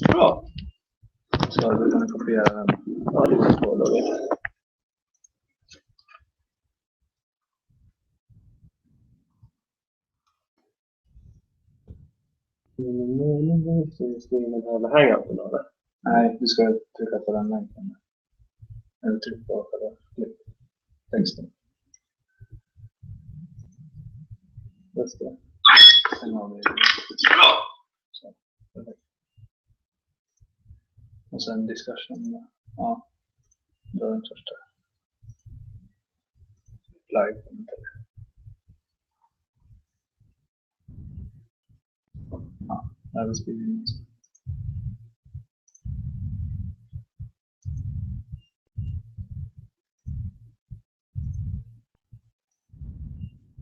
Bra. Så du kan kopiera den. Ja, det är så dåligt. Ska vi in i den här hangouten eller? Nej, du ska trycka på den länken. Eller tryck på själva texten. Just det. Sen har vi... Så, perfekt. Och sen discussion. Ja, då är den första. Live. Ja, här har vi skrivit in.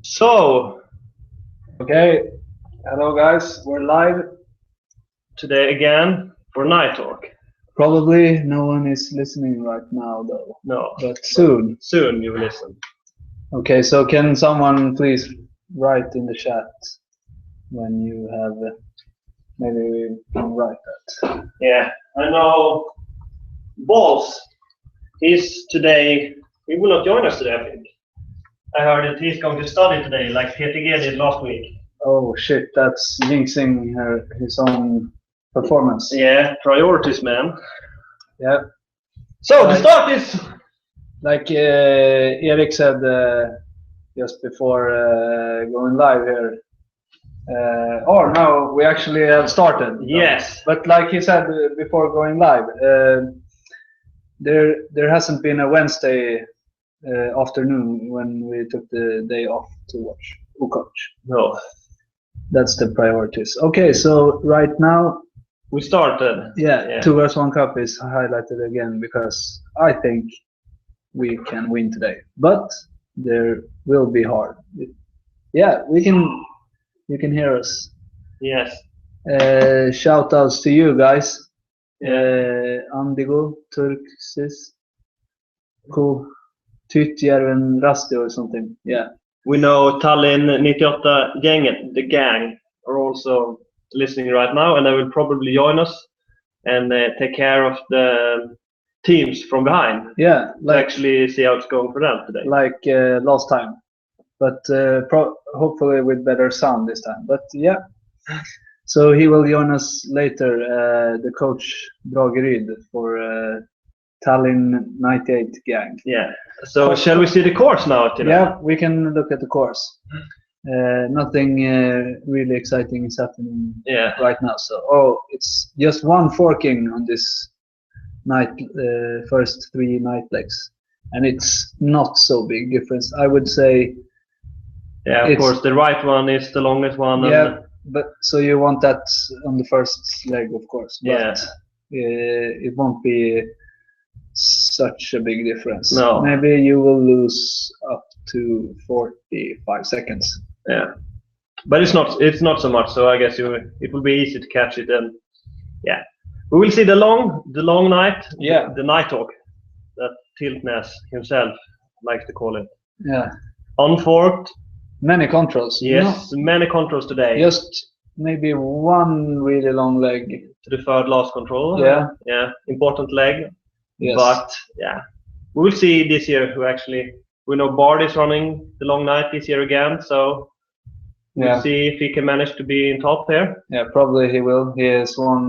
So, okay, hello guys, we're live today again for Night Talk. Probably no one is listening right now though. No, but soon. Soon you will listen. Okay, so can someone please write in the chat when you have, maybe we can write that. Yeah, I know Balls, he's today, he will not join us today I think. I heard that he's going to study today, like PTG did last week. Oh shit, that's jinxing his own performance. Yeah, priorities, man. Yeah. So to start this, like Erik said just before going live here. Or no, we actually have started. Yes. But like he said before going live, there hasn't been a Wednesday afternoon when we took the day off to watch Ocoach. No. That's the priorities. Okay, so right now we started. Yeah, 2 vs 1 Cup is highlighted again because I think we can win today. But there will be hard. Yeah, you can hear us. Yes. Shout outs to you guys. Andigo, Turksis, Ko, Tytjärven, Rasti or something. Yeah. We know Tallinn 98 gänget, the gang, are also listening right now, and they will probably join us and take care of the teams from behind. Yeah, like, to actually see how it's going for them today. Like last time, but hopefully with better sound this time. But yeah, so he will join us later, the coach Brageryd for Tallinn 98 gang. Yeah. So shall we see the course now today? Yeah, we can look at the course. Nothing really exciting is happening right now. So it's just one forking on this night, first 3 night legs, and it's not so big difference. I would say. Yeah, of course, the right one is the longest one. Yeah, but so you want that on the first leg, of course. But it won't be such a big difference. No. Maybe you will lose up to 45 seconds. Yeah, but it's not so much. So I guess it will be easy to catch it. And yeah, we will see the long night. Yeah, the night talk that Tiltnäs himself likes to call it. Yeah, unforked. Many controls. Yes, many controls today. Just maybe one really long leg to the third last control. Yeah, important leg. Yes. But yeah, we will see this year who actually. We know Bard is running the long night this year again, so we'll see if he can manage to be in top here. Yeah, probably he will. He has won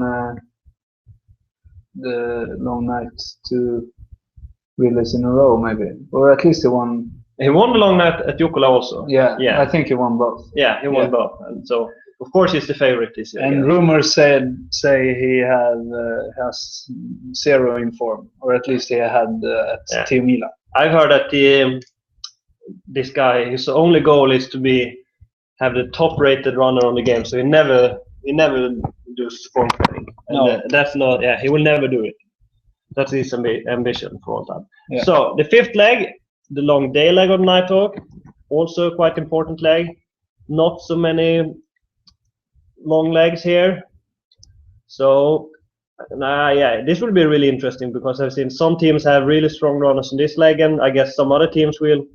the long night 2 relays in a row, maybe, or at least he won. He won the long night at Jukkola also. Yeah, I think he won both. Yeah, he won both, and so of course he's the favorite this year. And rumors say he has 0 in form, or at least he had at Team Milan. I've heard that this guy, his only goal is to have the top-rated runner on the game. So he never does form training. No, that's not. Yeah, he will never do it. That's his ambition for all time. Yeah. So the 5th leg, the long day leg of Night Talk, also quite important leg. Not so many long legs here. So. Yeah, this will be really interesting because I've seen some teams have really strong runners in this leg, and I guess some other teams will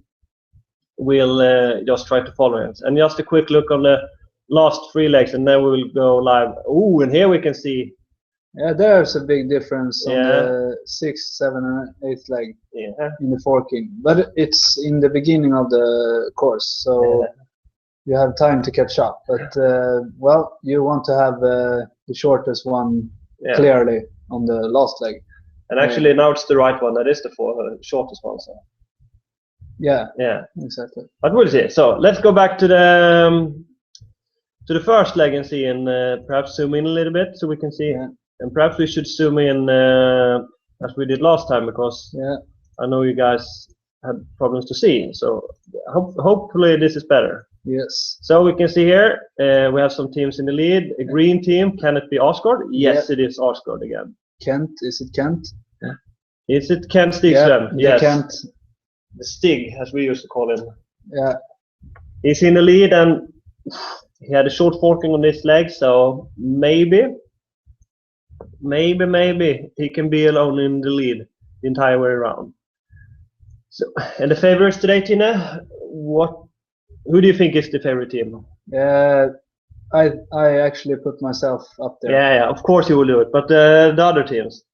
just try to follow it. And just a quick look on the last 3 legs, and then we will go live. Ooh, and here we can see Yeah, there's a big difference on the 6th, 7th, and 8th leg in the forking, but it's in the beginning of the course, so you have time to catch up. But well, you want to have the shortest one clearly on the last leg. And actually, now it's the right one. That is the shortest one. So. Yeah, exactly. But we'll see. So let's go back to the first leg and see, and perhaps zoom in a little bit so we can see. Yeah. And perhaps we should zoom in as we did last time, because I know you guys had problems to see. So hopefully this is better. Yes. So we can see here we have some teams in the lead. A green team. Can it be Osgård? Yes, it is Osgård again. Kent? Is it Kent? Yeah. Is it Kent Stigström? Yes. Kent. The Stig, as we used to call him. Yeah. He's in the lead, and he had a short forking on this leg, so maybe he can be alone in the lead the entire way around. So, and the favorites today, Tina, who do you think is the favorite team? I actually put myself up there. Yeah, of course you will do it, but the other teams?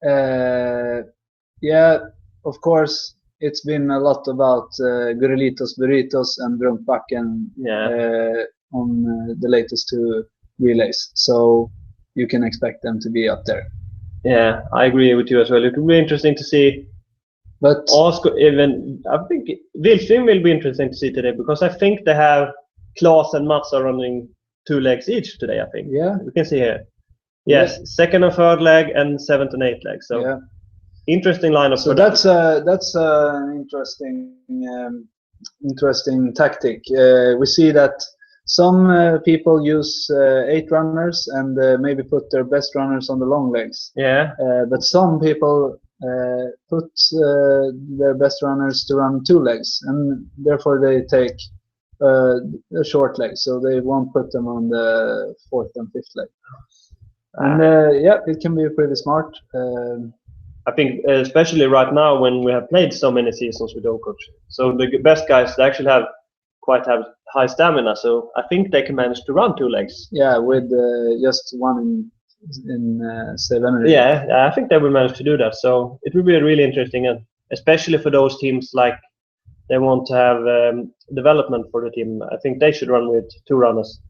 Yeah, of course. It's been a lot about Gurelitos, Burritos, and Brunkbacken on the latest 2 relays. So you can expect them to be up there. Yeah, I agree with you as well. It will be interesting to see. But also, I think Wilsvin will be interesting to see today, because I think they have Klaas and Mats are running 2 legs each today. I think. Yeah. We can see here. Yes, 2nd and 3rd leg and 7th and 8th leg. So interesting lineup. So that's an interesting tactic. We see that some people use 8 runners and maybe put their best runners on the long legs. Yeah. But some people put their best runners to run 2 legs, and therefore they take a short leg, so they won't put them on the 4th and 5th leg. And it can be pretty smart. I think especially right now when we have played so many seasons with Ocoach, so the best guys actually have high stamina, so I think they can manage to run 2 legs. Yeah, with just one in save energy. Yeah, I think they will manage to do that. So it will be really interesting, and especially for those teams like they want to have development for the team. I think they should run with 2 runners.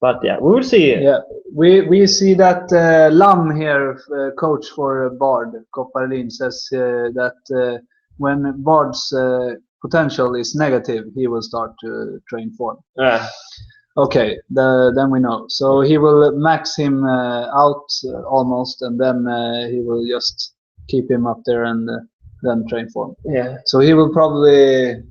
But yeah, we will see. Yeah, we see that Lam here, coach for Bard Kopparlin, says that when Bard's potential is negative, he will start to train form. Yeah. Okay, then we know. So he will max him out almost, and then he will just keep him up there and then train form. Yeah. So he will probably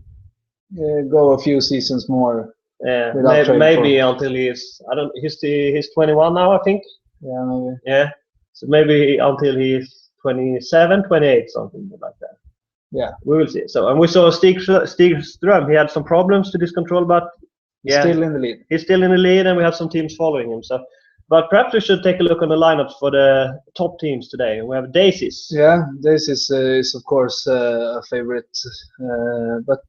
go a few seasons more. Yeah, maybe until he's he's 21 now, I think. Yeah, maybe. Yeah, so maybe until he's 27, 28, something like that. Yeah, we will see. So, and we saw Stigström. He had some problems to this control, but still in the lead. He's still in the lead, and we have some teams following him. So, but perhaps we should take a look on the lineups for the top teams today. We have Daisies. Yeah, Daisies is of course a favorite, but.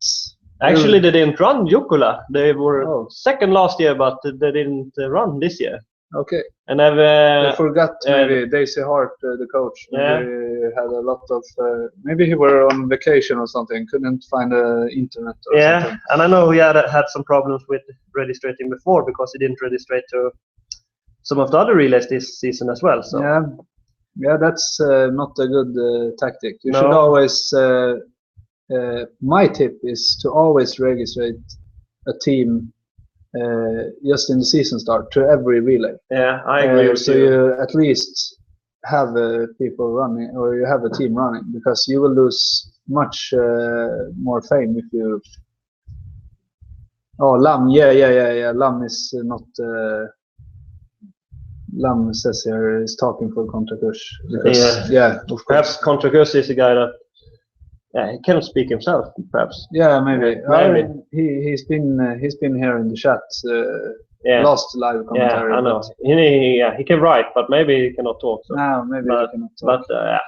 Actually, they didn't run Jukkola. They were second last year, but they didn't run this year. Okay. And they forgot maybe Daisy Hart, the coach. Maybe had a lot of. Maybe he were on vacation or something. Couldn't find internet. Or something. And I know he had some problems with registering before because he didn't register to some of the other relays this season as well. So yeah, that's not a good tactic. You should always. My tip is to always register a team just in the season start to every relay. Yeah, I agree with so you at least have people running, or you have a team running, because you will lose much more fame if you. Oh, Lam, yeah. Lam is not. Lam says here is talking for Kontrakurs. Yeah, of course. Perhaps Kontrakurs is a guy that. Yeah, he cannot speak himself, perhaps. Yeah, maybe. He's been here in the chat. Last live commentary. Yeah, I know. He can write, but maybe he cannot talk. So. No, maybe he cannot talk. But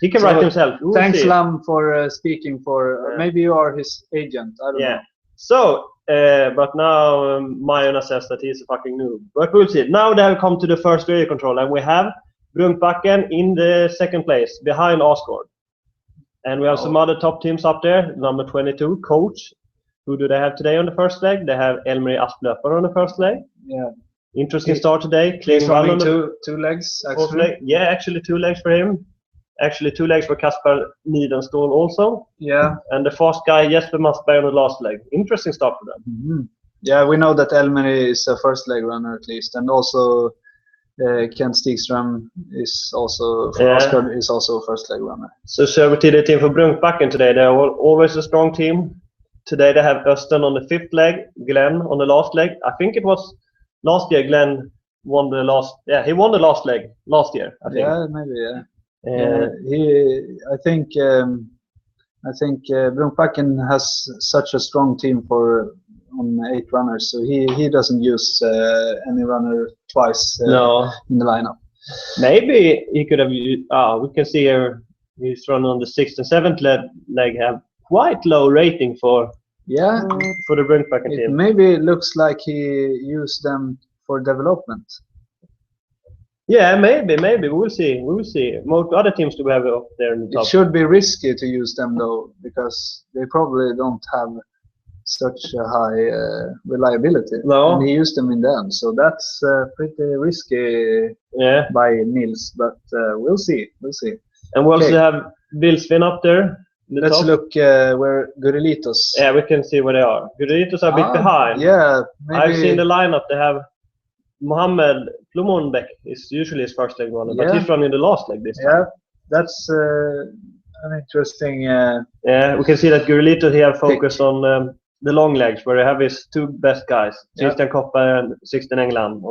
he can write himself. Thanks, Lam, for speaking for. Maybe you are his agent. I don't know. So, but now Majona says that he's a fucking noob. But we'll see. Now they have come to the first radio control, and we have Brunkbacken in the second place, behind Osgård. And we have some other top teams up there. Number 22, Coach. Who do they have today on the first leg? They have Elmeri Asplöpar on the first leg. Yeah. Interesting start today. He's running two legs, actually. Leg. Yeah, actually 2 legs for him. Actually 2 legs for Kasper Nidenstål also. Yeah. And the fast guy, Jesper Masberg on the last leg. Interesting start for them. Mm-hmm. Yeah, we know that Elmeri is a first leg runner at least. And also Kent Stigström is also, Oscar is also a first leg runner. So we to the team for Brunkbacken today. They are always a strong team. Today they have Östen on the 5th leg, Glenn on the last leg. I think it was last year Glenn won the last. Yeah, he won the last leg last year. I think. Yeah, maybe. Yeah. I think Brunkbacken has such a strong team on 8 runners, so he doesn't use any runner twice in the lineup. Maybe he could have. We can see here he's run on the 6th and 7th leg have quite low rating for the Brunkbacken team. Maybe it looks like he used them for development. Yeah, maybe we'll see. Most other teams do we have up there in the top. It should be risky to use them though, because they probably don't have such a high reliability. No. And he used them in the end, so that's pretty risky by Nils. But we'll see. And we also have Bilsvin up there. Let's look where Gurelitos. Yeah, we can see where they are. Gurelitos are a bit behind. Yeah, maybe. I've seen the lineup. They have Mohammed Plomonbeck is usually his first leg runner, but he's running the last leg this time. Yeah, that's an interesting. Yeah, we can see that Gurelitos here focused on the long legs, where they have his 2 best guys, Christian Koppar and Sixten England.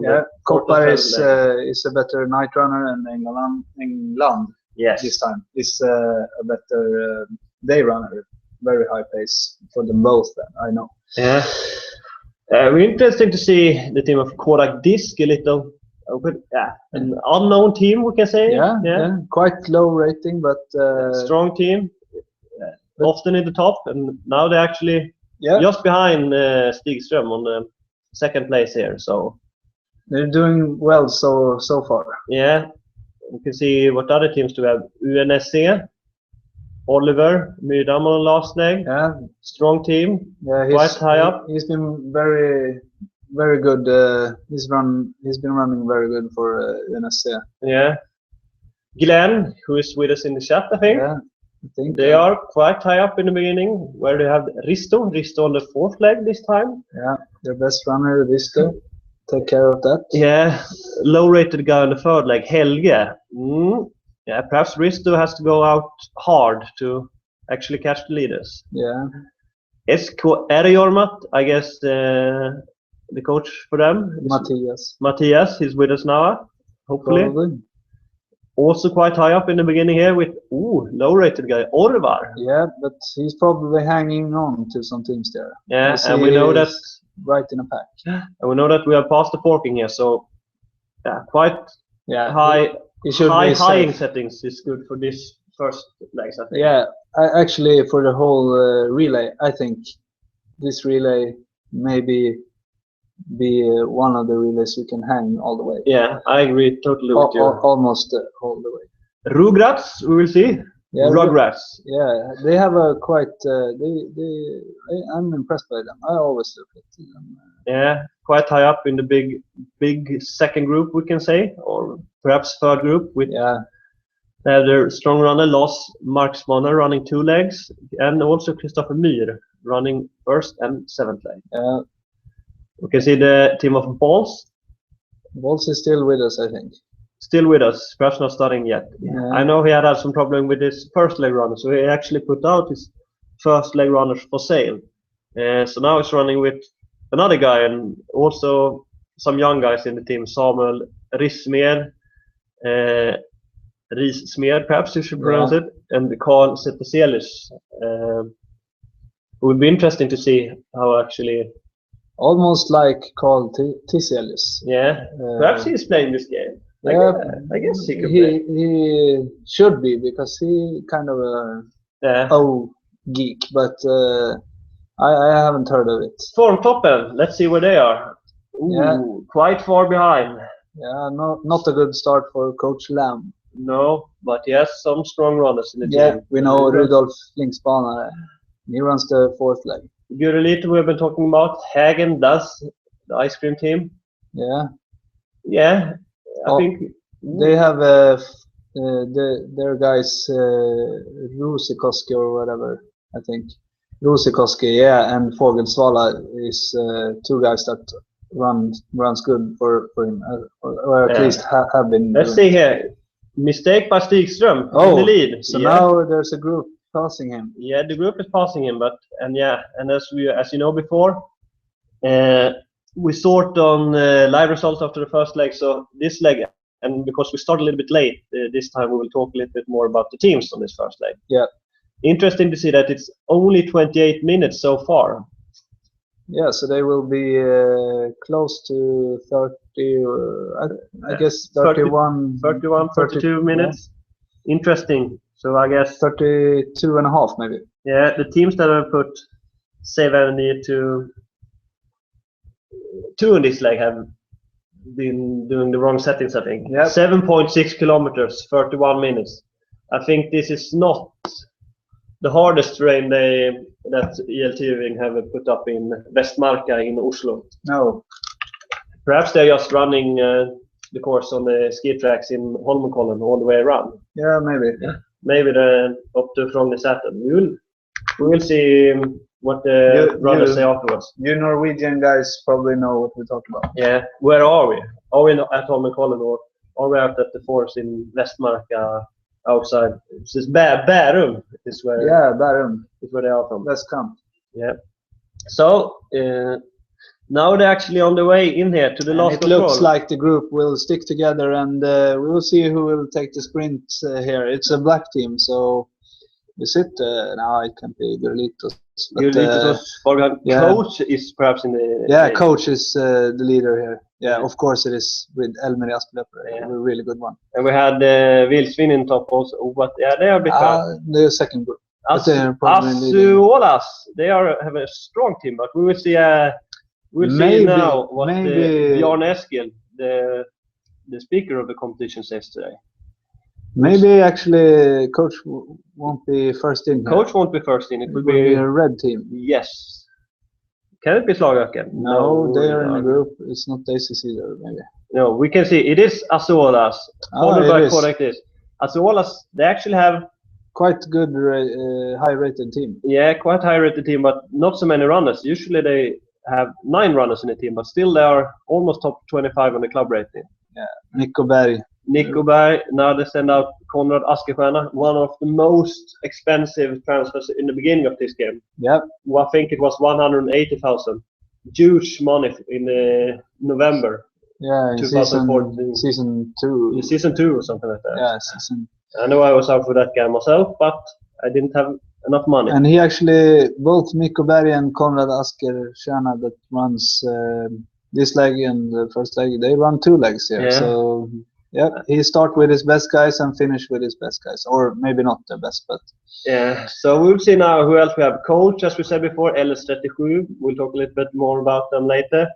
Koppar is a better night runner, and England this time is a better day runner. Very high pace for them both, I know. Yeah. We're interesting to see the team of Kodak Disc, a little an unknown team, we can say. Yeah. Quite low rating, but strong team. Often in the top, and now they're actually just behind Stigström on the 2nd place here. So they're doing well so far. Yeah, we can see what other teams do we have. UNSC, Oliver Myrdam on the last leg. Yeah, strong team. Yeah, quite high up. He's been very good. He's been running very good for UNSC. Yeah, Glenn, who is with us in the chat, I think. Yeah. I think they are quite high up in the beginning, where they have Risto on the 4th leg this time. Yeah, their best runner, Risto. Take care of that. Yeah, low-rated guy on the 3rd leg, Helge. Yeah, perhaps Risto has to go out hard to actually catch the leaders. Yeah. SK Erjormat, I guess the coach for them. Matthias, he's with us now, hopefully. Probably. Also quite high up in the beginning here with low-rated guy Orvar. Yeah, but he's probably hanging on to some teams there. Yeah, and we know that right in a pack. And we know that we are past the forking here, so quite high high settings is good for this first legs, I think. Yeah, actually for the whole relay, I think this relay maybe be one of the relays you can hang all the way. Yeah, I agree totally with you. Almost all the way. Rugrats, we will see. Yeah, Rugrats. Yeah, they have a quite. I'm impressed by them. I always look at them. Yeah, quite high up in the big second group, we can say, or perhaps 3rd group with. They have their strong runner, Lars Marksmanner, running 2 legs, and also Christopher Myhr running 1st and 7th leg. We can see the team of Balls. Balls is still with us, I think. Still with us, perhaps not starting yet. Yeah. I know he had some problem with his 1st leg runner, so he actually put out his 1st leg runners for sale. So now he's running with another guy, and also some young guys in the team, Samuel Rissmer, Rissmer, perhaps you should pronounce it, and Carl Zetterselis. It would be interesting to see how actually. Almost like Carl Tiselius. Yeah, perhaps he's playing this game. I guess he could play. He should be, because he kind of a geek, but I haven't heard of it. Formtoppen, let's see where they are. Ooh, quite far behind. Yeah, not a good start for Coach Lamb. No, but he has some strong runners in the team. Yeah, we know Rudolf Lingsbana. He runs the fourth leg. Gurelito we have been talking about. Hagen does the ice cream team. Yeah. Yeah, I think they have their guys Rusikoski or whatever. I think Rusikoski, yeah, and Fogelsvala is two guys that runs good for him, or at least have been. Let's see here. Mistake by Stigström in the lead. So now there's a group passing him. Yeah, the group is passing him, and as you know before, we sort on live results after the first leg. So this leg, and because we started a little bit late, this time we will talk a little bit more about the teams on this first leg. Yeah. Interesting to see that it's only 28 minutes so far. Yeah, so they will be close to 30, I guess 31, 32 minutes. Yeah. Interesting. So I guess 32 and a half maybe. Yeah, the teams that have put 72 in this leg have been doing the wrong settings, I think. Yep. 7.6 kilometers, 31 minutes. I think this is not the hardest terrain that ELTing have put up in Vestmarka in Oslo. No. Perhaps they're just running the course on the ski tracks in Holmenkollen all the way around. Yeah, maybe. Yeah. Maybe they're up to Frognersäter. We will see what the runners say afterwards. You Norwegian guys probably know what we're talking about. Yeah. Where are we? Are we at Holmenkollen or are we out at the forest in Vestmarka? Outside, it's this Bärum is where. Yeah, Bärum is where they are from. Let's come. Yeah. So now they're actually on the way in here to the last. It looks like the group will stick together, and we will see who will take the sprint here. It's a black team, so is it? Now it can be Gurlitos. Coach is perhaps in the. Yeah, Coach is the leader here. Yeah, of course it is with Elmer Aspelepper, a really good one. And we had Vildsvin in top also, but yeah, they are a bit the second group. Asuolas, they have a strong team, but we will see. We'll see now what Bjorn Eskil, the speaker of the competition, says today. Maybe actually Coach won't be first in. Coach won't be first in. It will be a red team. Yes. Can it be Slagöken? No, they are in a group. It's not ACC either, maybe. No, we can see it is Asuolas. Correct is. Asuolas, they actually have quite good high-rated team. Yeah, quite high-rated team, but not so many runners. Usually they have 9 runners in the team, but still they are almost top 25 on the club rating. Yeah, Nico Berg. Now they send out Konrad Askestjärna, one of the most expensive transfers in the beginning of this game. Yeah. Well, I think it was 180,000. Huge money in November. Yeah, in 2014. Season 2. In season 2 or something like that. Yeah, season. I know I was out for that guy myself, but I didn't have enough money. And he actually, both Mikko Berg and Konrad Askestjärna that runs this leg and the first leg, they run 2 legs here. Yeah. So, yeah, he start with his best guys and finish with his best guys. Or maybe not the best, but... Yeah, so we'll see now who else we have. Coach, as we said before, LS37. We'll talk a little bit more about them later.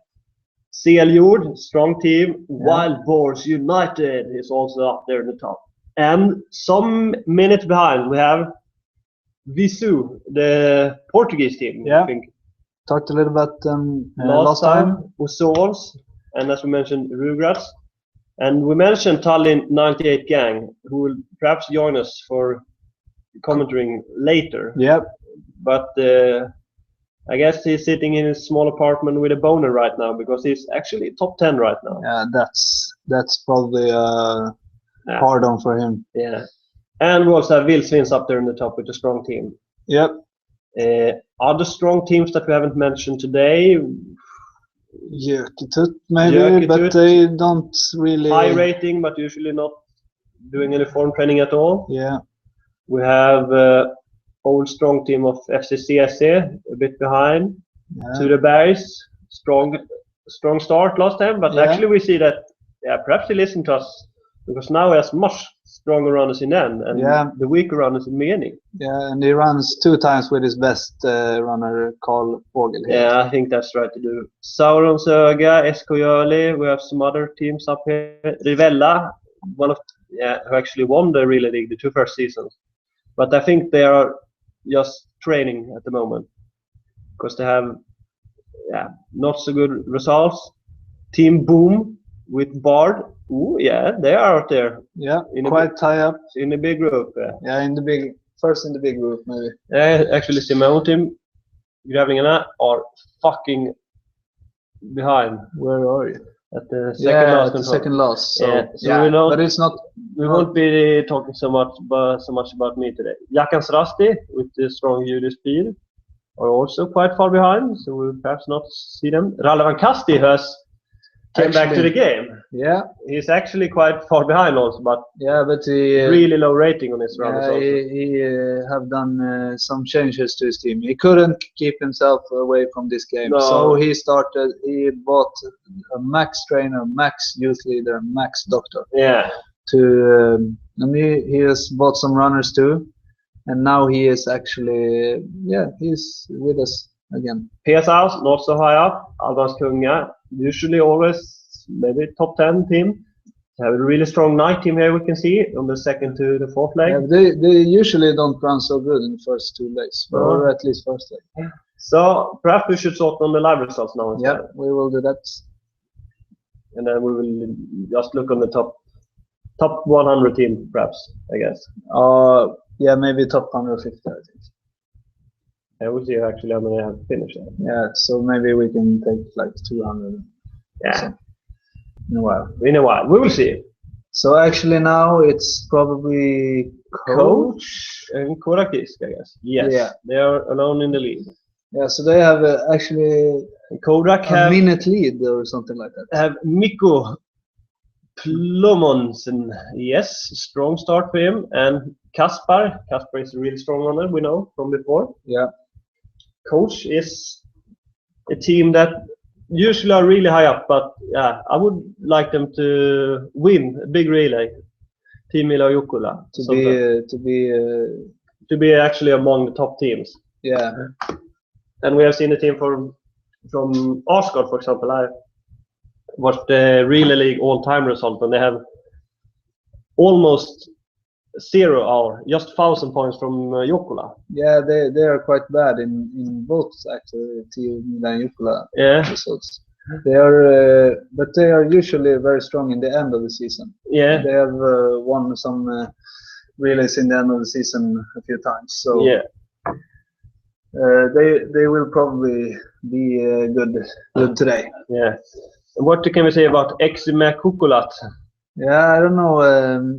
CL Jord, strong team. Yeah. Wild Boars United is also up there in the top. And some minutes behind, we have Visu, the Portuguese team. Yeah. I think. Talked a little about them last time. Usons, and as we mentioned, Rugrats. And we mentioned Tallinn 98 Gang, who will perhaps join us for commentating later. Yep. But I guess he's sitting in his small apartment with a boner right now because he's actually top 10 right now. Yeah, that's probably hard on for him. Yeah. And we also have Vildsvins up there in the top with a strong team. Yep. Other strong teams that we haven't mentioned today. Jöketut maybe, but they don't really... High rating, but usually not doing any form training at all. Yeah. We have old strong team of FCCSE, a bit behind. Yeah. To the Bergs, strong start last time, but actually we see that perhaps he listened to us because now he has much stronger runners in the end, and the weaker runners in the beginning. Yeah, and he runs 2 times with his best runner, Carl Vogel. Yeah, I think that's right to do. Saurons Öga, SK we have some other teams up here. Rivella, one of who actually won the Relay League the 2 first seasons. But I think they are just training at the moment because they have not so good results. Team Boom with Bard. Ooh, yeah, they are out there. Yeah, quite high up in the big group. Yeah, first in the big group maybe. Yeah, actually, see my own team, Grävlingarna, are fucking behind. Where are you? At the second last. At the second last. So, we know, but it's not. We won't be talking so much about me today. Jakans Rasti with the strong UD speed are also quite far behind, so we'll perhaps not see them. Ralvan Kasti has came back to the game. Yeah, he's actually quite far behind also, but he really low rating on his runners. Also. He have done some changes to his team. He couldn't keep himself away from this game, so he started. He bought a Max trainer, Max youth leader, Max doctor. Yeah. He has bought some runners too, and now he is actually he's with us again. PS House not so high up. Albans Kunga usually always maybe top 10 team. They have a really strong night team here. We can see on the second to the fourth leg. Yeah, they usually don't run so good in the first 2 legs, or at least first leg. So perhaps we should sort on the live results now instead. Yeah, we will do that, and then we will just look on the top 100 team, perhaps, I guess. Yeah, maybe top 150, I think. Yeah, we'll see actually how many have finished. Yeah, so maybe we can take like 200. Yeah. In a while. We will see. So actually now it's probably Coach and Korakisk, I guess. Yes. Yeah. They are alone in the lead. Yeah, so they have actually Kodak a minute lead or something like that. Have Mikko Plomonsen, yes, strong start for him, and Kaspar is a really strong runner, we know from before. Yeah. Coach is a team that usually are really high up, but I would like them to win a big relay. Team Ila Jukkola to be actually among the top teams. Yeah. And we have seen a team from Asgard, for example. I watched the Relay League all-time result, and they have almost 0 hour, just 1,000 points from Jukkola. Yeah, they are quite bad in both actually Team Milan and Jukkola results. They are, but they are usually very strong in the end of the season. Yeah, they have won some relays in the end of the season a few times. So yeah, they will probably be good today. Yeah. What can we say about Exime Kukulat? Yeah, I don't know.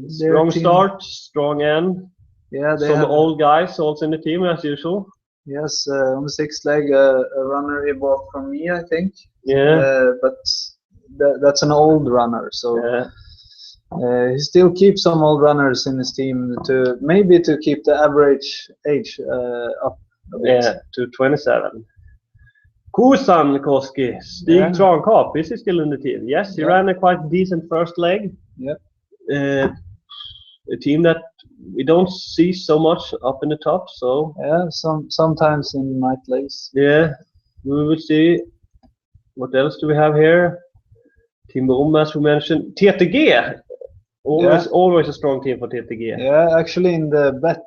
Strong start, strong end. Yeah, they some have old guys also in the team as usual. Yes, on the 6th leg, a runner he bought from me, I think. Yeah. But that's an old runner, so he still keeps some old runners in his team to keep the average age up a bit. Yeah, to 27. Kusan Koski, Stig Trankarp, is he still in the team? Yes, he ran a quite decent first leg. Yeah. A team that we don't see so much up in the top, so yeah, sometimes in night legs. Yeah, we will see. What else do we have here? Team Boom, as we mentioned. TTG, always a strong team for TTG. Yeah, actually in the bet.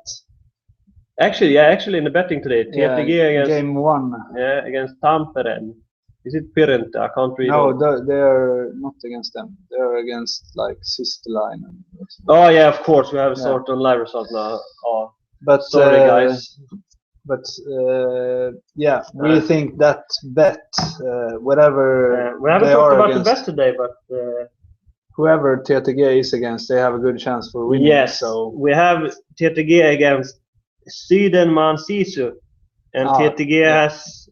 Actually in the betting today, TTG against game 1. Yeah, against Tampere. Is it Pirenta? I can't read. No, they're not against them. They're against like Sister Line. Oh yeah, of course. We have a sort of live result now. Oh, but sorry guys. But we think that bet, whatever. We haven't talked about the bet today, but whoever TTG is against, they have a good chance for winning. Yes. So we have TTG against Sydenman Sisu, and TTG has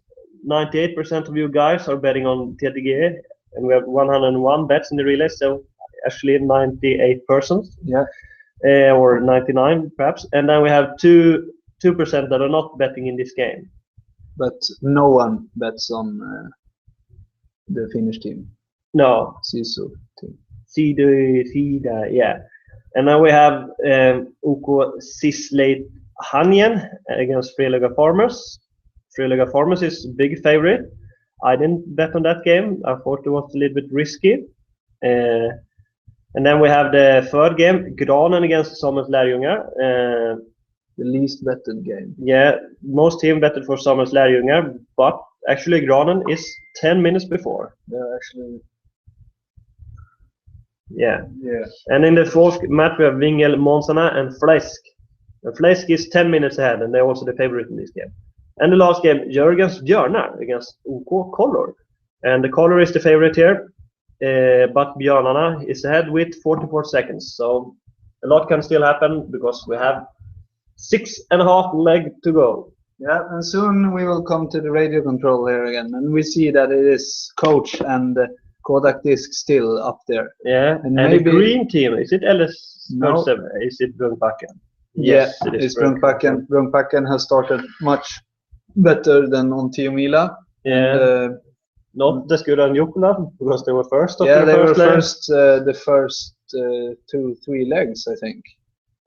98% of you guys are betting on TTG, and we have 101 bets in the relay, so actually 98%. Yeah. Or 99 perhaps, and then we have 2% that are not betting in this game. But no one bets on the Finnish team. No. Sisu team. Sida, yeah. And now we have OK Sislate Hanjen against Frelega Farmers. Frelega Farmers is big favorite. I didn't bet on that game. I thought it was a little bit risky. And then we have the third game, Granen against Samuels Lärjungar. The least betted game. Yeah, most team betted for Samuels Lärjungar, but actually Granen is 10 minutes before. They're actually. Yeah. Yeah. And in the fourth match we have Wingel Månsarna and Fläsk. And Fläsk is 10 minutes ahead, and they're also the favorite in this game. And the last game, Jörgens Björnar against OK Color. And the Color is the favorite here, but Björnarna is ahead with 44 seconds. So a lot can still happen because we have 6.5 legs to go. Yeah, and soon we will come to the radio control here again, and we see that it is Coach and Kodak Disc still up there. Yeah, and maybe the green team, is it LS? No. Is it Brunkbacken? Yes, it it's Brunkbacken. Brunkbacken has started much better than on Tiomila. Yeah. Not as good on Jukla because they were first. Yeah, they were first the first 2-3 legs, I think.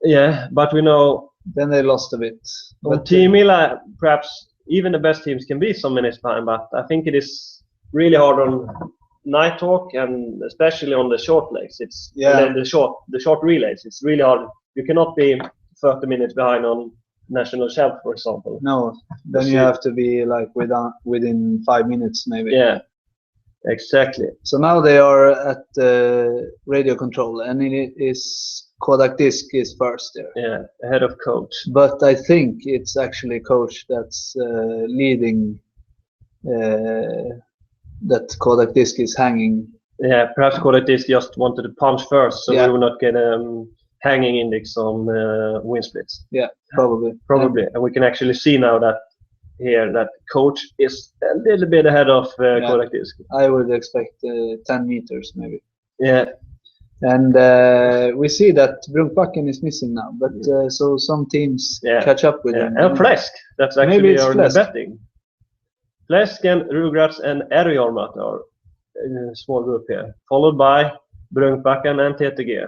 Yeah, but we know. Then they lost a bit. On Tiomila, perhaps even the best teams can be some minutes behind, but I think it is really hard on night talk and especially on the short legs. It's the short relays. It's really hard. You cannot be 30 minutes behind on national shelf, for example. No, then you have to be like within 5 minutes maybe. Yeah, exactly. So now they are at the radio control, and it is Kodak Disc is first there. Yeah, ahead of Coach. But I think it's actually Coach that's leading. That Kodak Disc is hanging. Yeah, perhaps Kodak Disc just wanted to punch first, so we will not get hanging index on win splits. Yeah, probably. Probably, and we can actually see now that here that Coach is a little bit ahead of Kodak Disc. I would expect 10 meters maybe. Yeah. And we see that Brunkbacken is missing now, but so some teams catch up with him. And Fläsk, that's actually our betting. Fläsk and Rugrats and Erjormat are in a small group here, followed by Brunkbacken and TTG,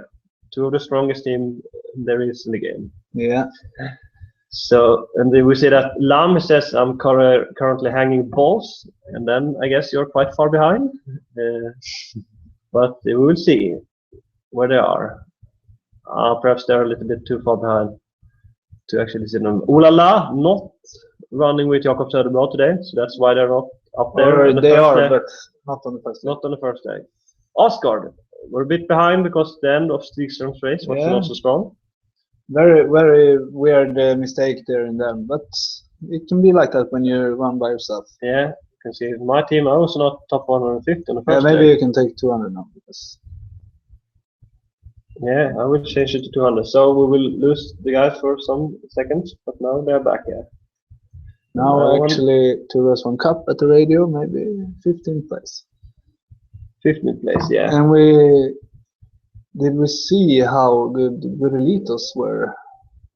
two of the strongest teams there is in the game. Yeah. So, and then we see that Lam says I'm currently hanging balls, and then I guess you're quite far behind. But we will see where they are. Perhaps they're a little bit too far behind to actually see them. Olala not running with Jakob Söderblad today, so that's why they're not up there. They are, but not on the first day. Not on the first day. Asgard, we're a bit behind because the end of Stigström's race was not so strong. Very, very weird mistake there in them, but it can be like that when you run by yourself. Yeah, you can see my team. I was not top 150 on the first maybe day. You can take 200 now because. Yeah, I will change it to 200. So we will lose the guys for some seconds, but now they're back here. Now actually to race 1 cup at the radio, maybe 15th place. 15th place, yeah. And did we see how good Gurelitos were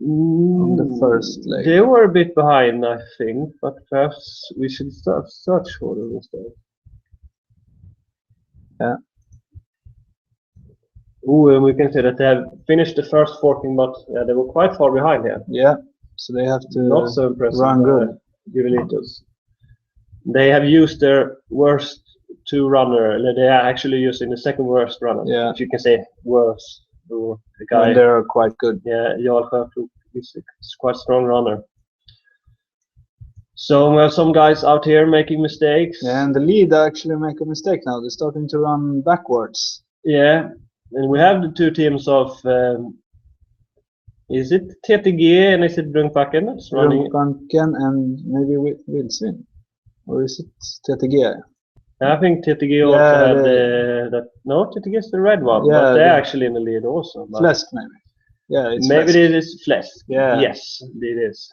on the first leg? They were a bit behind, I think, but perhaps we should search for them instead. Yeah. Oh, and we can say that they have finished the first forking, but they were quite far behind here. Yeah, so they have to not so impressive. Run good. Gurelitos. They have used their worst 2 runner. They are actually using the second worst runner. Yeah. If you can say worse. The guy. And they're quite good. Yeah, Jarl Sjöflok is quite strong runner. So we have some guys out here making mistakes. Yeah, and the lead actually make a mistake now. They're starting to run backwards. Yeah, and we have the 2 teams of. Is it TTG and is it Brunkbacken that's running? Brunkbacken and maybe Wilsvin, or is it TTG? I think TTG also had that. No, TTG is the red one, but they're actually in the lead also. Fläsk maybe. Yeah, it's maybe Fläsk. it is Fläsk. Yeah. Yes, it is.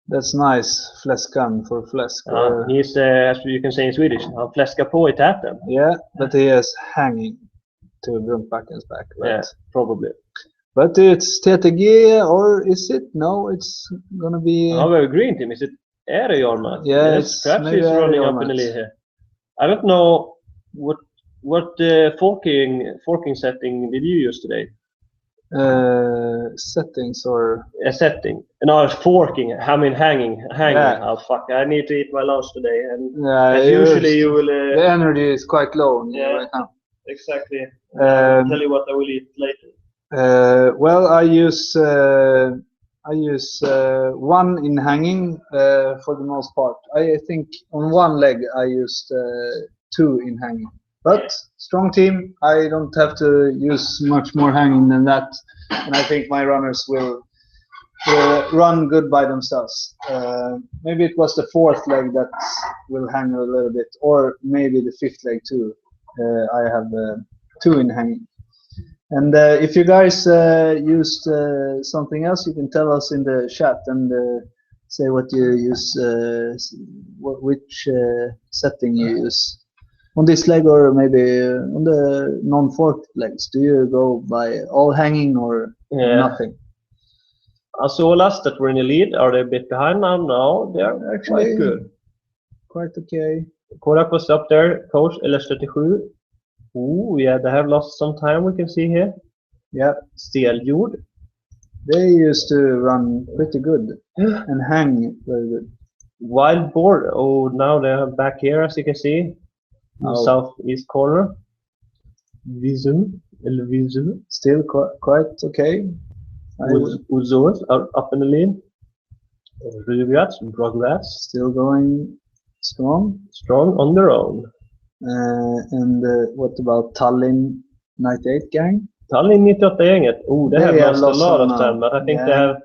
That's nice. Fläskan for Fläsk. He's, as you can say in Swedish, han fläskar på I täten. Yeah, but he is hanging to Brunkbacken's back. Right? Yeah, probably. But it's TTG, or is it? No, it's gonna be. Our green team, is it Erjormat? Yeah, yes, perhaps he's running up in the lead here. I don't know what forking setting did you use today? Settings or a setting. No, forking. I mean hanging. Yeah. Oh fuck! I need to eat my lunch today, and yeah, as usually you will. the energy is quite low Yeah. right now. Exactly. I'll tell you what I will eat later. Well, I use one in hanging for the most part. I think on one leg I used two in hanging. But strong team, I don't have to use much more hanging than that, and I think my runners will run good by themselves. Maybe it was the fourth leg that will hang a little bit, or maybe the fifth leg too. I have two in hanging. And if you guys used something else, you can tell us in the chat and say what you use, which setting you use on this leg, or maybe on the non-forked legs. Do you go by all hanging or nothing? Azolas that were in the lead, are they a bit behind now? No, they're actually quite good. Quite okay. Kodak was up there, coach LS37. Ooh, yeah, they have lost some time, we can see here. Yeah. Steljord. They used to run pretty good and hang very good. Wild Boar, oh, now they're back here, as you can see, in the southeast corner. Vizu, still quite okay. Uzors are up in the lead. Rugrats, still going strong on their own. And what about Tallinn 98 gang? Tallinn 98-gänget. Oh, they have lost a lot of time, but I think they have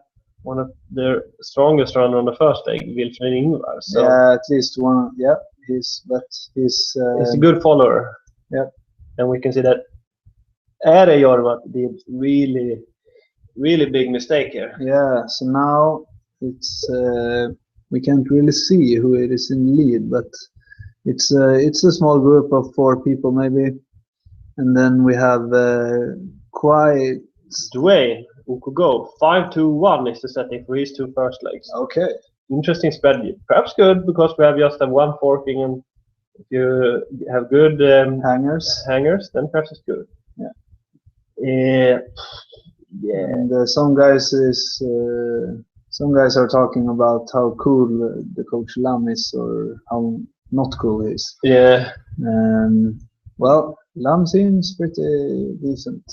one of their strongest runner on the first leg, Wilfred Ingvar. So yeah, at least one. Yeah, he's a good follower. Yeah, and we can see that Ere Jorvat did really big mistake here. Yeah, so now it's we can't really see who it is in lead, but it's a small group of 4 people maybe, and then we have quite Dwayne Ocoach 5-2-1 is the setting for his 2 first legs. Okay, interesting strategy. Perhaps good because we have just one forking, and if you have good hangers, then perhaps it's good. Yeah. And some guys are talking about how cool the coach Lam is, or how not cool he is. Yeah. Well, Lam seems pretty decent.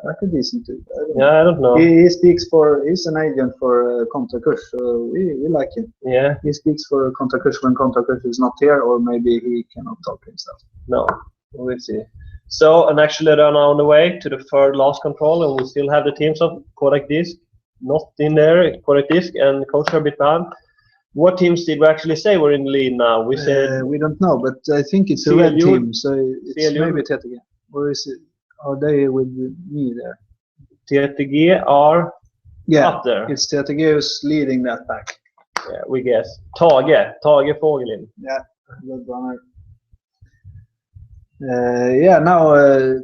Like a decent dude. I don't know. He speaks for. He's an agent for Kontrakurs, so we like him. Yeah. He speaks for Kontrakurs when Kontrakurs is not here, or maybe he cannot talk himself. No, we'll see. So, and actually they're now on the way to the 3rd last control, and we still have the teams of Kodak Disk not in there. Kodak Disk and Coach are a bit behind. What teams did we actually say were in the lead now? We said we don't know, but I think it's a red team, so it's maybe TTG. Or is it? Are they with me there? TTG are up there. It's TTG who's leading that pack. Yeah, we guess. Tage Fogelin. Yeah, good runner. Now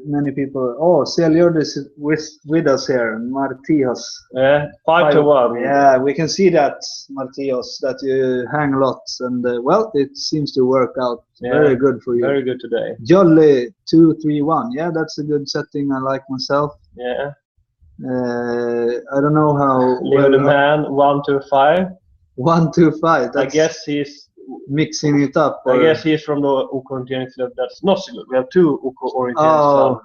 many people. Oh, Seljord is with us here. Martios. Yeah, 5-1. Yeah, we can see that, Martios, that you hang a lot, and well, it seems to work out very good for you. Very good today. Jolly 2-3-1. Yeah, that's a good setting. I like myself. Yeah. I don't know how. Leo the man 1-5. 1-5. I guess he's mixing it up. I guess he's from the OK-orienterade club. That's not so good. We have 2 OK-orienterade clubs.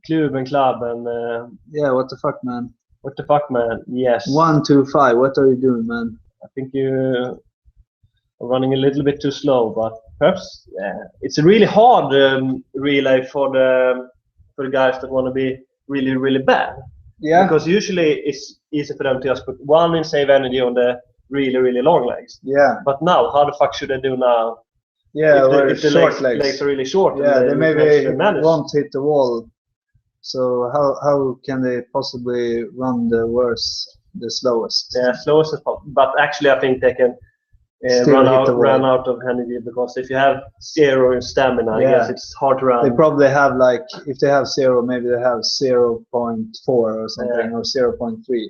Klub and club, and yeah, what the fuck, man? What the fuck, man? Yes. 1-5. What are you doing, man? I think you are running a little bit too slow, but perhaps it's a really hard relay for the guys that want to be really bad. Yeah. Because usually it's easy for them to just put one in save energy on the really long legs. Yeah. But now, how the fuck should I do now? Yeah, if the short legs are really short. Yeah, they maybe won't hit the wall. So how can they possibly run the slowest? Yeah, slowest as possible. But actually, I think they can run out of energy, because if you have 0 in stamina, I guess it's hard to run. They probably have, like, if they have 0, maybe they have 0.4 or something, or 0.3.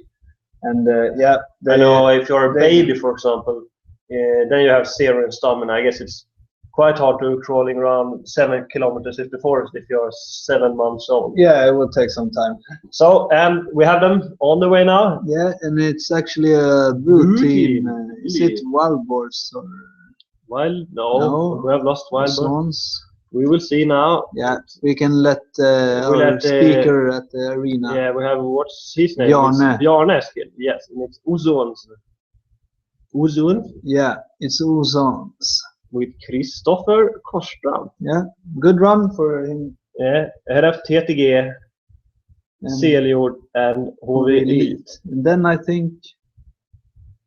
And I know if you're a baby, for example, then you have 0 in stamina. I guess it's quite hard to crawling around 7 kilometers in the forest if you're 7 months old. Yeah, it will take some time. So, we have them on the way now. Yeah, and it's actually a blue team. Is it wild boars or wild? No, we have lost wild swans. We will see now. Yeah, we can let our speaker at the arena. Yeah, we have, what's his name? Bjarne. Bjarne Eskil. Yes, and it's Ozons. Ozons? Yeah, it's Ozons. With Kristoffer Korsstrand. Yeah, good run for him. Yeah, ahead of TTG, Seljord, and HV Elite. And then I think,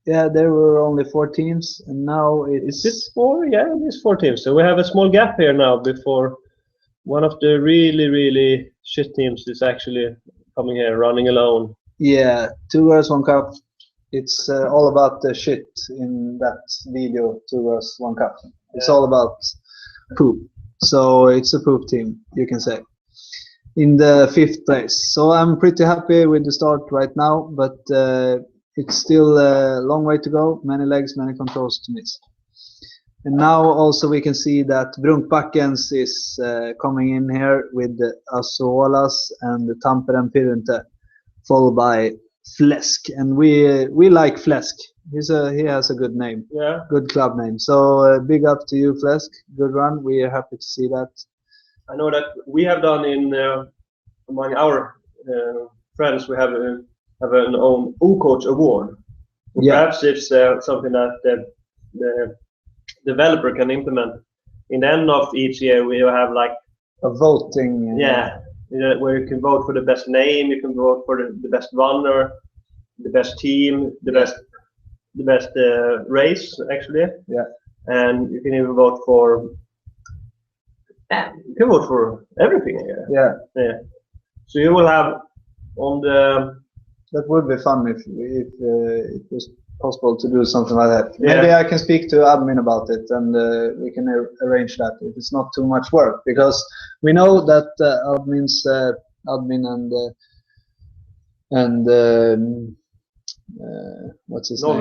yeah, there were only 4 teams, and now it's... Is it 4? Yeah, it's 4 teams. So we have a small gap here now before one of the really, really shit teams is actually coming here, running alone. Yeah, 2 girls, 1 cup. It's all about the shit in that video, 2 girls, 1 cup. It's all about poop. So it's a poop team, you can say, in the 5th place. So I'm pretty happy with the start right now, but it's still a long way to go. Many legs, many controls to miss. And now also we can see that Brunkbackens is coming in here with the Azolas and the Tampere Pirunte, followed by Flesk, and we like Flesk. He has a good name, good club name. So big up to you, Flesk. Good run. We are happy to see that. I know that we have done in among our friends, we have an own Ocoach award. Perhaps it's something that the developer can implement. In the end of each year, we have like a voting. Where you can vote for the best name, you can vote for the best runner, the best team, the best race actually. Yeah. And you can even vote for everything here. Yeah. So you will have on the. That would be fun if it was possible to do something like that. Maybe I can speak to admin about it, and we can arrange that if it's not too much work, because we know that admin and what's his name?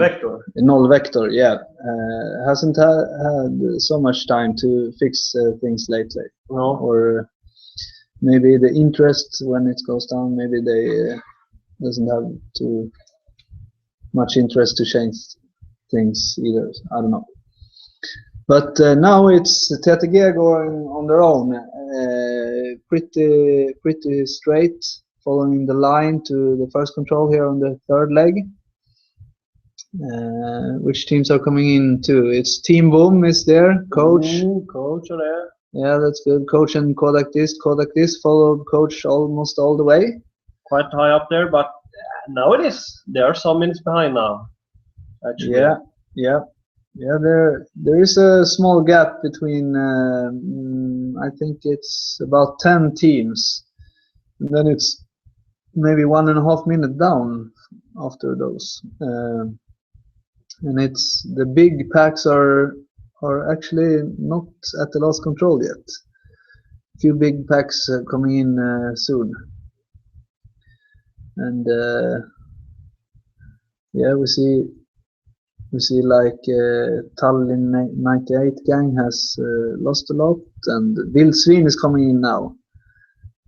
Null Vector, yeah, hasn't had so much time to fix things lately. No. Or maybe the interest when it goes down, maybe they doesn't have too much interest to change things either. I don't know. But now it's TTG going on their own, pretty straight, following the line to the first control here on the 3rd leg. Which teams are coming in too? It's Team Boom is there, Coach. Coach are there. Yeah, that's good. Coach and Kodak this followed Coach almost all the way. Quite high up there, but now it is. There are some minutes behind now. Actually. Yeah. There is a small gap between. I think it's about 10 teams, and then it's maybe 1.5 minutes down after those. And it's the big packs are actually not at the last control yet. A few big packs coming in soon. And we see like Tallinn 98 gang has lost a lot, and Vildsvin is coming in now.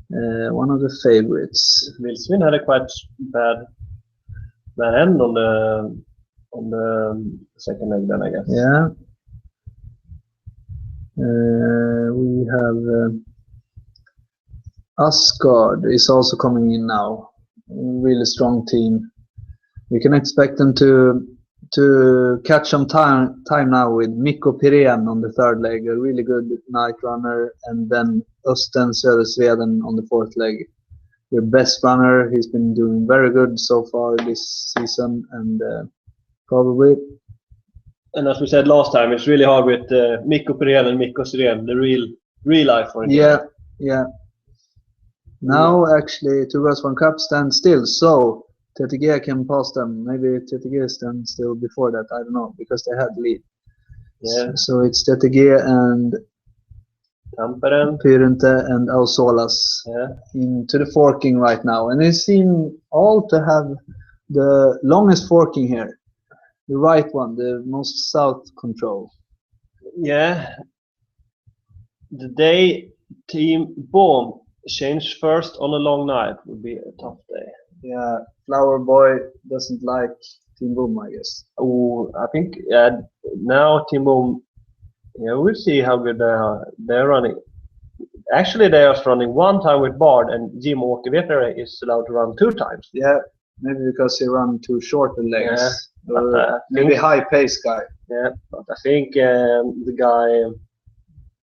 One of the favorites. Vildsvin had a quite bad end on the second leg then, I guess. Yeah. We have Asgard is also coming in now. Really strong team. We can expect them to catch some time now with Mikko Pirén on the 3rd leg, a really good night runner, and then Östen Södersveden on the 4th leg. Their best runner. He's been doing very good so far this season, and probably. And as we said last time, it's really hard with Mikko Pirén and Mikko Sirén, the real life for him. Yeah. Now actually 2 girls 1 cup stand still, so TTG can pass them. Maybe TTG stand still before that, I don't know, because they had lead. Yeah. So it's TTG and Tampere, Pirunte and Azolas into the forking right now, and they seem all to have the longest forking here. The right one, the most south control. Yeah, the day Team Boom changed first on a long night would be a tough day. Yeah, Flower Boy doesn't like Team Boom, I guess. Oh, I think now Team Boom. Yeah, we'll see how good they are. They're running. Actually, they are running one time with Bard, and Jim Åkervetere is allowed to run 2 times. Yeah, maybe because he run too short the legs. Yeah, or maybe high pace guy. Yeah, but I think the guy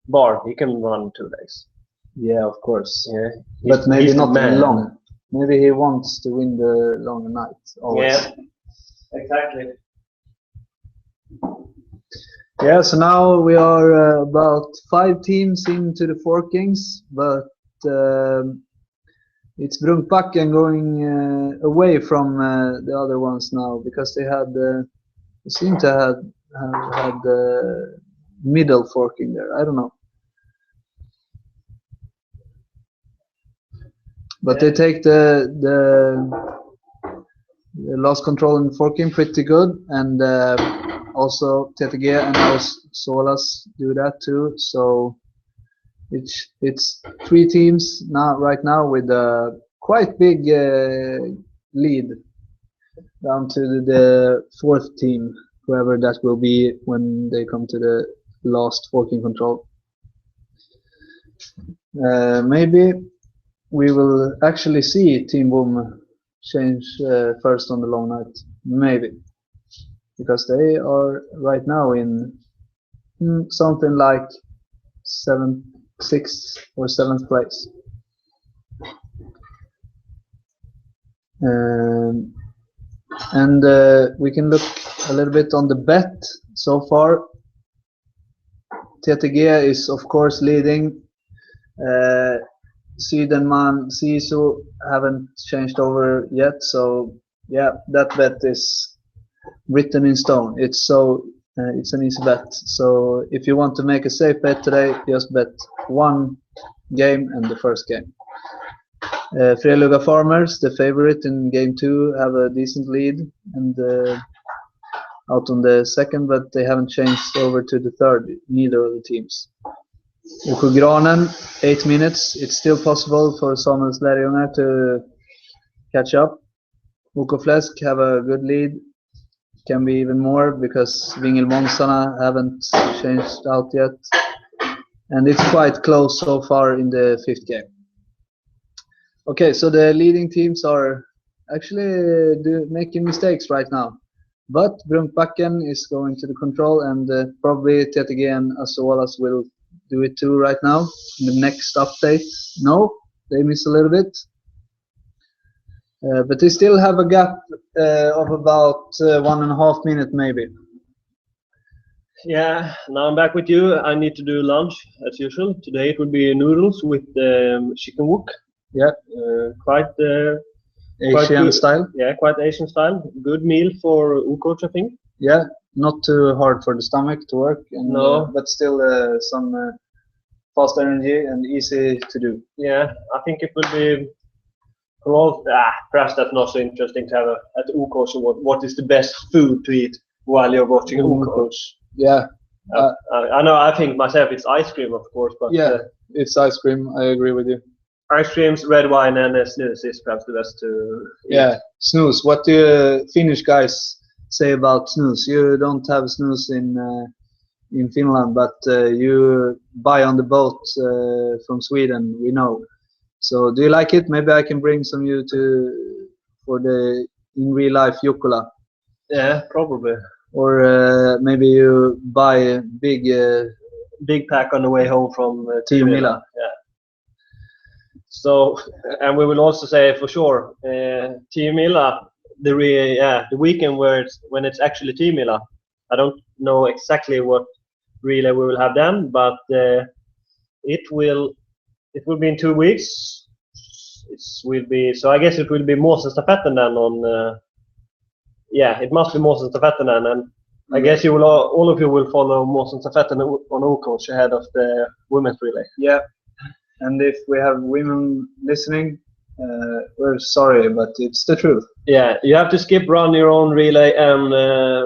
Bard, he can run 2 legs. Yeah, of course. Yeah, but maybe not long. Maybe he wants to win the longer night. Always. Yeah, exactly. Yeah, so now we are about 5 teams into the Forkings, but it's Brunkbacken going away from the other ones now because they seem to have had the middle forking there. I don't know. But they take the lost control in forking pretty good, and also TTG and Solas do that too. So it's 3 teams now right now with a quite big lead down to the 4th team, whoever that will be when they come to the last forking control. Maybe we will actually see Team Boom change first on the long night, maybe, because they are right now in something like 6th or 7th place. And we can look a little bit on the bet so far. TTG is of course leading. Sydenman, Sisu haven't changed over yet, so yeah, that bet is written in stone. It's an easy bet. So if you want to make a safe bet today, just bet 1 game and the first game. Freluga Farmers, the favorite in game 2, have a decent lead and out on the 2nd, but they haven't changed over to the 3rd, neither of the teams. Ocogranen, 8 minutes. It's still possible for Samuels Lärjunga to catch up. Okofläsk have a good lead. Can be even more because Vingelmånsarna haven't changed out yet. And it's quite close so far in the 5th game. Okay, so the leading teams are actually making mistakes right now. But Brunkbacken is going to the control, and probably TTG and Asolas will do it too right now in the next update. No, they miss a little bit. But they still have a gap of about 1.5 minutes maybe. Yeah, now I'm back with you. I need to do lunch as usual. Today it will be noodles with chicken wok. Yeah, quite Asian style. Yeah, quite Asian style. Good meal for Ocoach, I think. Yeah, not too hard for the stomach to work. And, no, but still some fast energy and easy to do. Yeah, I think it will be. Perhaps that's not so interesting to have at Ocoach. What is the best food to eat while you're watching Ocoach? Yeah. I know. I think myself it's ice cream, of course. But yeah, it's ice cream. I agree with you. Ice creams, red wine, and snus is perhaps the best to eat. Yeah, snus. What do you Finnish guys say about snus? You don't have snus in Finland, but you buy on the boat from Sweden. We know. So do you like it? Maybe I can bring some you for the in real life Jukkola. Yeah, probably. Or maybe you buy a big pack on the way home from Tiomila. Yeah. So, and we will also say for sure, Tiomila, the weekend when it's actually Tiomila. I don't know exactly what relay we will have then, but it will be in 2 weeks. So I guess it will be Måsenstafetten then on. It must be Måsenstafetten then, and I guess all of you will follow Måsenstafetten on Ocoach ahead of the women's relay. Yeah, and if we have women listening, we're sorry, but it's the truth. Yeah, you have to run your own relay and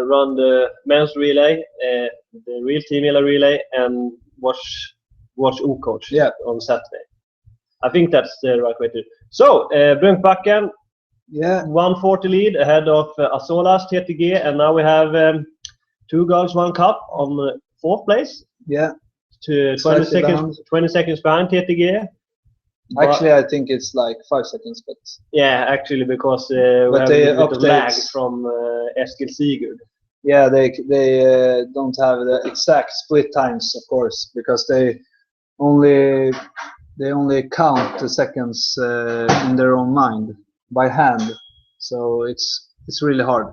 run the men's relay, the real Tiomila relay, and watch watch Ocoach on Saturday. I think that's the right way to. So Brunkbacken, 140 lead ahead of Azolas, TTG, and now we have 2 girls, 1 cup on 4th place. Yeah. To 20 seconds behind TTG. Actually, I think it's like 5 seconds, but yeah, actually, because we have a little bit of lag from Eskil Sigurd. Yeah, they don't have the exact split times, of course, because they only count the seconds in their own mind by hand. So it's really hard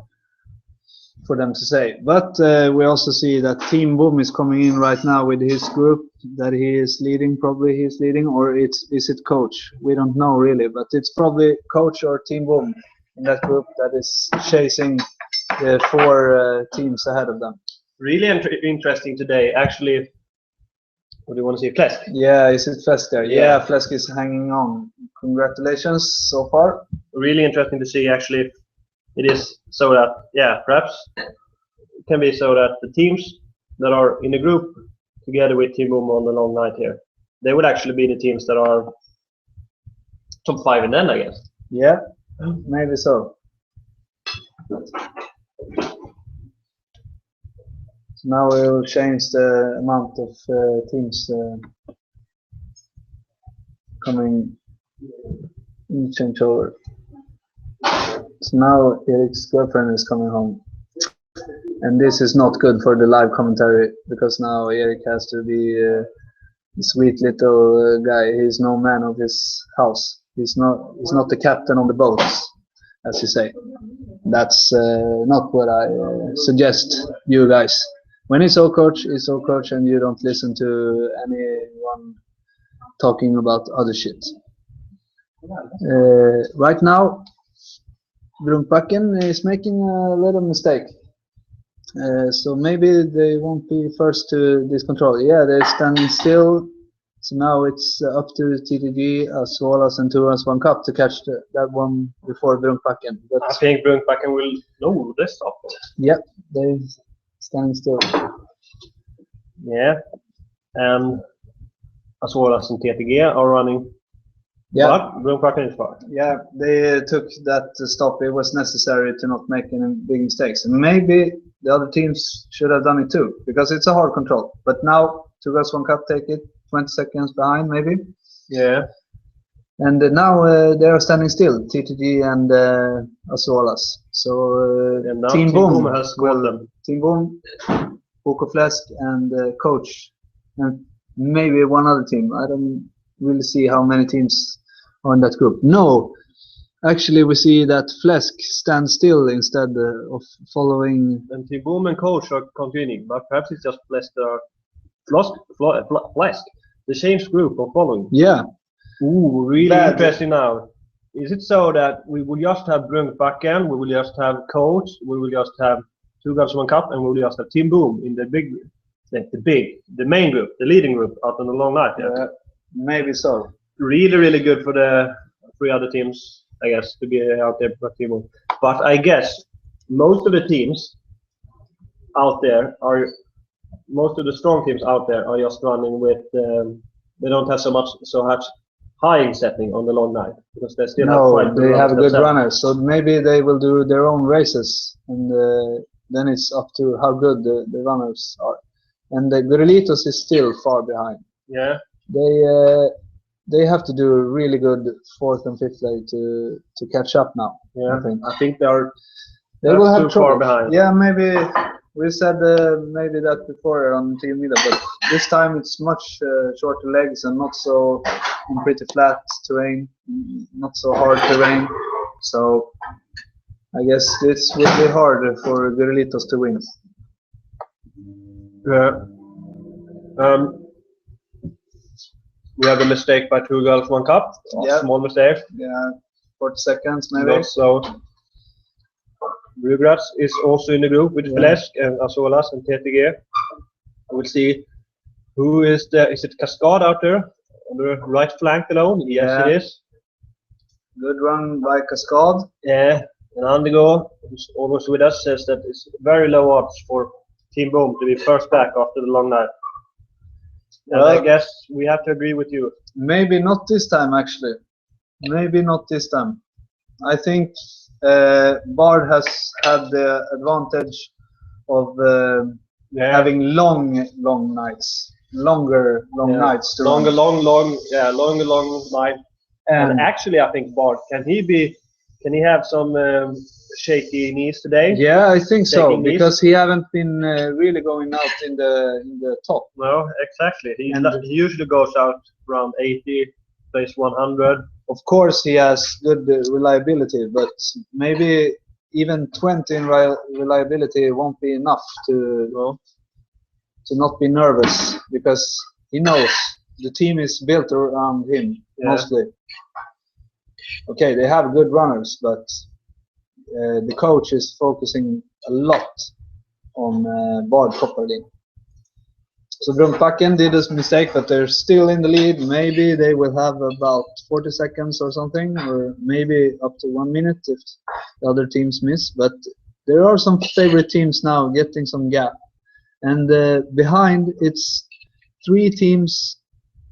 for them to say. But we also see that Team Boom is coming in right now with his group that he is leading. Probably he's leading, or is it Coach? We don't know really, but it's probably Coach or Team Boom in that group that is chasing the 4 teams ahead of them. Really interesting today, actually. What do you want to see? Flesk? Yeah, is it Flesk there? Yeah, Flesk is hanging on. Congratulations so far. Really interesting to see, actually. It is so that, perhaps it can be so that the teams that are in the group together with Team Boom on the long night here, they would actually be the teams that are top 5 in the end, I guess. Yeah, maybe so. So now we will change the amount of teams coming in changeover. So now Erik's girlfriend is coming home. And this is not good for the live commentary, because now Erik has to be a sweet little guy. He's no man of his house. He's not the captain on the boat, as you say. That's not what I suggest you guys. When it's Ocoach, it's Ocoach, and you don't listen to anyone talking about other shit. Right now, Brunkbacken is making a little mistake. So maybe they won't be first to this control. Yeah, they're standing still. So now it's up to TTG, Azolas, and 2 1 cup to catch that one before Brunkbacken. But I think Brunkbacken will. No, they stopped. Yeah, they're standing still. Yeah, and Azolas and TTG are running. Yeah, but Brunkbacken is far. Yeah, they took that stop. It was necessary to not make any big mistakes. And maybe the other teams should have done it too, because it's a hard control. But now 2 girls, 1 cup take it, 20 seconds behind maybe. Yeah. And now they are standing still, TTG and Azolas. So Team Boom has scored them. Team Boom, Flesk, and Coach, and maybe one other team. I don't really see how many teams are in that group. No, actually we see that Flesk stands still instead of following. And Team Boom and Coach are continuing, but perhaps it's just Flesk the same group of following. Yeah. Ooh, really interesting now. Is it so that we will just have Brunkbacken, we will just have Coach, we will just have 2 girls, 1 cup, and we will just have Team Boom in the big group, the main group, the leading group out on the long night? Yeah, maybe so. Really, really good for the 3 other teams, I guess, to be out there for Team Boom. But I guess most of the teams out there are. Most of the strong teams out there are just running with. They don't have so much high setting on the long night, because they still they have good runners. So maybe they will do their own races, and then it's up to how good the runners are. And the Relitos is still far behind. Yeah. They have to do a really good 4th and 5th lay to catch up now. Yeah. I think they will have trouble. Far behind. Yeah, maybe. We said maybe that before on Team Mida, but this time it's much shorter legs and not so pretty flat terrain, not so hard terrain. So I guess this will be hard for Guerrilitos to win. We have a mistake by 2 girls, 1 cup. Yeah. Small mistake. Yeah, 40 seconds maybe. Not so. Rugrats is also in the group with Flesk and Azolas and TTG. We'll see who is there. Is it Cascade out there on the right flank alone? Yes, it is. Good run by Cascade. Yeah, and Andigo, who's almost with us, says that it's very low odds for Team Boom to be first back after the long night. And I guess we have to agree with you. Maybe not this time, actually. Maybe not this time. I think Bard has had the advantage of having long nights. Longer nights. Longer night. And actually, I think Bard, can he have some shaky knees today? Yeah, I think so, because he haven't been really going out in the top. No, exactly. He usually goes out around 80, plays 100. Of course, he has good reliability, but maybe even 20 in reliability won't be enough to not be nervous, because he knows the team is built around him mostly. Okay, they have good runners, but the coach is focusing a lot on Bard properly. So Brunkbakken did this mistake, but they're still in the lead. Maybe they will have about 40 seconds or something, or maybe up to 1 minute if the other teams miss. But there are some favorite teams now getting some gap. And behind, it's 3 teams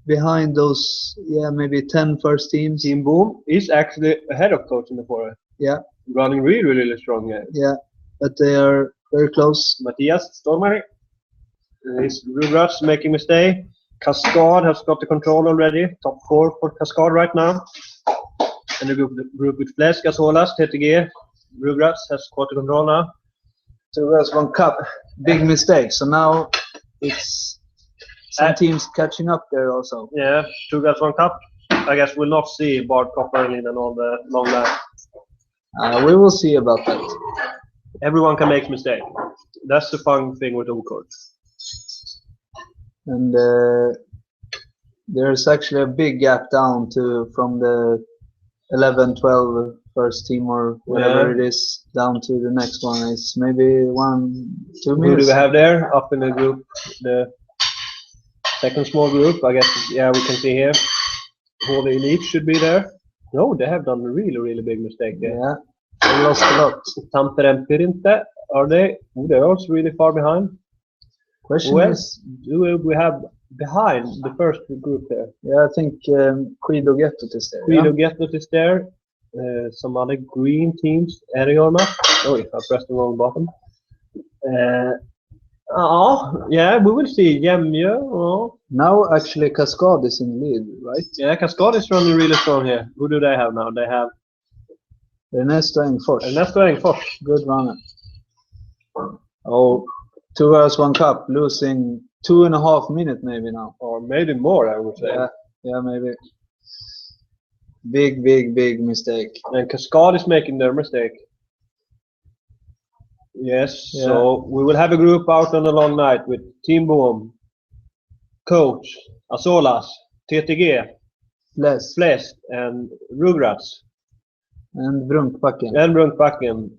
behind those, maybe 10 first teams. Team Boom is actually ahead of Coach in the forest. Yeah. Running really strong. Yeah, but they are very close. Mattias Stormare is Rugrats making mistake. Cascade has got the control already. Top 4 for Cascade right now. And the group with Flesk, Azolas, TTG. Rugrats has got the control now. 2 girls, 1 cup. Big mistake. So now it's some teams catching up there also. Yeah, 2 girls, 1 cup. I guess we'll not see Bard Copperlin and all the long line. We will see about that. Everyone can make mistake. That's the fun thing with Ocoach. And there's actually a big gap down from the 11, 12 first team or whatever it is down to the next one. It's maybe 1, 2 minutes. Who do we have there up in the group? The second small group, I guess. Yeah, we can see here. All the elite should be there. No, they have done a really big mistake there. Yeah, they lost a lot. Tampere and Pirinte, are they? They're also really far behind. Question is, do we have behind the first group there? Yeah, I think Quido Gettot is there. Quido Gettot is there. Some other green teams. Eriorma. Oh, I pressed the wrong button. Yeah, we will see. Jämjö. Now actually Cascade is in the lead, right? Yeah, Cascade is running really strong here. Who do they have now? They have Ernesto Engfors. Good runner. 2 hours, 1 cup, losing 2.5 minutes maybe now. Or maybe more, I would say. Yeah, maybe. Big mistake. And Cascade is making their mistake. Yes, so we will have a group out on a long night with Team Boom, Coach, Azolas, TTG, Flesk, and Rugrats. And Brunkbakken.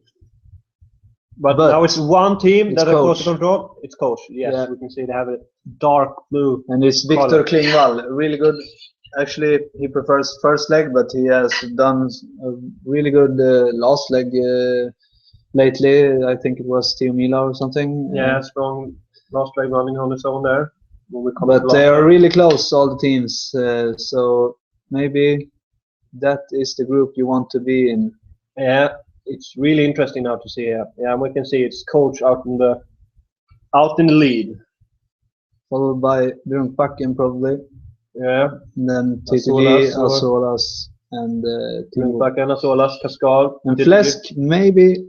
But now it's one team that has got control. It's Coach. Yes, yeah. We can see they have a dark blue. And it's Victor Klingvall, really good. Actually, he prefers first leg, but he has done a really good last leg lately. I think it was Teo Mila or something. Yeah, strong last leg running on his own there. But they are really close, all the teams. So maybe that is the group you want to be in. Yeah, it's really interesting now to see. Yeah, we can see it's Coach out in the lead, followed by Brunkbakken probably. Yeah, and then TTG, Azolas, and Brunkbakken, Azolas, Cascade, and Flesk maybe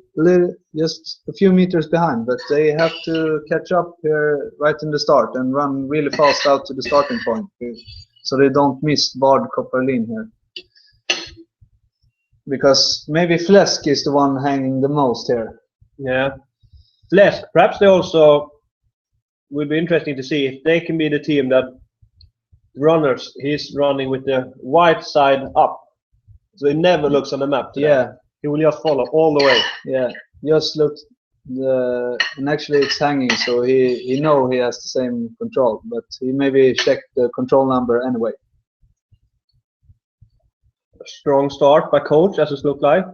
just a few meters behind, but they have to catch up here right in the start and run really fast out to the starting point, so they don't miss Bard Copperlin here. Because maybe Flesk is the one hanging the most here. Yeah, Flesk. Perhaps they also will be interesting to see if they can be the team that runners. He's running with the white side up, so he never looks on the map today. Yeah, he will just follow all the way. Yeah, just look. And actually it's hanging, so he know he has the same control, but he maybe checked the control number anyway. Strong start by Coach, as it looks like.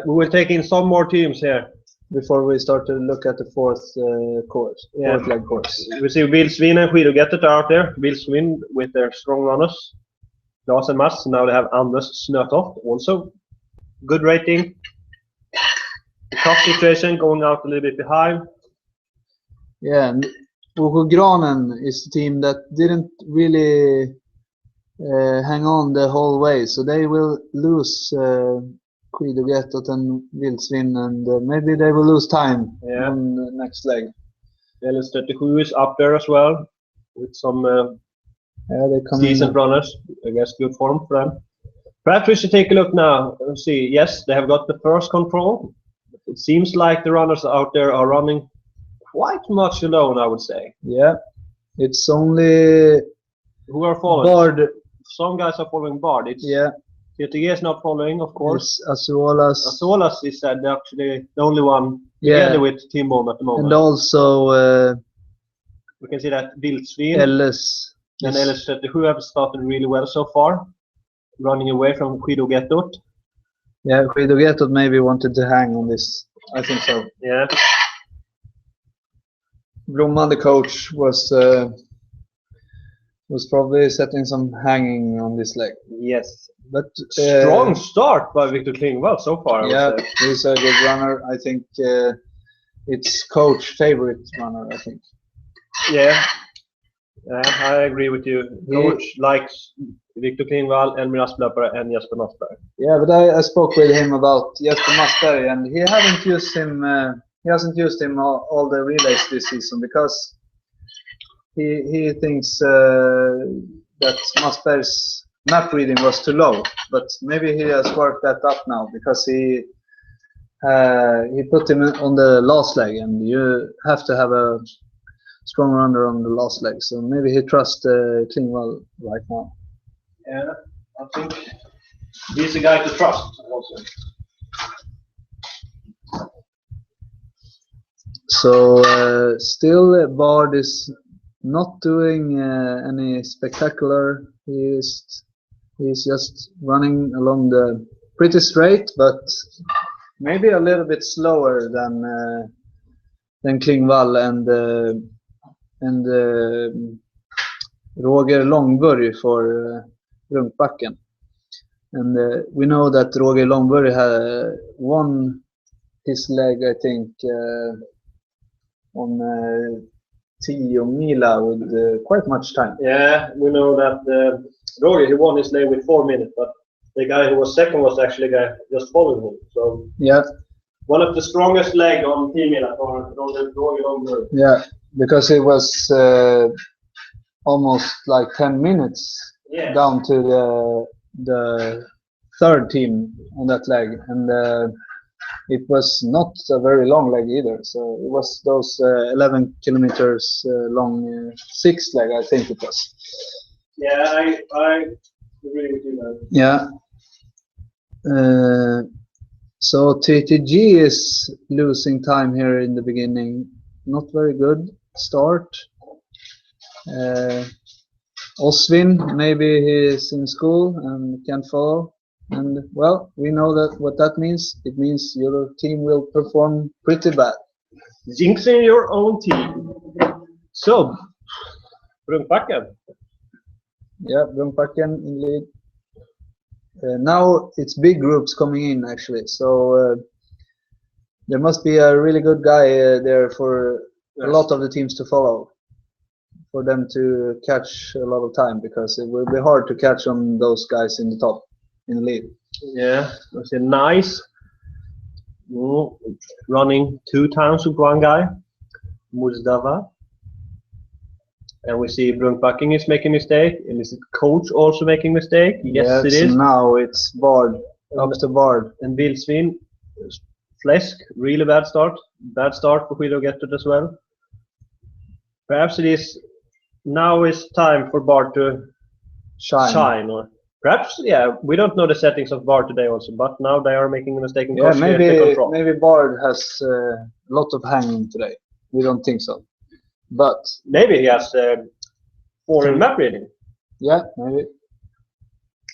We will take in some more teams here. before we start to look at the fourth course, fourth leg course. We see Vildsvin and Skidogettet are out there. Vildsvin with their strong runners, Lars and Mats. Now they have Anders Snötoft also. Good rating. Tough situation, going out a little bit behind. Yeah, and Granen is the team that didn't really hang on the whole way, so they will lose Skidogettet and Vildsvin, and maybe they will lose time on the next leg. s05 is up there as well, with some decent runners. I guess good form for them. Perhaps we should take a look now and see. Yes, they have got the first control. It seems like the runners out there are running quite much alone, I would say. Yeah, it's only who are following. Bard. Some guys are following Bard. It's TTG is not following, of course. Azuolas is actually the only one together with Team Bomb at the moment. And also we can see that Vildsvin LS and s05 have started really well so far, running away from Skidogettet. Yeah, Skidogettet maybe wanted to hang on this. I think so. Yeah. Blomman, the coach, was probably setting some hanging on this leg. Yes. But strong start by Victor Klingvall so far. Yeah, he's a good runner. I think it's coach favorite runner, I think. Yeah. I agree with you. Coach likes Victor Klingvall, Elmir Asplöpare, and Jesper Massberg. Yeah, but I spoke with him about Jesper Massberg, and he hasn't used him. He hasn't used him all the relays this season because he thinks that Massberg's map reading was too low. But maybe he has worked that up now because he put him on the last leg, and you have to have a strong runner on the last leg. So maybe he trusts Klingvall right now. Yeah, I think he's a guy to trust also. So still Bard is not doing any spectacular. He's just running along the pretty straight, but maybe a little bit slower than Klingvall and Roger Långburg for Runkbacken. And we know that Roger Långburg had won his leg, I think, on 10 Mila with quite much time. Yeah, we know that Roger, he won his leg with 4 minutes, but the guy who was second was actually a guy just following him. So yeah, one of the strongest leg on 10 Mila for Roger Långburg. Yeah, because it was almost like 10 minutes down to the third team on that leg, and it was not a very long leg either. So it was those 11 kilometers long sixth leg, I think it was. Yeah, I agree with you, man. Yeah. So TTG is losing time here in the beginning. Not very good start. Osvin, maybe he is in school and can't follow. And well, we know that what that means. It means your team will perform pretty bad. Jinxing your own team. So, Brunkbacken. Yeah, Brunkbacken in lead. Now it's big groups coming in actually. So there must be a really good guy there for a lot of the teams to follow, for them to catch a lot of time, because it will be hard to catch on those guys in the top, in the lead. Yeah, that's a nice running 2 times with one guy, Muzdava. And we see Brunkbacken is making mistake, and is the coach also making mistake? Yes, it is. Now it's Bard, up to Bard. And Vildsvin, Flesk, really bad start. Bad start for Skidogettet as well. Perhaps it is now is time for Bard to shine, or perhaps we don't know the settings of Bard today also, but now they are making a mistake in maybe Bard has a lot of hanging today. We don't think so, but maybe he has foreign map reading. Yeah, maybe.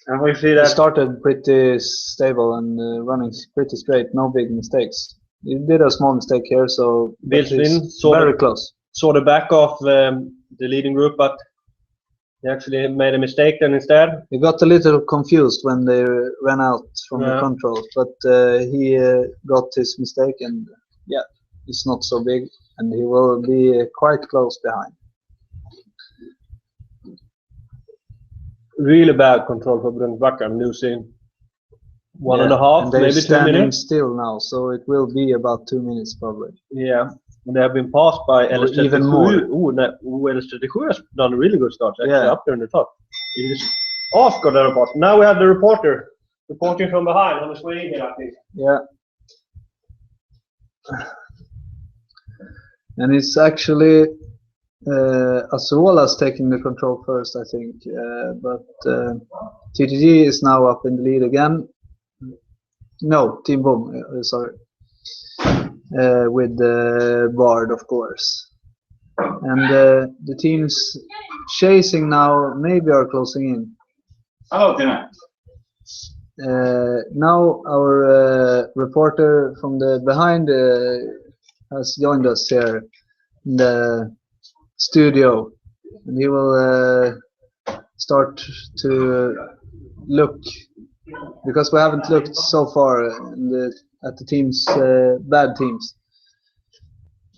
And we see that he started pretty stable and running pretty straight, no big mistakes. He did a small mistake here, so Wilsvin very close. Saw the back of the leading group, but he actually made a mistake then instead. He got a little confused when they ran out from the control, but he got his mistake, and yeah, it's not so big, and he will be quite close behind. Really bad control for Brunnsbacker. I'm losing 1.5, maybe 2 standing minutes. Still now, so it will be about 2 minutes probably. Yeah, and they have been passed by s05. Even more. s05 has done a really good start, actually, up there in the top. It is Oscar there pass. Now we have the reporter reporting from behind on the screen here, I think. Yeah. And it's actually Azuola's taking the control first, I think, but TTG is now up in the lead again. No, Team Boom, sorry, with Bard, of course. And the teams chasing now maybe are closing in. Hello, Tina. Now our reporter from the behind has joined us here in the studio, and he will start to look, because we haven't looked so far at the teams, bad teams.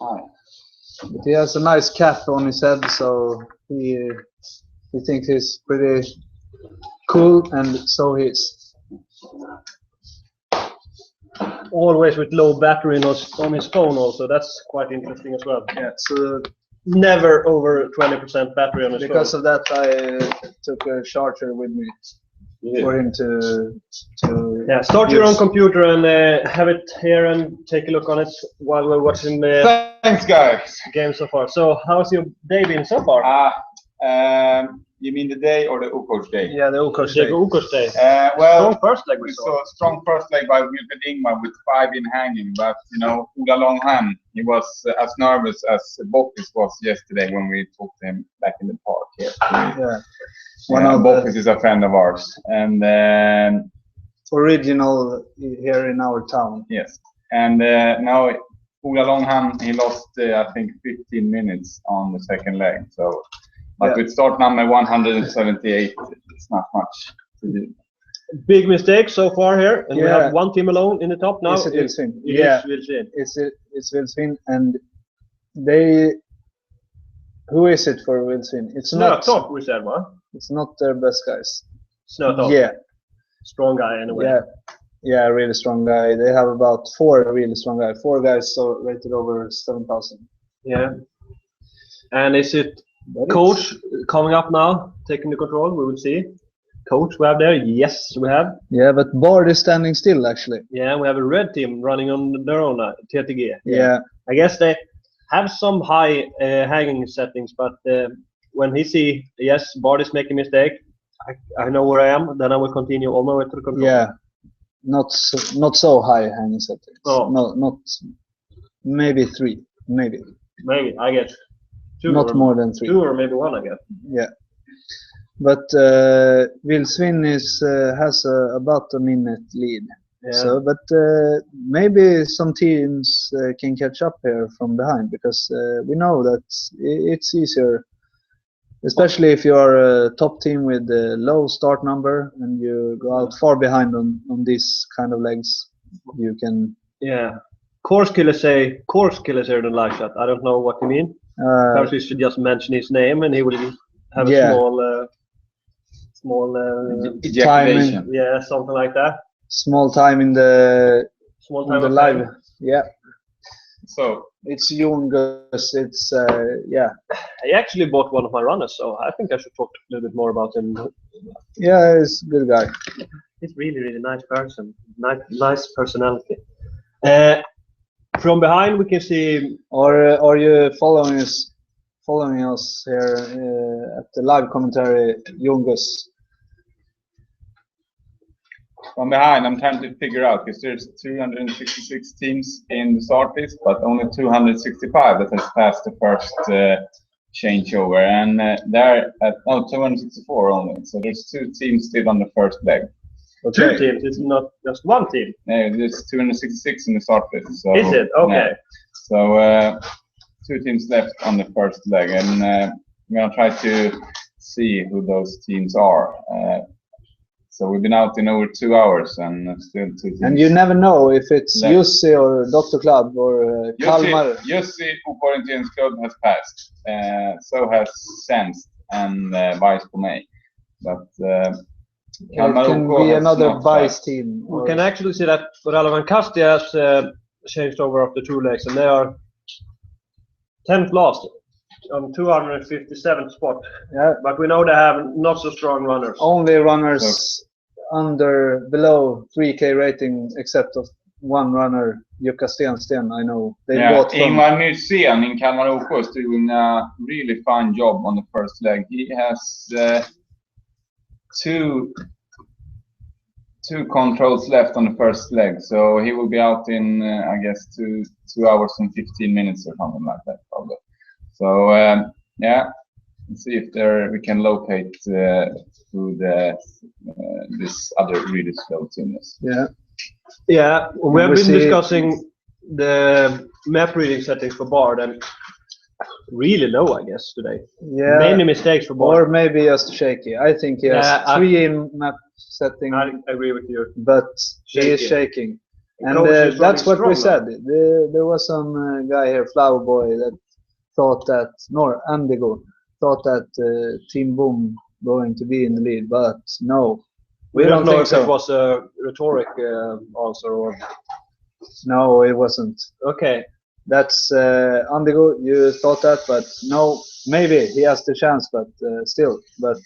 But he has a nice cap on his head, so he thinks he's pretty cool, and so he is. Always with low battery on his phone also. That's quite interesting as well. Yeah, so never over 20% battery on his phone. Because of that, I took a charger with me for him to start your own computer and have it here and take a look on it while we're watching the Thanks, guys. game so far. So how's your day been so far? You mean the day or the Ocoach day? Yeah, the Ocoach day. Well, strong first leg we saw a strong first leg by Wilfred Ingmar with 5 in hanging, but you know, Ola Longham, he was as nervous as Bockis was yesterday when we talked to him back in the park here. Yeah. Bockis is a friend of ours, and original here in our town. Yes, and now Ola Longham, he lost I think 15 minutes on the second leg. So, but with start number 178, it's not much to do. Big mistake so far here, and we have one team alone in the top now. Is it Wilsvin? Wilsvin. It's Wilsvin, and they. Who is it for Wilsvin? It's not top. We said one. It's not their best guys. It's not top. Yeah. Strong guy anyway. Yeah, really strong guy. They have about 4 really strong guys. 4 guys so rated over 7,000. Yeah. And is it Coach coming up now, taking the control? We will see. Coach, we have there. Yes, we have. Yeah, but Bard is standing still actually. Yeah, we have a red team running on their own TTG. Yeah. I guess they have some high hanging settings, but when he see Bard is making a mistake, I know where I am. Then I will continue all my way to the control. Yeah, not so high hanging settings. Oh. No, not maybe 3, maybe. Maybe I guess 2. Not more than 3. 2 or maybe 1, I guess. Yeah, but Wilsvin has about a minute lead. Yeah. So, but maybe some teams can catch up here from behind, because we know that it's easier, especially if you are a top team with a low start number and you go out far behind on these kind of legs. You can. Yeah. Course killers say don't like that. I don't know what you mean. Perhaps we should just mention his name and he will have a small ejaculation. Yeah, something like that. Small time in the live. Yeah. So it's Jungus. It's He actually bought one of my runners, so I think I should talk a little bit more about him. Yeah, he's a good guy. He's really, really nice person. Nice personality. From behind, we can see. Or are you following us here at the live commentary, Jungus? From behind, I'm trying to figure out, because there's 266 teams in the start list, but only 265 that has passed the first changeover, and they're at 264 only. So there's 2 teams still on the first leg. Two teams. It's not just one team. No, there's 266 in the start list. So, is it? Okay. So 2 teams left on the first leg, and we're gonna try to see who those teams are. So we've been out in over 2 hours, and still 2 teams. And you never know if it's Jussi or Dr. Club or Kalmar. Jussi Ocoach Club has passed. So has Senst and Vice for me. But it can be another Vice team. We can actually see that Ralavan Kasti has changed over after 2 legs, and they are 10th last on 257th spot. Yeah, but we know they have not so strong runners. Only runners below 3K rating, except of one runner, Jukka Stensten. I know they bought from. Ingvar Nyrsen in Kalmar OK is doing a really fine job on the first leg. He has two controls left on the first leg, so he will be out in I guess 2 hours and 15 minutes or something like that, probably. So yeah, let's see if we can locate who this other really slow team is. Yeah, we have been discussing the map reading settings for Bard, and really low, I guess, today. Yeah, many mistakes for Bard. Or maybe just shaky. I think he has 3 in map setting. I agree with you. But he is shaking. And that's what we said. There was some guy here, Flower Boy, that thought that, Andigo, thought that Team Boom going to be in the lead, but no. We don't know if it was a rhetoric answer or... No, it wasn't. Okay. That's Andigo, you thought that, but no, maybe he has the chance, but still. But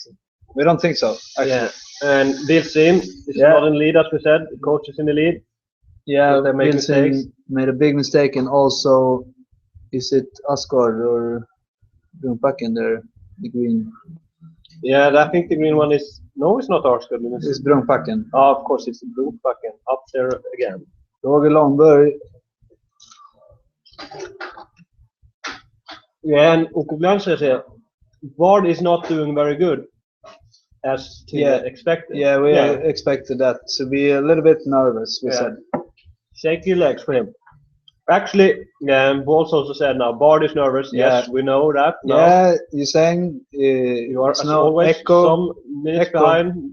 we don't think so, actually. Yeah. And Vilsin is not in the lead, as we said. The coach is in the lead. Yeah, so they make mistakes. Made a big mistake, and also, is it Asgard or Brumpacken there, the green? Yeah, I think the green one is... No, it's not Asgard. It's Brumpacken. Oh, of course, it's Brumpacken. Up there again. Roger Longberg. Yeah, and Ocoach says here, Bard is not doing very good, as expected. Yeah, we expected that to be a little bit nervous, we said. Shaky legs for him. Actually, Balls also said now, Bard is nervous. Yeah. Yes, we know that. Now. Yeah, you're saying you are as always some minutes behind.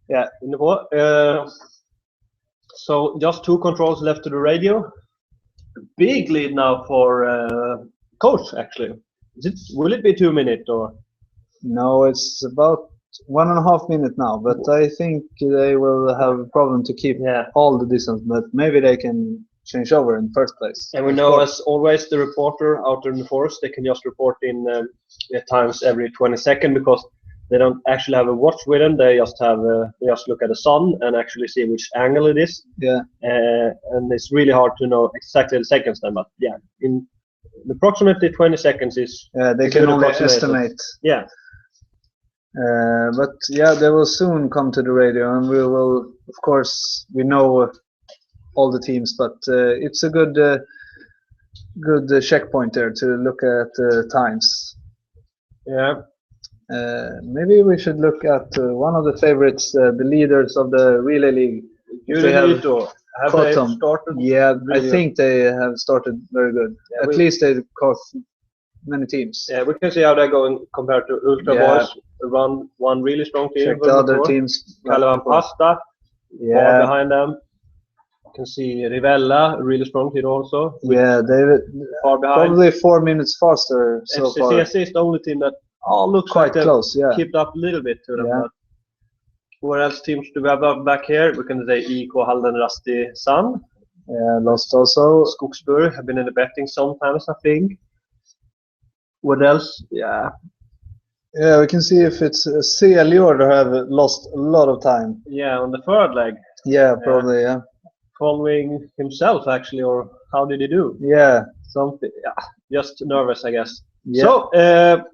Yeah, in the ball. So just 2 controls left to the radio. Big lead now for Coach, actually. Will it be 2 minutes or? No, it's about 1.5 minutes now, but I think they will have a problem to keep all the distance, but maybe they can change over in first place. And we know, as always, the reporter out in the forest, they can just report in at times every 20 seconds, because they don't actually have a watch with them. They just have they just look at the sun and actually see which angle it is. Yeah. And it's really hard to know exactly the seconds then, but yeah, in approximately 20 seconds is. They can only estimate. Yeah. But yeah, they will soon come to the radio, and we will, of course, we know all the teams, but it's a good checkpoint there to look at times. Yeah. Maybe we should look at one of the favorites, the leaders of the relay league. Have they started? Yeah, I think they have started very good. At least they caught many teams. Yeah, we can see how they're going compared to Ultra Boys. Run one really strong team. Check the other teams. Calavan Pasta. Far behind them. You can see Rivella, a really strong team also. Yeah, they far behind. Probably 4 minutes faster so far. FCCSC is the only team that looks quite like close. Yeah, kept up a little bit to them. But what else teams do we have back here? We can say IK Halden Rusty Sun. Yeah, lost also. Skogsburg have been in the betting sometimes, I think. What else? Yeah. Yeah, we can see if it's Seljord have lost a lot of time. Yeah, on the third leg. Yeah, probably. Yeah. Following himself, actually, or how did he do? Yeah. Something. Yeah, just nervous, I guess. Yeah. So, and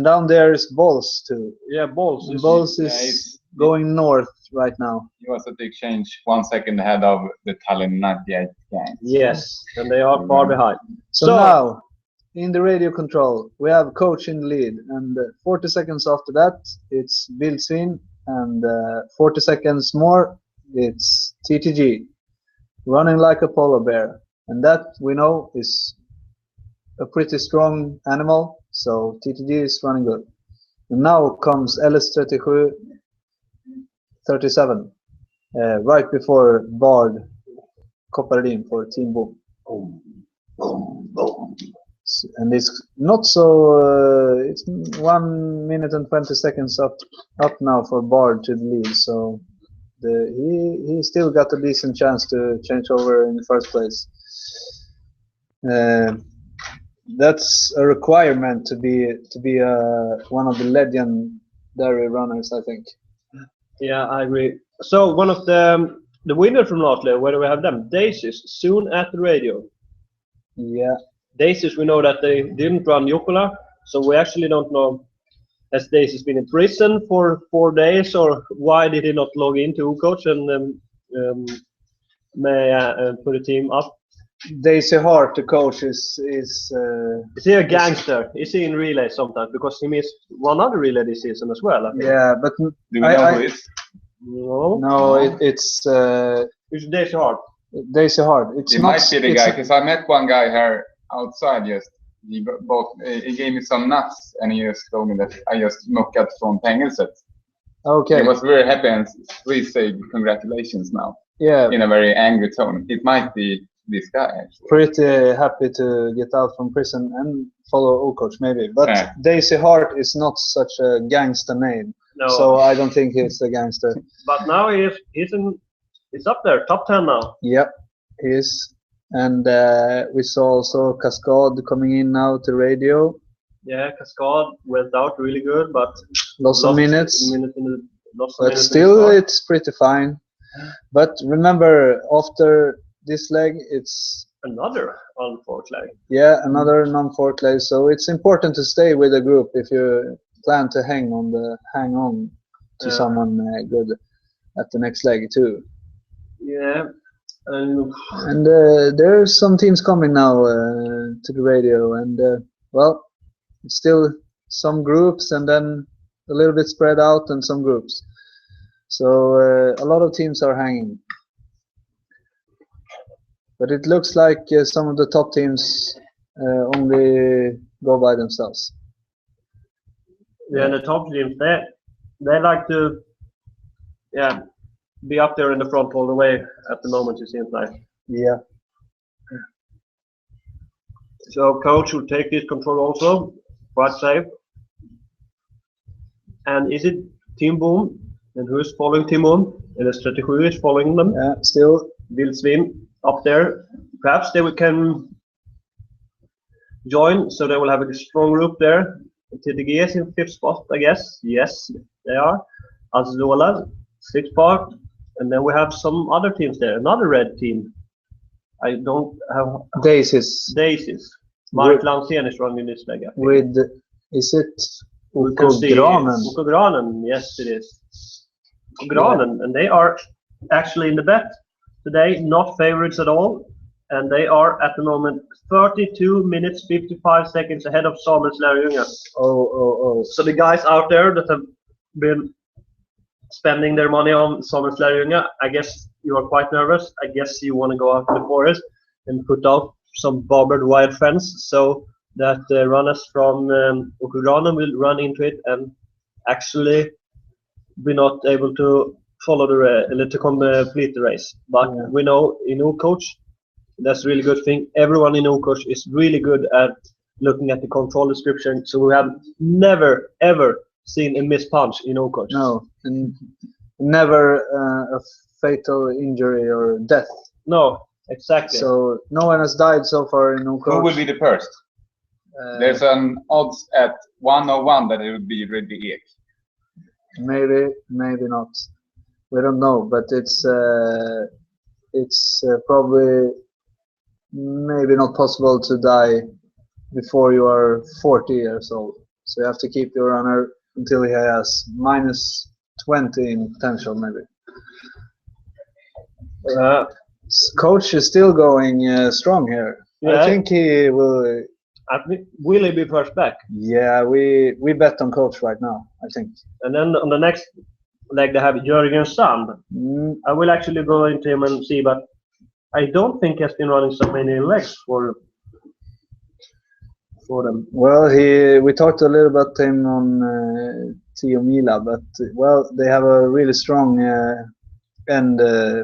down there is Balls too. Yeah, Balls. Balls is going north right now. It was a big change, 1 second ahead of the Tallinn 98 gang. Yes, and they are far behind. So now, in the radio control, we have Coach in the lead, and 40 seconds after that, it's Vildsvin, and 40 seconds more, It's TTG, running like a polar bear, and that we know is a pretty strong animal. So TTG is running good. And now comes s05 37, right before Bard Koppared in for Team Boom. And it's not so. It's 1 minute and 20 seconds up now for Bard to the lead. So he still got a decent chance to change over in the first place. That's a requirement to be one of the legendary runners, I think. Yeah, I agree. So one of the winners from last year, where do we have them? Daisies, soon at the radio. Yeah. Daisies, we know that they didn't run Jukkola, so we actually don't know. Has Daisies been in prison for 4 days, or why did he not log into Ocoach and put a team up? Daisy Hart, the coach, is he a gangster? Is he in relay sometimes? Because he missed one other relay this season as well, I think. Yeah, but do we know who it is? No, it's Daisy Hart. Daisy Hart. It might be the guy, because I met one guy here outside just. He gave me some nuts, and he just told me that I just knocked from fängelset. Okay. He was very happy, and please say congratulations now. Yeah. In a very angry tone. It might be this guy, actually. Pretty happy to get out from prison and follow Ocoach, maybe. But yeah. Daisy Hart is not such a gangster name. No. So I don't think he's a gangster. But now he's up there, top 10 now. Yep, he is. And we saw also Cascade coming in now to radio. Yeah, Cascade went out really good, but lost some minutes. But still, it's pretty fine. But remember, after this leg, it's another non-fork leg. Yeah, another non-fork leg. So it's important to stay with a group if you plan to hang on to someone good at the next leg too. Yeah. And there's some teams coming now to the radio, and well, it's still some groups, and then a little bit spread out, and some groups. So a lot of teams are hanging, but it looks like some of the top teams only go by themselves. Yeah, the top teams they like to, be up there in the front all the way at the moment, it seems like. Yeah. So coach will take this control also, quite safe. And is it Team Boom? And who is following Team Boom? And s05 is following them. Yeah, still. Vildsvin up there. Perhaps they can join, so they will have a strong group there. TTG is in 5th spot, I guess. Yes, they are. Azzola, 6th spot. And then we have some other teams there. Another red team. I don't have... Daisies. Mark Lansén is running this leg. With, is it Ocogranen? Ocogranen, yes it is. Ocogranen, and they are actually in the bet today, not favorites at all. And they are at the moment 32 minutes 55 seconds ahead of Samuels Lärjunga. Oh. So the guys out there that have been spending their money on Samuels Lärjunga, I guess you are quite nervous. I guess you want to go out to the forest and put out some barbed wire fence so that runners from Ocogranen will run into it and actually be not able to follow to complete the race. But we know in Ocoach, that's a really good thing. Everyone in Ocoach is really good at looking at the control description, so we have never ever seen a missed punch in Ocoach. No, and never a fatal injury or death. No, exactly. So no one has died so far in Ocoach. Who will be the first? There's an odds at 101 that it would be Reddy Ek. Maybe not. We don't know, but it's probably maybe not possible to die before you are 40 years old. So you have to keep your runner until he has -20 in potential, maybe. Coach is still going strong here. Yeah. I think he will. Will he be first back? Yeah, we bet on Coach right now, I think. And then on the next leg they have Jürgen Sand. I will actually go into him and see, but I don't think he has been running so many legs for them. Well, we talked a little about him on Tio Mila, but well, they have a really strong end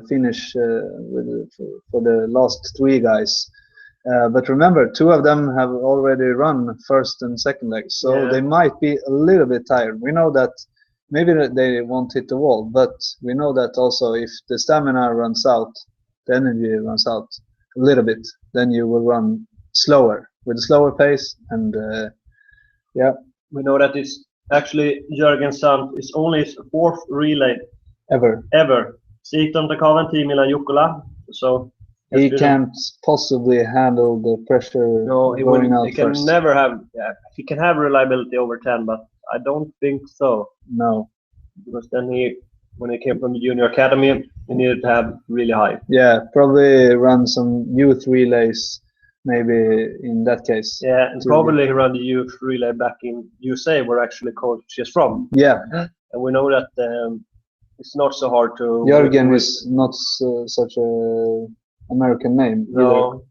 finish for the last 3 guys. But remember, 2 of them have already run first and second legs, so they might be a little bit tired. We know that maybe they won't hit the wall, but we know that also if the stamina runs out, the energy runs out a little bit, then you will run slower with a slower pace. And we know that it's actually Jürgen Sand is only his 4th relay ever. Sikton Takavan, Team Milan Jukkola, so he can't possibly handle the pressure. No, he going out he can first. never have. He can have reliability over 10, but I don't think so. No, because then when he came from the junior academy, he needed to have really high. Yeah, probably run some youth relays, maybe in that case. Yeah, and probably he ran the youth relay back in USA, where actually Coach is from. Yeah, and we know that it's not so hard to. Jürgen is not such a American name. No, either.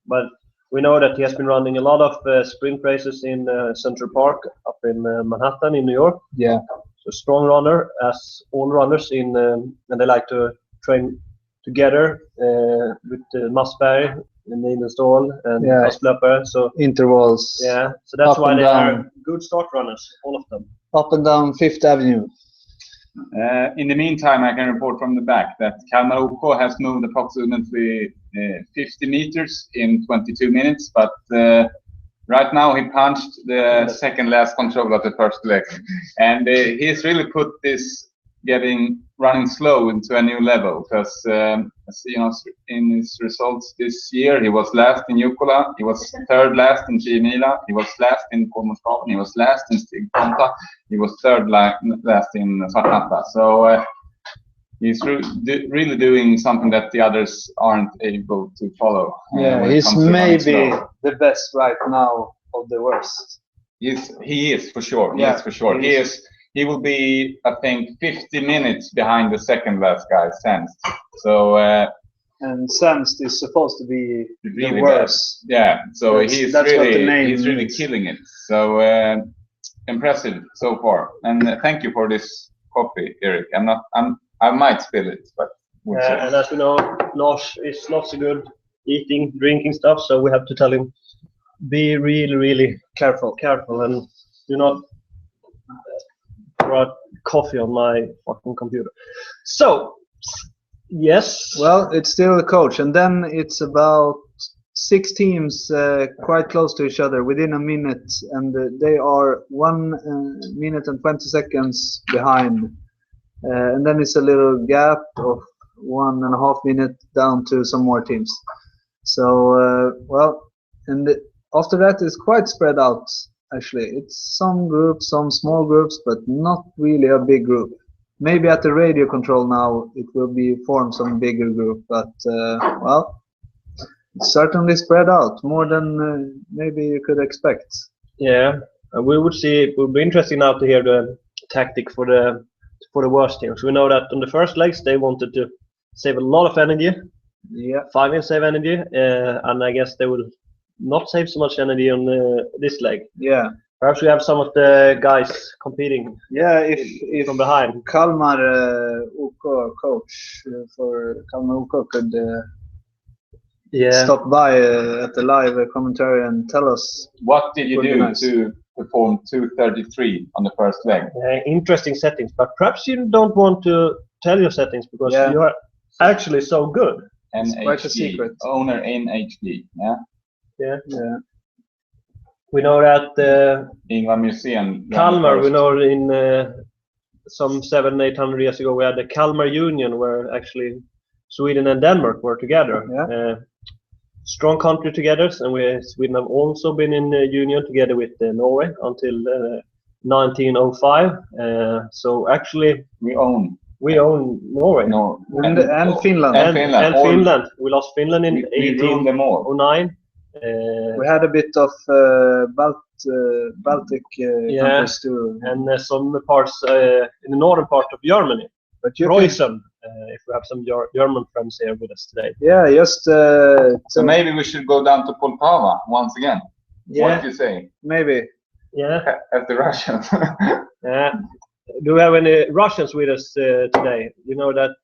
but we know that he has been running a lot of sprint races in Central Park up in Manhattan in New York. Yeah. So strong runner, as all runners in, and they like to train together with Masberg, Nidenstål, and Asplöper. So intervals. Yeah, so that's why they are good start runners, all of them. Up and down Fifth Avenue. In the meantime, I can report from the back that Kalmar OK has moved approximately 50 meters in 22 minutes, but right now he punched the second last control of the first leg, and he's really put this running slow into a new level, because you know, in his results this year he was last in Jukkola, he was third last in Mila, he was last in Kolmårdsgaven, he was last in Stigtomta, he was third last in Svartnatta. So he's really doing something that the others aren't able to follow. Yeah, he's maybe the best right now of the worst. He is for sure. He is for sure. He will be, I think, 50 minutes behind the second last guy, Senst. So and Senst is supposed to be really the worst. Bad. Yeah. So he's really killing it. So impressive so far. And thank you for this coffee, Eric. I might spill it, but we'll see. And as we know, Lars is not so good eating, drinking stuff, so we have to tell him, be really, really careful, and do not brought coffee on my fucking computer. So, yes. Well, it's still a coach, and then it's about 6 teams quite close to each other within a minute, and they are 1 minute and 20 seconds behind. And then it's a little gap of 1.5 minutes down to some more teams. So, well, and after that it's quite spread out. Actually, it's some groups, some small groups, but not really a big group. Maybe at the radio control now it will be formed some bigger group, but well, it's certainly spread out more than maybe you could expect. Yeah, we would see. It would be interesting now to hear the tactic for the worst teams. We know that on the first legs they wanted to save a lot of energy. Yeah, 5 and save energy, and I guess they will not save so much energy on this leg. Yeah. Perhaps we have some of the guys competing. Yeah, if from behind. Kalmar OK coach for Kalmar OK could stop by at the live commentary and tell us. What did you do to perform 2:33 on the first leg? Interesting settings, but perhaps you don't want to tell your settings because you are actually so good. It's quite a secret. Owner NHD, yeah. Yeah. We know that Museum Kalmar, we know in some 700-800 years ago we had the Kalmar Union, where actually Sweden and Denmark were together. Yeah. Strong country together, and Sweden have also been in the union together with Norway until 1905. So actually we own Norway. And Finland. And Finland. We lost Finland in 1809. We had a bit of Baltic countries too, and some parts in the northern part of Germany. But you Preußen, if we have some German friends here with us today. Yeah, just so maybe we should go down to Poltava once again. Yeah. What do you say? Maybe. Yeah. As the Russians. Yeah. Do we have any Russians with us today? You know that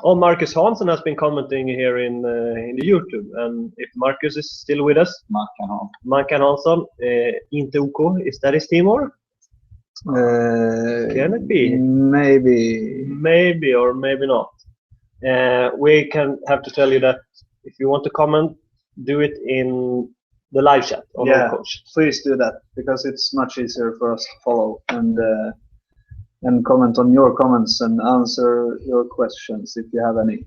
Marcus Hansson has been commenting here in the YouTube, and if Marcus is still with us, Markan Hansson, inte OK, is that his team or? Can it be? Maybe or maybe not. We can have to tell you that if you want to comment, do it in the live chat on Ocoach. Please do that, because it's much easier for us to follow and comment on your comments and answer your questions if you have any.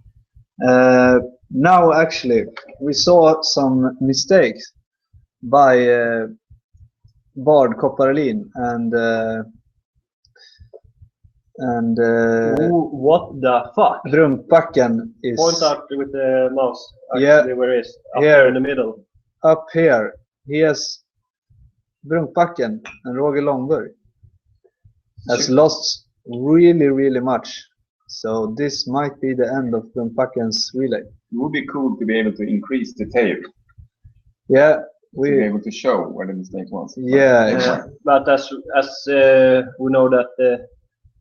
Now, actually, we saw some mistakes by Bard Kopparlin and what the fuck? Brunkbacken is... Point out with the mouse. Actually, where it is? Up here in the middle. Up here, he has Brunkbacken and Roger Longberg has lost really much. So this might be the end of Brunkbacken's relay. It would be cool to be able to increase the tape. Yeah, to be able to show where the mistake was. Yeah, exactly. But as we know that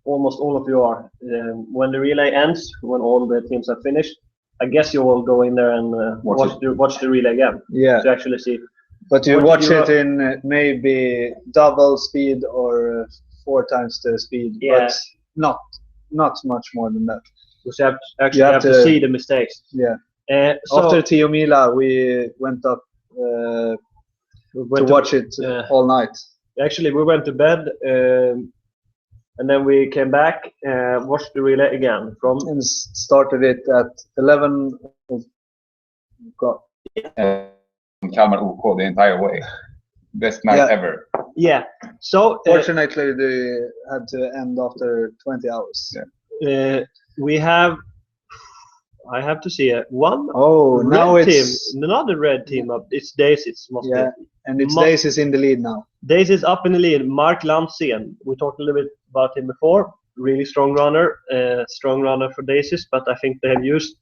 almost all of you are, when the relay ends, when all the teams are finished, I guess you will go in there and watch the relay again. Yeah. To actually see. But you watch it in maybe double speed or 4 times the speed. Yeah. But not much more than that. Because you have to see the mistakes. Yeah. So after Tiomila, we went up to watch it all night. Actually, we went to bed. And then we came back, watched the relay again and started it at 11 o'clock. Kalmar OK the entire way. Best night ever. Yeah. So fortunately, they had to end after 20 hours. Yeah. We have. I have to see one. Oh, now it's team, another red team up. It's Daisies. Yeah, and it's Daisies in the lead now. Daisies up in the lead. Mark Landsén. We talked a little bit about him before. Really strong runner for Daisies, but I think they have used,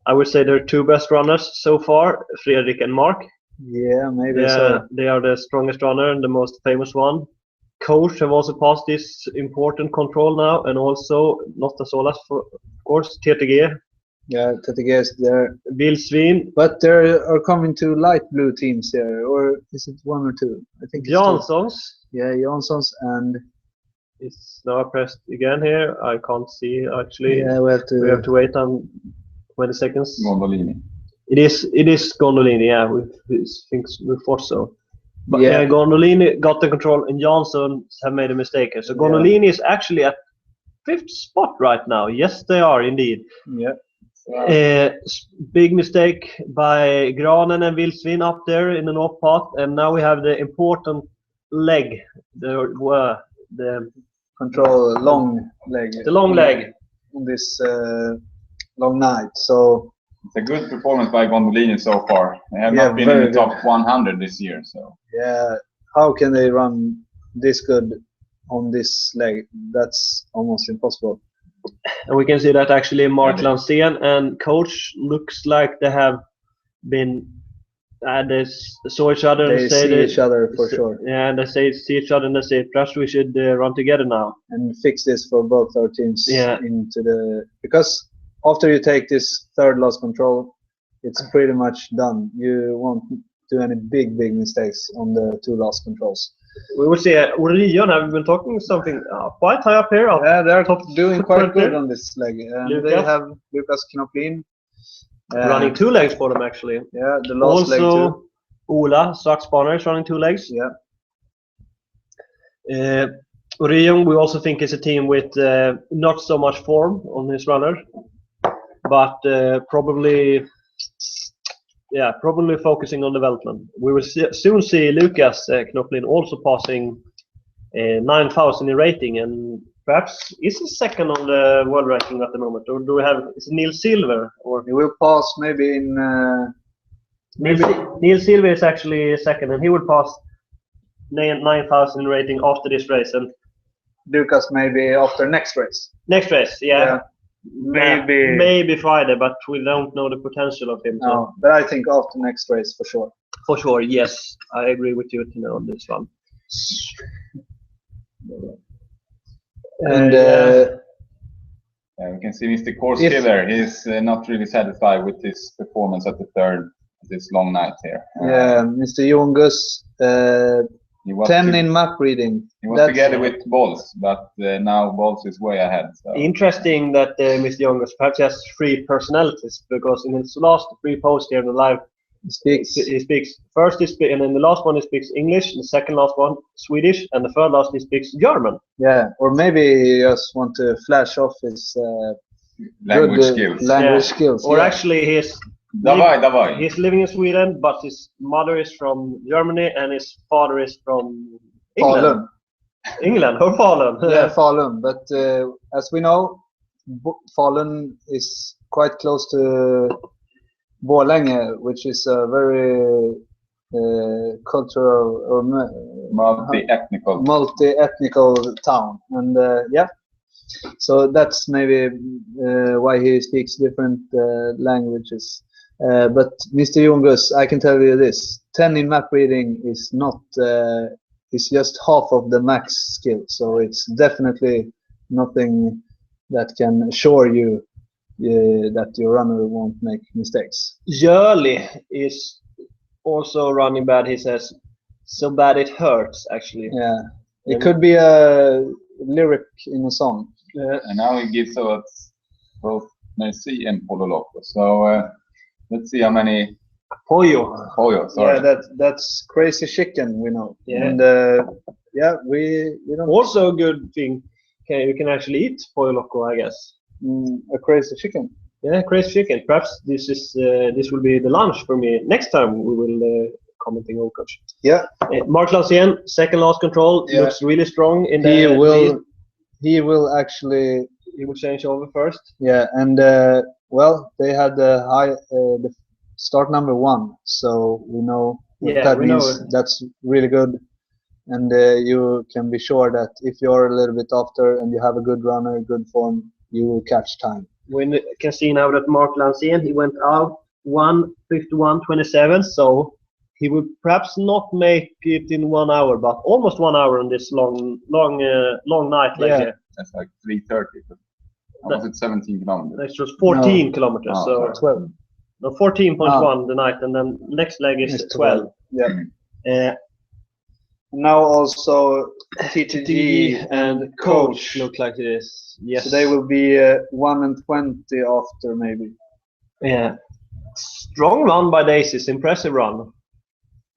I would say, their 2 best runners so far, Fredrik and Mark. Yeah, maybe so. They are the strongest runner and the most famous one. Coach have also passed this important control now, and also Lotta Solas, of course, TTG. Yeah, TTG is there. Vilsvin. But there are coming 2 light blue teams here, or is it 1 or 2? I think it's Janssons. 2. Yeah, Janssons, and it's now pressed again here. I can't see actually. Yeah, we have to wait on 20 seconds. Gondolini. It is Gondolini. Yeah, we thought so. But yeah, Gondolini got the control, and Jansson have made a mistake. So Gondolini is actually at 5th spot right now. Yes, they are indeed. Yeah. Big mistake by Granen and Vilsvin up there in the north path, and now we have the important leg, the control long leg. The long leg on this long night. So it's a good performance by Gondolini so far. They have not been in the top 100 this year. So yeah, how can they run this good on this leg? That's almost impossible. And we can see that actually Mark Landsén and Coach looks like they have been they saw each other. They see each other for sure. Yeah, and they see each other and they say, perhaps we should run together now and fix this for both our teams. Yeah. Because after you take this 3rd loss control, it's pretty much done. You won't do any big mistakes on the 2 loss controls. We will see. Orion have been talking something quite high up here. Yeah, they're doing quite good on this leg. And they have Lucas Knoplin. Running 2 legs for them actually. Yeah, the last leg too. Ola Saxbaner is running 2 legs. Yeah. Orion, we also think is a team with not so much form on his runner, but probably focusing on development. We will soon see Lucas Knoplin also passing 9,000 in rating, and perhaps is he 2nd on the world ranking at the moment, or do we have Nils Silver? Or he will pass maybe in Neil Silva is actually second, and he would pass 9,000 rating after this race. And Lucas maybe after next race. Next race, yeah. Maybe Friday, but we don't know the potential of him. No, but I think after next race for sure. For sure, yes, I agree with you on this one. And we can see Mr. Course Killer. He's not really satisfied with his performance at the third this long night here. Yeah, Mr. Jungus, 10 in map reading. He was together with Bolls, but now Bolls is way ahead. So. Interesting that Mr. Jungus perhaps has 3 personalities, because in his last 3 posts here in the live, he speaks first, and in the last one he speaks English, the second last one Swedish, and the third last he speaks German. Yeah, or maybe he just want to flash off his language skills. Or actually he's living in Sweden, but his mother is from Germany and his father is from England. England or Falun. Yeah, Falun. But as we know, Falun is quite close to Borlänge, which is a very cultural or multi-ethnical town, and yeah, so that's maybe why he speaks different languages. But Mr. Jungus, I can tell you this: 10 in map reading is not is just half of the max skill, so it's definitely nothing that can assure you that your runner won't make mistakes. Jörli is also running bad, he says. So bad it hurts, actually. Yeah, it could be a lyric in a song. And now he gives us both Merci and Polo Loco. So let's see how many. Pollo, sorry. Yeah, that's crazy chicken, we know. Yeah. And yeah, we don't. Also a good thing, you can actually eat Pollo Loco, I guess. A crazy chicken. Yeah, crazy chicken. Perhaps this will be the lunch for me next time we will commenting Ocoach. Yeah. Mark Lancien, second last control, looks really strong in the. He will actually. He will change over first. Yeah, and well, they had the the start number 1, so we know what that means. That's really good, and you can be sure that if you're a little bit after and you have a good runner, good form, you will catch time. We can see now that Mark Lancien, he went out 1:51.27, so he would perhaps not make it in 1 hour, but almost 1 hour on this long night. That's like 3:30. Was it 17 kilometers? It was 14 kilometers. So 12. No, 14.1 the night, and then next leg is 12. Yeah. Now also TTG and Coach look like it is. Yes. So they will be 1:20 after maybe. Yeah. Strong run by Daisies. Impressive run.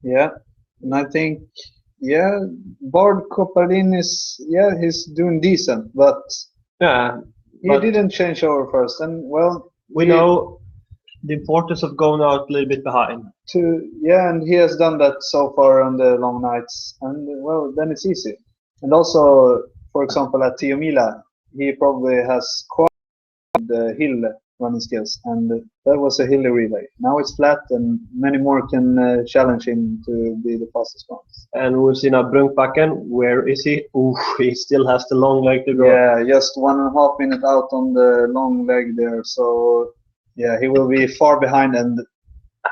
Yeah. And I think, yeah, Bard Koparin is, he's doing decent, but he didn't change over first. And well, we know the importance of going out a little bit behind. And he has done that so far on the long nights, and well, then it's easy. And also, for example, at Tiomila, he probably has quite the hill running skills, and that was a hilly relay. Now it's flat, and many more can challenge him to be the fastest ones. And we'll see now Brunkbacken. Where is he? Ooh, he still has the long leg to go. Yeah, just 1.5 minutes out on the long leg there. So yeah, he will be far behind, and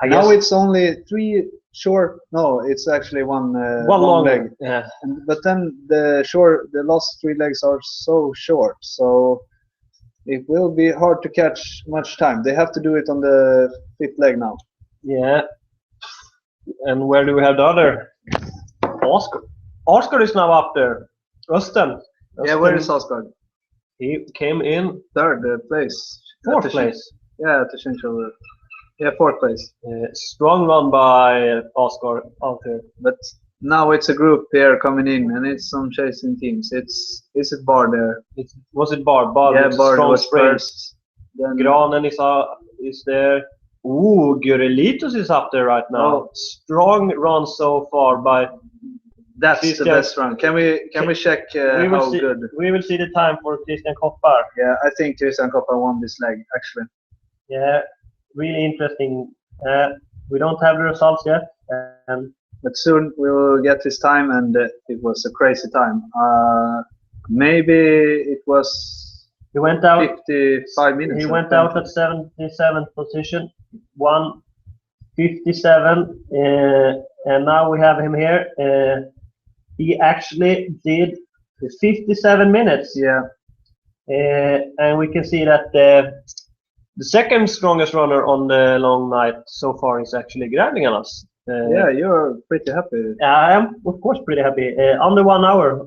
now it's only 3 short. No, it's actually one long leg. Yeah. But then the last 3 legs are so short, so it will be hard to catch much time. They have to do it on the 5th leg now. Yeah. And where do we have the other? Oscar. Oscar is now up there. Östen. Yeah, where is Oscar? He came in 3rd place. 4th place. Yeah, to change over. Yeah, 4th place. Strong run by Oscar out here. But now it's a group here coming in, and it's some chasing teams. Is it Bard there? Was it Bard? Bard, yeah, Bard was first. Then Granen is there. Ooh, Gurelitos is up there right now. Oh. Strong run so far by. That's the best run. Can we check how good? We will see the time for Christian Koppar. Yeah, I think Christian Koppar won this leg actually. Yeah, really interesting. We don't have the results yet, but soon we will get this time, and it was a crazy time. Maybe it was. He went out 55 minutes. He went out at 77th position, 1:57, and now we have him here. He actually did 57 minutes. Yeah. And we can see that the second strongest runner on the long night so far is actually Grävlingarnas. Yeah, you're pretty happy. I am, of course, pretty happy. Under 1 hour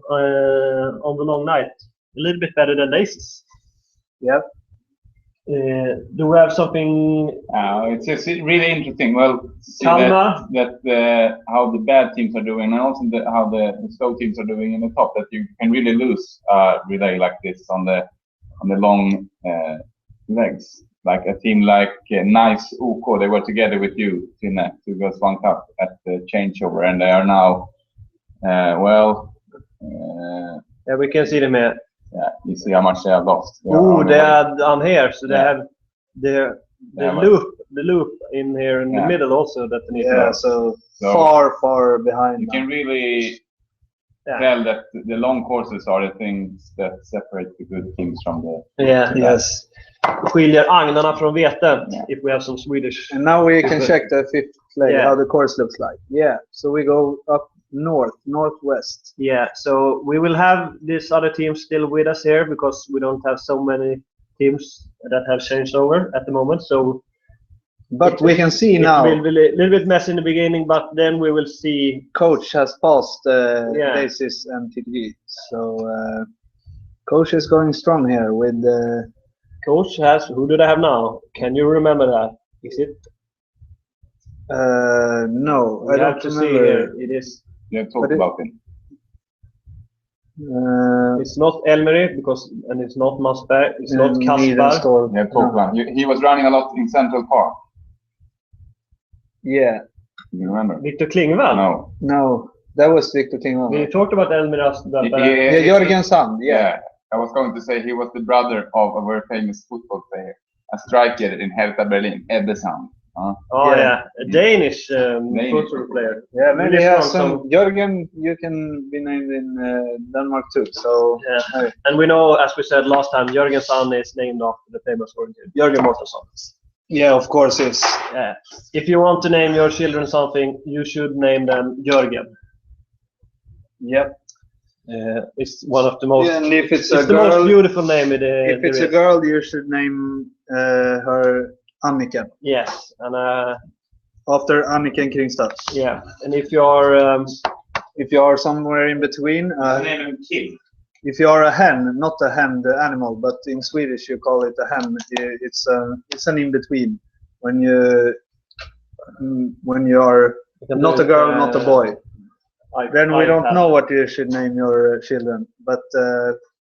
on the long night. A little bit better than Aces. Yep. Do we have something? It's just really interesting. Well, see Kalmar. that how the bad teams are doing, and also how the slow teams are doing in the top. That you can really lose relay like this on the long legs. Like a team like Nice OK, they were together with you, Tinne, to go Swan Cup at the changeover, and they are now Yeah, we can see them here. Yeah, you see how much they have lost. They are down here, so they have the loop in here in the middle also that they need to so far behind. You can really tell that the long courses are the things that separate the good teams from the yes. Skiljer agnarna från vete, if we have some Swedish. And now we can check the fifth leg, how the course looks like. Yeah, so we go up northwest. Yeah, so we will have these other teams still with us here because we don't have so many teams that have changed over at the moment. So, but we can see now. It will be a little bit messy in the beginning, but then we will see. Coach has passed Basis and TTG. So Coach is going strong here with. Coach has. Who do they have now? Can you remember that? Is it? No, I don't remember. See here. It is. Yeah, talk about it. It's not Elmery and it's not Masberg. It's not Kaspar. Yeah, talk about. He was running a lot in Central Park. Yeah. You remember? Victor Klingvall? No, that was Victor Klingvall. We talked about Elmery. Jörgen Sand. Yeah. I was going to say he was the brother of a very famous football player, a striker in Hertha Berlin, Ebbe Sand. A Danish football player. Yeah, maybe some Jörgen. You can be named in Denmark too. So and we know, as we said last time, Jörgen Sand is named after the famous origin, Jörgen Mårtensson. Yeah, of course it's. Yeah. If you want to name your children something, you should name them Jörgen. Yep. It's one of the most. Yeah, and if it's the most beautiful name. If it's a girl, you should name her Annika. Yes, and after Annika Kringstad. Yeah, and if you are somewhere in between, name him Kim. If you are a hen, not a hen, the animal, but in Swedish you call it a hen. It's an in between when you are not a girl, not a boy. Then we don't know what you should name your children, but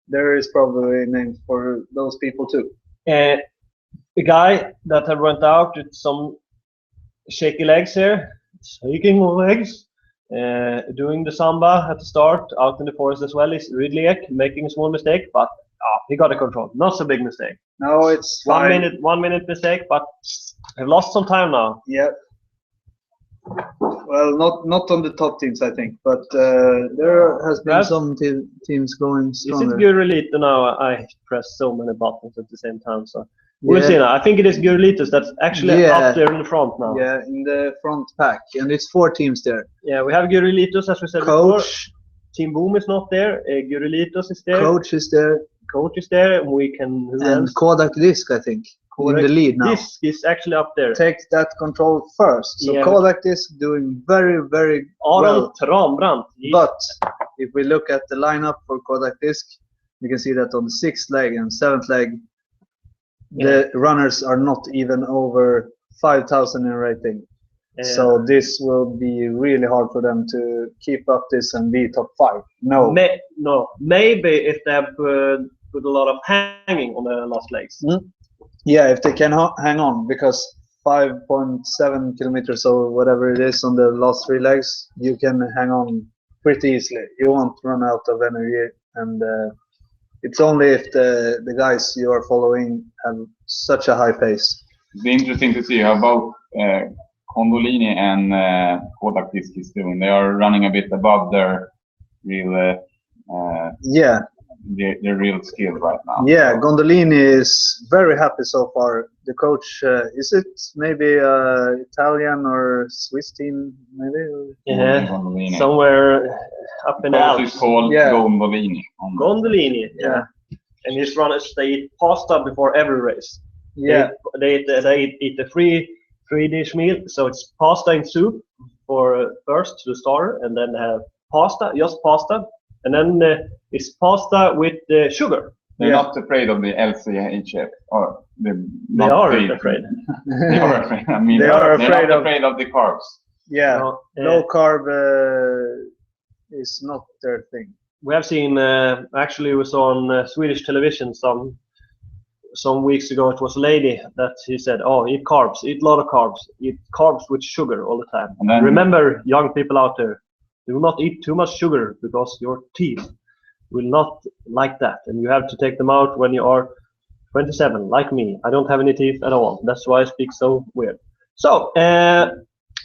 there is probably names for those people too. A guy that had went out with some shaky legs here, shaking legs, doing the samba at the start, out in the forest as well, is Rydliek, making a small mistake, but he got a control. Not so big mistake. No, it's 1 minute. 1 minute mistake, but they've lost some time now. Yeah. Well, not on the top teams, I think, but there has been some teams going stronger. Is it Gurulito now? I press so many buttons at the same time, so we'll see now. I think it is Gurulito that's actually up there in the front now. Yeah, in the front pack, and it's 4 teams there. Yeah, we have Gurulito, as we said before. Team Boom is not there. Gurulito is there. Coach is there. Coach is there. We can. And Kodak Disc, I think. In the lead now. Disc is actually up there. Take that control first. So Kodak Disc doing very, very well. Trambrandt. But if we look at the lineup for Kodak Disc, you can see that on the 6th leg and 7th leg, the runners are not even over 5,000 in rating. So this will be really hard for them to keep up this and be top 5. No. Maybe if they have put a lot of hanging on the last legs. Yeah, if they can hang on, because 5.7 kilometers or whatever it is on the last 3 legs, you can hang on pretty easily. You won't run out of energy, and it's only if the guys you are following have such a high pace. It'd be interesting to see how both Condolini and Kodak Disc is doing. They are running a bit above their real their real skill right now. Yeah, Gondolini is very happy so far. The coach, is it maybe Italian or Swiss team, maybe? Yeah, somewhere up in the Alps. It's called Gondolini. Gondolini, yeah. And his runners, they eat pasta before every race. Yeah. They eat a three dish meal. So it's pasta and soup for first to the starter, and then have just pasta. And then it's pasta with sugar. They're not afraid of the LCHF, or they are afraid. They are afraid. I mean, they're not afraid of the carbs. Yeah, low carb is not their thing. We have seen. Actually, we saw on Swedish television some weeks ago. It was a lady that he said, "Oh, eat carbs, eat a lot of carbs, eat carbs with sugar all the time." And then, remember, young people out there. Do not eat too much sugar because your teeth will not like that, and you have to take them out when you are 27, like me. I don't have any teeth at all. That's why I speak so weird. So,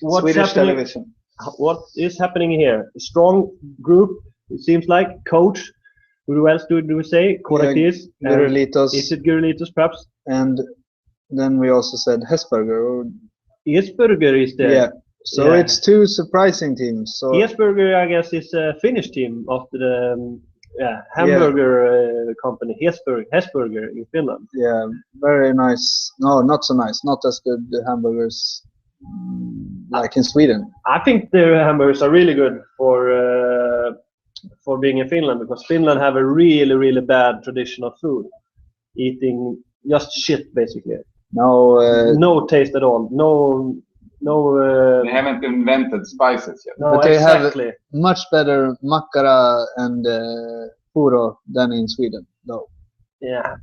what's Swedish happening? television. What is happening here? A strong group. It seems like coach. Who else do we say? Correctis. Gurelitos. Is it Gurelitos, perhaps? And then we also said Hesberger. Hesberger is there. Yeah. So it's two surprising teams. So Hesberger, I guess, is a Finnish team of the hamburger company Hesberger in Finland. Yeah, very nice. No, not so nice. Not as good hamburgers like in Sweden. I think their hamburgers are really good for being in Finland, because Finland have a really bad tradition of food, eating just shit basically. No taste at all. They haven't invented spices yet. No, but they have much better makkara and puro than in Sweden, though. Yeah.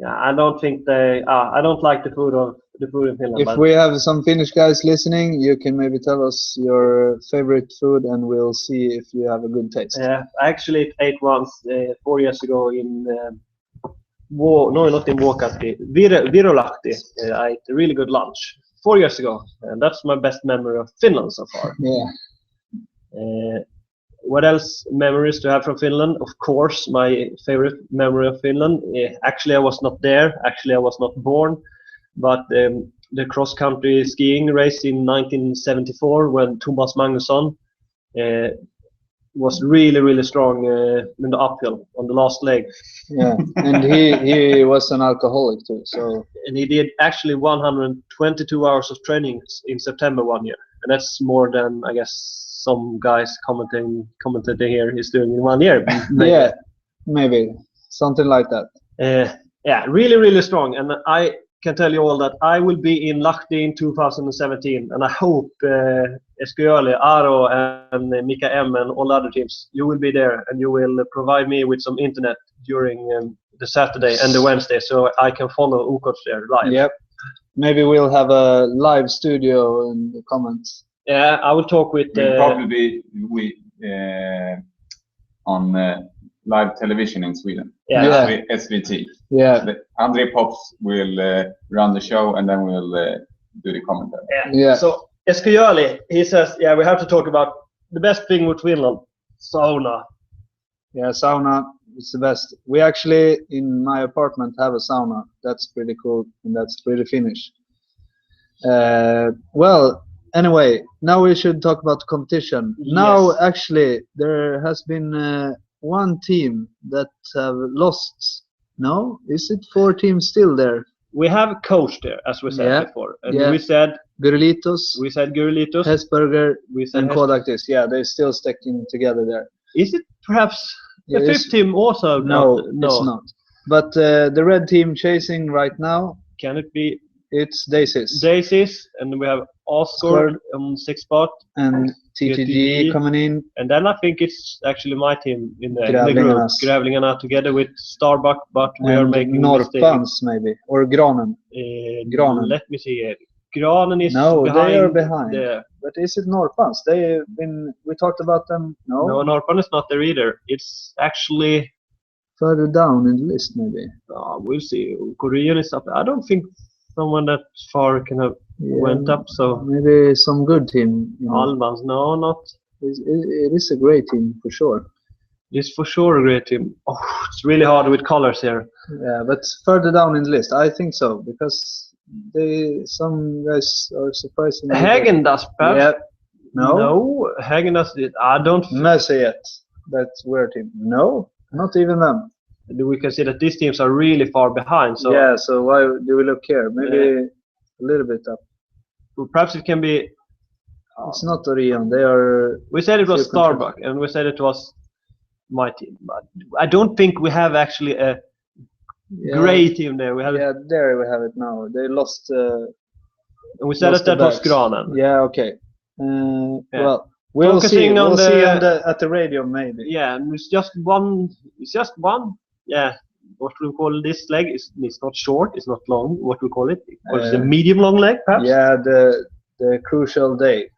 I don't think I don't like the food in Finland. If we have some Finnish guys listening, you can maybe tell us your favorite food, and we'll see if you have a good taste. Yeah, I actually ate once 4 years ago in. Not in Vuokatti, Virolahti. I ate a really good lunch 4 years ago, and that's my best memory of Finland so far. Yeah. What else memories to have from Finland? Of course, my favorite memory of Finland. Actually, I was not there. Actually, I was not born. But the cross-country skiing race in 1974, when Thomas Magnusson was really strong in the uphill on the last leg. Yeah, and he was an alcoholic too. So, and he did actually 122 hours of training in September one year, and that's more than, I guess, some guys commented here he's doing in 1 year. Yeah, maybe something like that. Yeah, really strong, and I can tell you all that I will be in Lahti in 2017, and I hope Eskyöli, Aro, and Mika M and all other teams, you will be there, and you will provide me with some internet during the Saturday and the Wednesday, so I can follow Ocoach there live. Yep. Maybe we'll have a live studio in the comments. Yeah, I will talk with. We'll probably be on live television in Sweden. Yeah. SVT. Yeah. Andre Pops will run the show, and then we'll do the commentary. Yeah. So Eskyöli, he says, we have to talk about the best thing with Finland, sauna. Yeah, sauna is the best. We actually, in my apartment, have a sauna. That's pretty cool, and that's pretty Finnish. Well, anyway, now we should talk about the competition. Yes. Now, actually, there has been one team that have lost. No? Is it 4 teams still there? We have a coach there, as we said before. And we said Gurelitos. We said Gurelitos. Hesberger. And Kodak Disc. Yeah, they're still sticking together there. Is it perhaps the 5th team also? No, it's not. But the red team chasing right now. Can it be? It's Daisies. Daisies, and we have Oscar on 6th spot. And TTG coming in. And then I think it's actually my team in the group. Grävlingarna together with Starbuck, but we are making Norrpans maybe. Or Granen. Granen. Let me see here. Granen is behind. No, they are behind. There. But is it Norrpans? We talked about them. No, Norrpan is not there either. It's actually further down in the list maybe. We'll see. Korean is up. I don't think someone that far can have. went up. So maybe some good team. Albans, no, not. It is a great team for sure. It's for sure a great team. Oh, it's really hard with colors here. Yeah, but further down in the list, I think so because some guys are surprisingly. Hagen does, perhaps. Yeah. No, Hagen does it. I don't. Mercy yet. That's weird team. No, not even them. We can see that these teams are really far behind. So yeah. So why do we look here? Maybe a little bit up. Perhaps it can be. It's not Orion. They are. We said it was Starbuck, and we said it was my team, but I don't think we have actually a great team there. We have there we have it now. They lost. And we said that was Granen. Yeah, okay. Well, we'll see. We'll see at the radio maybe. Yeah, and it's just one. Yeah, what we call this leg is not short. It's not long. What we call it? It's a medium long leg, perhaps. Yeah, the crucial day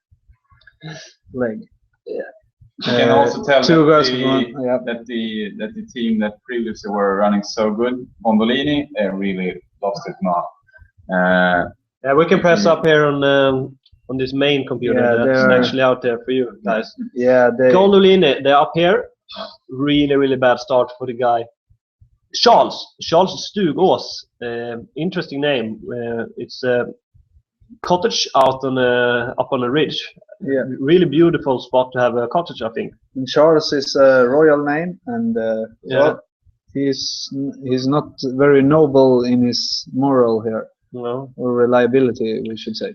leg. Yeah. You can also tell that the team that previously were running so good, Mondolini, they really lost it now. Yeah, we can press up here on this main computer that's actually out there for you guys. Yeah, Gondolini, they're up here. Really, really bad start for the guy. Charles Stugås, interesting name. It's a cottage out on up on a ridge. Yeah, really beautiful spot to have a cottage, I think. And Charles is a royal name, and well, he's not very noble in his moral here. No, or reliability, we should say.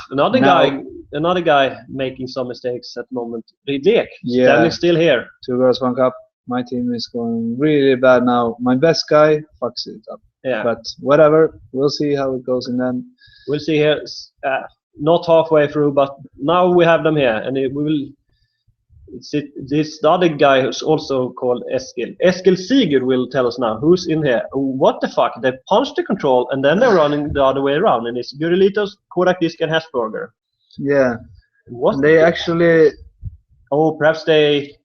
Another guy making some mistakes at the moment. Ridek, standing still here. 2 girls, 1 cup. My team is going really bad now. My best guy fucks it up. Yeah. But whatever, we'll see how it goes, and then we'll see here. Not halfway through, but now we have them here, and we will. This the other guy who's also called Eskil. Eskil Sigurd will tell us now who's in here. What the fuck? They punched the control, and then they're running the other way around, and it's Gurilitos, Kodak Disk, and Hesburger. Yeah. What? They actually. Oh, perhaps they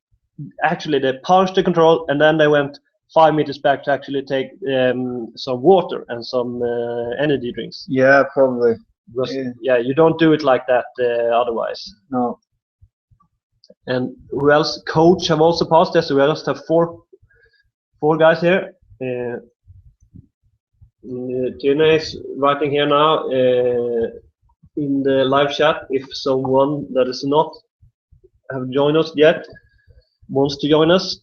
punched the control, and then they went 5 meters back to actually take some water and some energy drinks. Yeah, probably. Because, you don't do it like that otherwise. No. And who else? Coach have also passed there, so we just have four guys here. Tina is writing here now in the live chat if someone that is not have joined us yet wants to join us.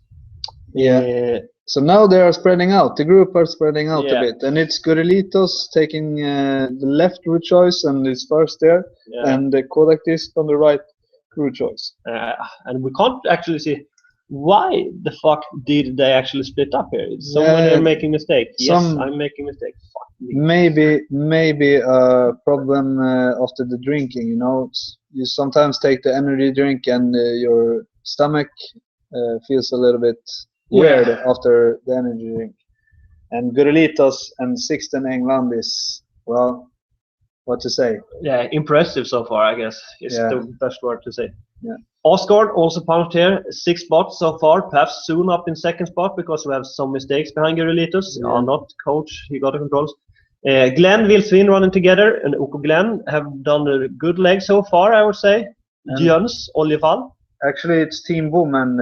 Yeah. So now they are spreading out. The group are spreading out a bit, and it's Gurilitos taking the left route choice and is first there, and the Kodak Disk on the right route choice. And we can't actually see why the fuck did they actually split up here. Someone here making mistakes. Yes, I'm making mistakes. Fuck me. Maybe a problem after the drinking. You know, you sometimes take the energy drink and your stomach feels a little bit weird after the energy drink. And Gurilitos and Sixten England is, well, what to say? Yeah, impressive so far, I guess. Is the best word to say. Yeah. Osgard also punched here, 6 spots so far, perhaps soon up in 2nd spot because we have some mistakes behind Gurilitos. Not Coach, he got the controls. Glenn, Wilsvin running together, and Oko Glenn have done a good leg so far, I would say. Jöns, Oljefall. Actually, it's Team Boom and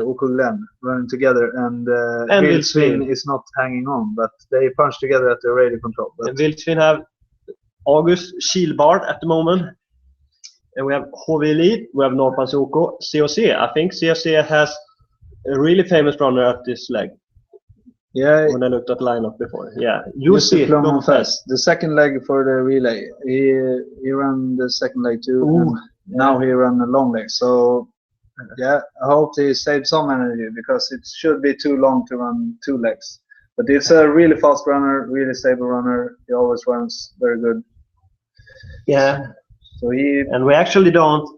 Oko Glenn running together, and Wilsvin is not hanging on, but they punch together at the radio control. And Wilsvin have August Kielbard at the moment. And we have HV Elite, we have Norrpans OK, COC. I think COC has a really famous runner at this leg. Yeah. When I looked at lineup before. Yeah. You see the second leg for the relay. He ran the second leg too. Now he ran a long leg. So yeah, I hope he saved some energy because it should be too long to run 2 legs. But it's a really fast runner, really stable runner. He always runs very good. Yeah. So and we actually don't.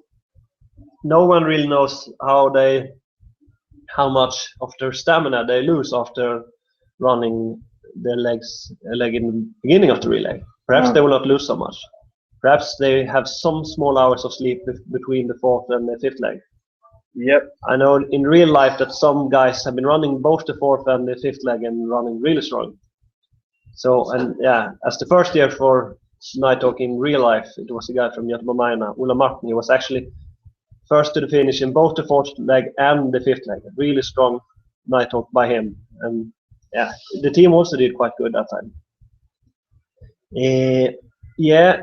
No one really knows how much of their stamina they lose after running their leg in the beginning of the relay. Perhaps they will not lose so much. Perhaps they have some small hours of sleep between the 4th and the 5th leg. Yep. I know in real life that some guys have been running both the 4th and the 5th leg and running really strong. So, and as the first year for Night Hawk in real life. It was a guy from Göteborg, Ola Martin. He was actually first to the finish in both the fourth leg and the fifth leg. Really strong Night Hawk by him. And yeah, the team also did quite good that time. Yeah,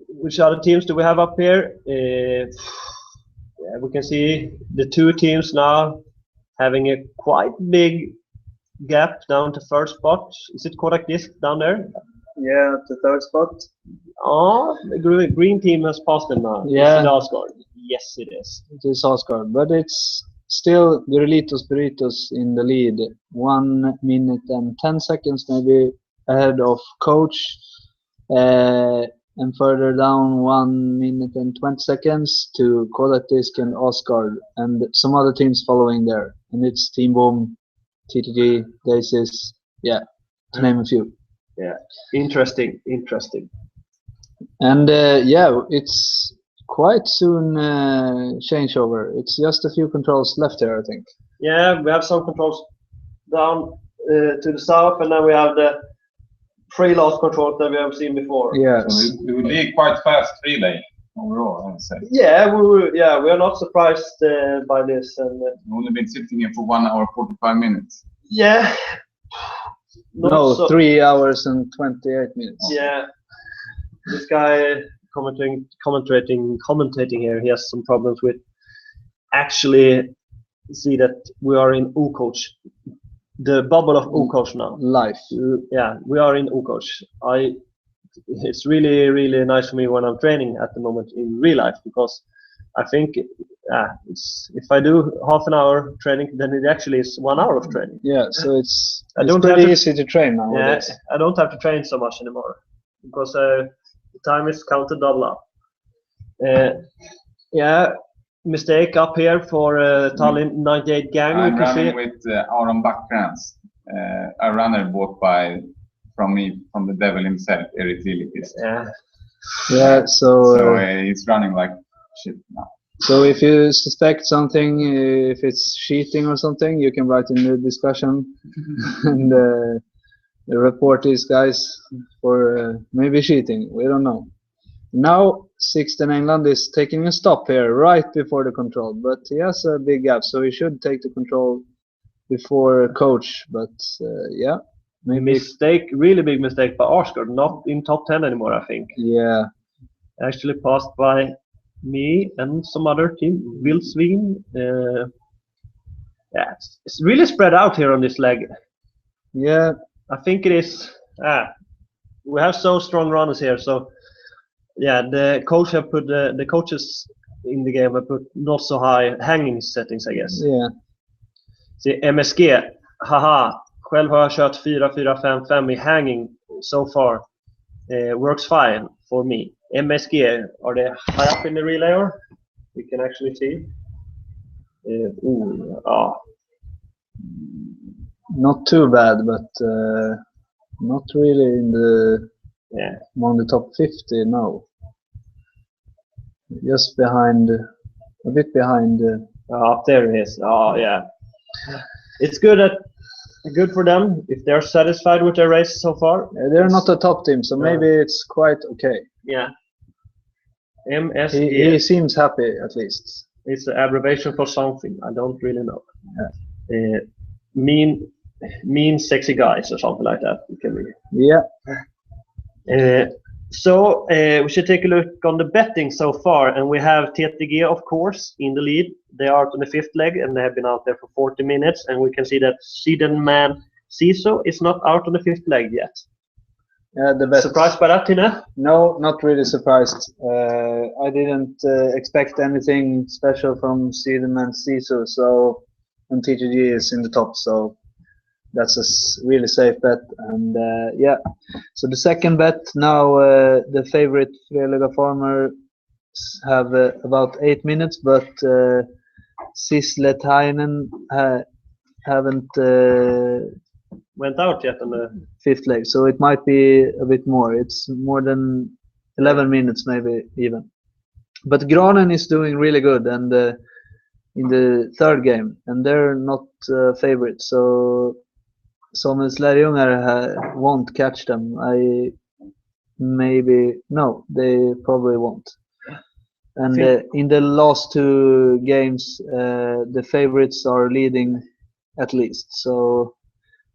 which other teams do we have up here? Yeah, we can see the two teams now having a quite big gap down to third spot. Is it Kodak Disc down there? Yeah, the third spot. Oh, the green team has passed them now. Yeah. Is it Asgard? Yes, it is. It is Asgard, but it's still Gurlitos Burritos in the lead. 1 minute and 10 seconds maybe ahead of Coach. And further down 1 minute and 20 seconds to Kodak Disc and Asgard, and some other teams following there. And it's Team Boom, TTG, Daisies, yeah, to name a few. Yeah, interesting. And yeah, it's quite soon changeover. It's just a few controls left here, I think. Yeah, we have some controls down to the south, and then we have the three last controls that we have seen before. Yes. So it will be quite fast relay overall, I would say. Yeah, we are not surprised by this. And We've only been sitting here for 1 hour 45 minutes. yeah. No, 3 hours and 28 minutes. Yeah, this guy commentating here, he has some problems with actually see that we are in Ocoach, the bubble of Ocoach now. Life. Yeah, we are in Ocoach. It's really nice for me when I'm training at the moment in real life, because I think if I do half an hour training, then it actually is 1 hour of training. Yeah, so it's don't pretty have to- easy to train nowadays. Yeah, I don't have to train so much anymore because the time is counted double up. Yeah, mistake up here for Tallinn 98 gang. I'm we can see. running with Aron Backkrans, a runner bought from the devil himself, Erik Lillikvist. Yeah, So he's running like shit now. so if you suspect something, if it's cheating or something, you can write in the discussion and report these guys for maybe cheating. We don't know. Now, Sixten England is taking a stop here right before the control, but he has a big gap, so he should take the control before Coach. But yeah, maybe Really big mistake by Asgard, not in top 10 anymore, I think. Yeah, Actually passed by me and some other team, Wilsvin. Yeah, it's really spread out here on this leg. yeah, I think it is. We have so strong runners here, so yeah, the coach have put the coaches in the game have put not so high hanging settings, I guess. yeah. See, MSG, haha, själv har jag kört 4-4-5-5 i hanging so far. Works fine for me. MSG, are they high up in the relay? You can actually see. Not too bad, but not really in the among the top 50. No, just behind, a bit behind. Up there it is. Oh yeah, it's good for them if they're satisfied with their race so far. They're not a top team, so maybe it's quite okay. Yeah. MSG. He seems happy at least. It's an abbreviation for something. I don't really know. Yeah. Mean sexy guys or something like that. It can be. Yeah. So we should take a look on the betting so far, and we have TTG, of course, in the lead. They are on the fifth leg, and they have been out there for 40 minutes. And we can see that Sidenman Siso is not out on the fifth leg yet. The best. Surprised by that, Tina? No, not really surprised. I didn't expect anything special from Sidenman Siso, so and TTG is in the top, so that's a really safe bet. And yeah, so the second bet now, the favorite Frelega Farmer have about 8 minutes, but Sisletainen haven't went out yet on the fifth leg, so it might be a bit more. It's more than 11 minutes, maybe even. But Granen is doing really good, and in the third game, and they're not favorites, so Samuel Slerjunger won't catch them. maybe no, they probably won't. And in the last 2 games, the favorites are leading at least. So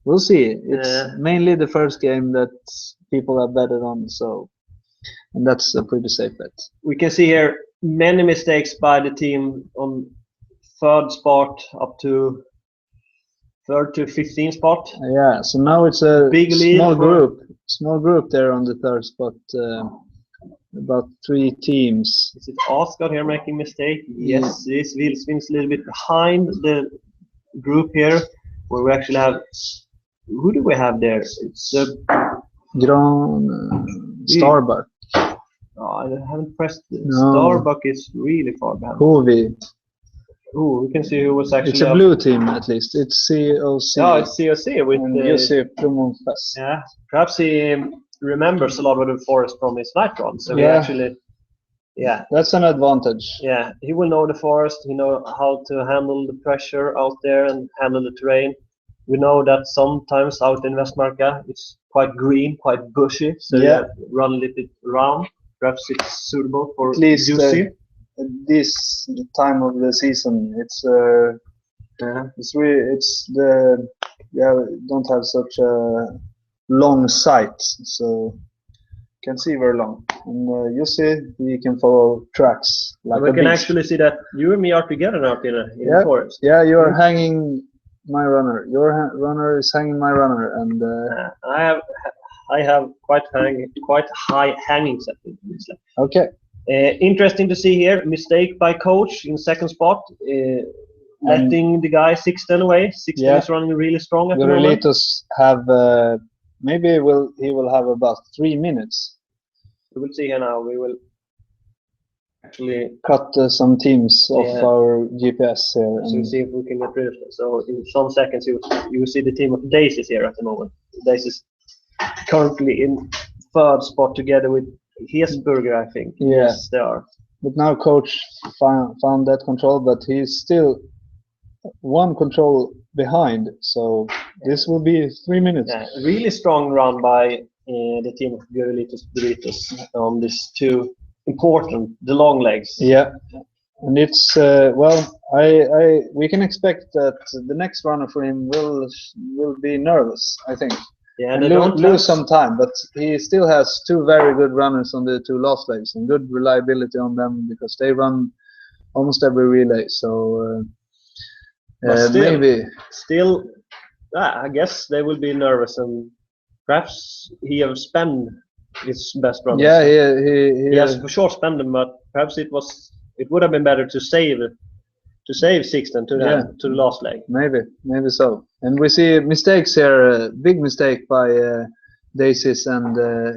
we'll see. It's mainly the first game that people have betted on. So, and that's a pretty safe bet. We can see here many mistakes by the team on 3rd spot up to 3rd to 15th spot. Yeah. So now it's a big small group there on the 3rd spot. About 3 teams. Is it Oscar here making mistake? Yes, this Wilsvin's a little bit behind the group here, where we actually have. Who do we have there? It's Starbuck. Oh, I haven't pressed. Starbuck is really far behind. Hovi. Oh, we can see who was actually. It's a blue team at least. It's COC. Oh, it's COC with Josef Blumenfels. Yeah, perhaps he remembers a lot of the forest from his night run, so he actually, that's an advantage. Yeah, he will know the forest. He know how to handle the pressure out there and handle the terrain. We know that sometimes out in Vestmarka it's quite green, quite bushy, so run a little bit around. Perhaps it's suitable for at least this time of the season. It's don't have such a long sight, so can see very long. And you see, we can follow tracks like we can actually see that you and me are together now in the forest. Yeah, you are hanging my runner. Your runner is hanging my runner, and I have quite high hanging setting. Okay. Interesting to see here. Mistake by coach in 2nd spot. Letting the guy 610 away. 610 is running really strong at the moment. Have maybe he will have about 3 minutes. We will see here now. We will actually cut some teams off our GPS here. So see if we can get rid of them. So in some seconds you will see the team of Daisies here at the moment. Daisies currently in 3rd spot together with Hesburger, I think. Yeah. Yes, they are. But now coach found that control, but he's still 1 control behind. So this will be 3 minutes. Yeah, really strong run by the team of Doritos on these 2 important, the long legs. Yeah, and it's we can expect that the next runner for him will be nervous, I think. Yeah, and lose some time, but he still has 2 very good runners on the 2 last legs and good reliability on them because they run almost every relay. So maybe still, I guess they will be nervous, and perhaps he have spent his best runners. Yeah, he has for sure spent them, but perhaps it would have been better to save Sixten to the last leg. Maybe so. And we see mistakes here, big mistake by Daisies and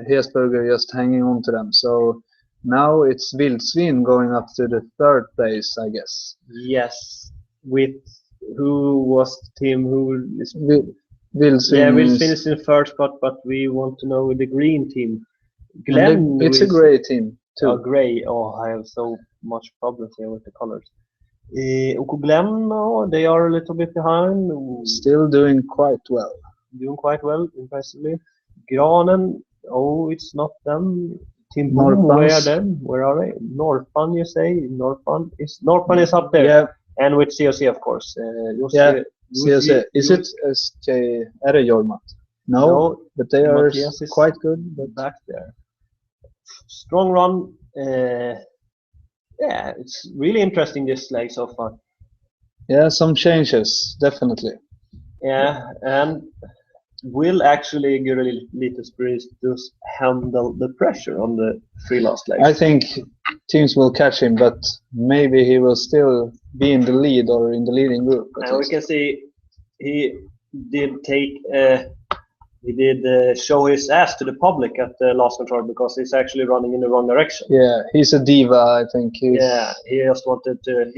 Hesburger just hanging on to them. So now it's Wildsvin going up to the 3rd place, I guess. Yes, with who was the team who is Wildsvin. Yeah, Wildsvin is in 3rd spot, but we want to know the green team. Glenn, it's a grey team too. Oh, grey. Oh, I have so much problems here with the colors. Glenn, they are a little bit behind. Still doing quite well. Impressively. Granen, it's not them. Team Boom, where are they? Norpan, you say? Norpan is up there. Yeah. And with COC, of course. COC. Is it SK Jormat? No, but they are quite good. But back there. Strong run. Yeah, it's really interesting this leg so far. Yeah, some changes, definitely. Yeah, and will actually Gurulita Spiritus handle the pressure on the 3 last legs? I think teams will catch him, but maybe he will still be in the lead or in the leading group. And we can see he did take he did show his ass to the public at the last control because he's actually running in the wrong direction. Yeah, he's a diva, I think. He just wanted to.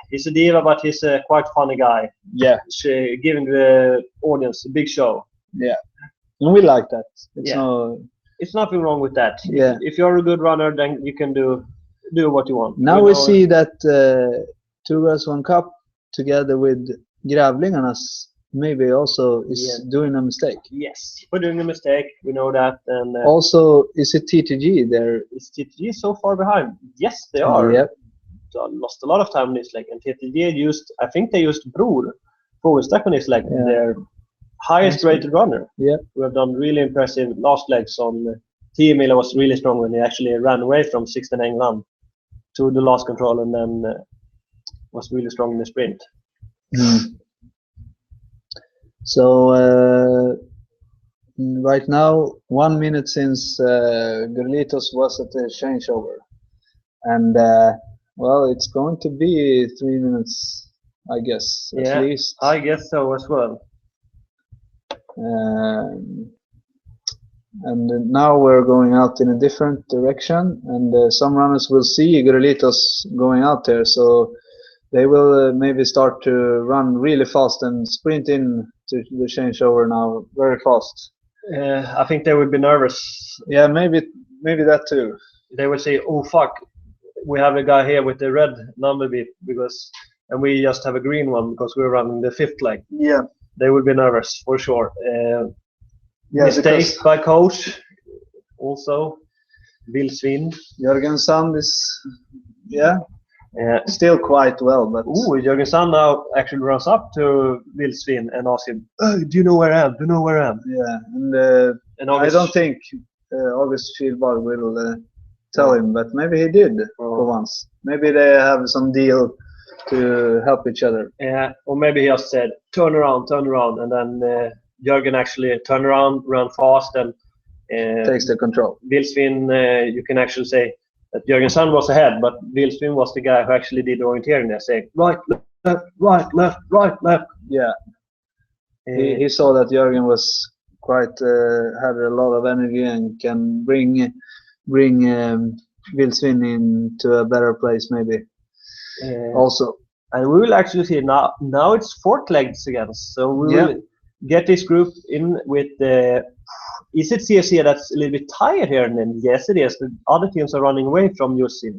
He's a diva, but he's a quite funny guy. Yeah, giving the audience a big show. Yeah, and we like that. It's nothing wrong with that. Yeah, if you're a good runner, then you can do what you want. Now we see that 2 Girls 1 Cup together with Grävlingarnas maybe also is doing a mistake. Yes, we're doing a mistake. We know that. And also, is it TTG there? Is TTG so far behind? Yes, they are. Yep. So lost a lot of time on this leg, and TTG used. I think they used Bror Fogelstack on this leg. Their highest rated runner. Yeah. Who have done really impressive last legs on. TML was really strong when he actually ran away from 16 run to the last control, and then was really strong in the sprint. So right now, 1 minute since Gerlitos was at the changeover, and well, it's going to be 3 minutes, I guess, at least. I guess so as well. And now we're going out in a different direction, and some runners will see Gerlitos going out there, so they will maybe start to run really fast and sprint in to the changeover now very fast. I think they would be nervous. Yeah, maybe that too. They would say, "Oh fuck, we have a guy here with the red number bit and we just have a green one because we're running the 5th leg." Yeah, they would be nervous for sure. Mistakes by coach also. Vilsvin. Jörgen Sand is still quite well, but Jörgen Sand now actually runs up to Vilsvin and asks him, "Oh, do you know where I am? Do you know where I am?" Yeah, and I don't think August Fieldbar will tell him, but maybe he did for once. Maybe they have some deal to help each other. Yeah, or maybe he just said, turn around, and then Jörgen actually turned around, ran fast, and takes the control. Vilsvin, you can actually say that Jörgen Sand was ahead, but Vilsvin was the guy who actually did the orienteering there, saying right, left, right, left, right, left. Yeah, he saw that Jörgen was quite had a lot of energy and can bring Vilsvin into a better place maybe. Also, and we will actually see now it's 4th legs again, so we will get this group in with the. Is it CSC that's a little bit tired here? And then yes, it is. The other teams are running away from Jussi,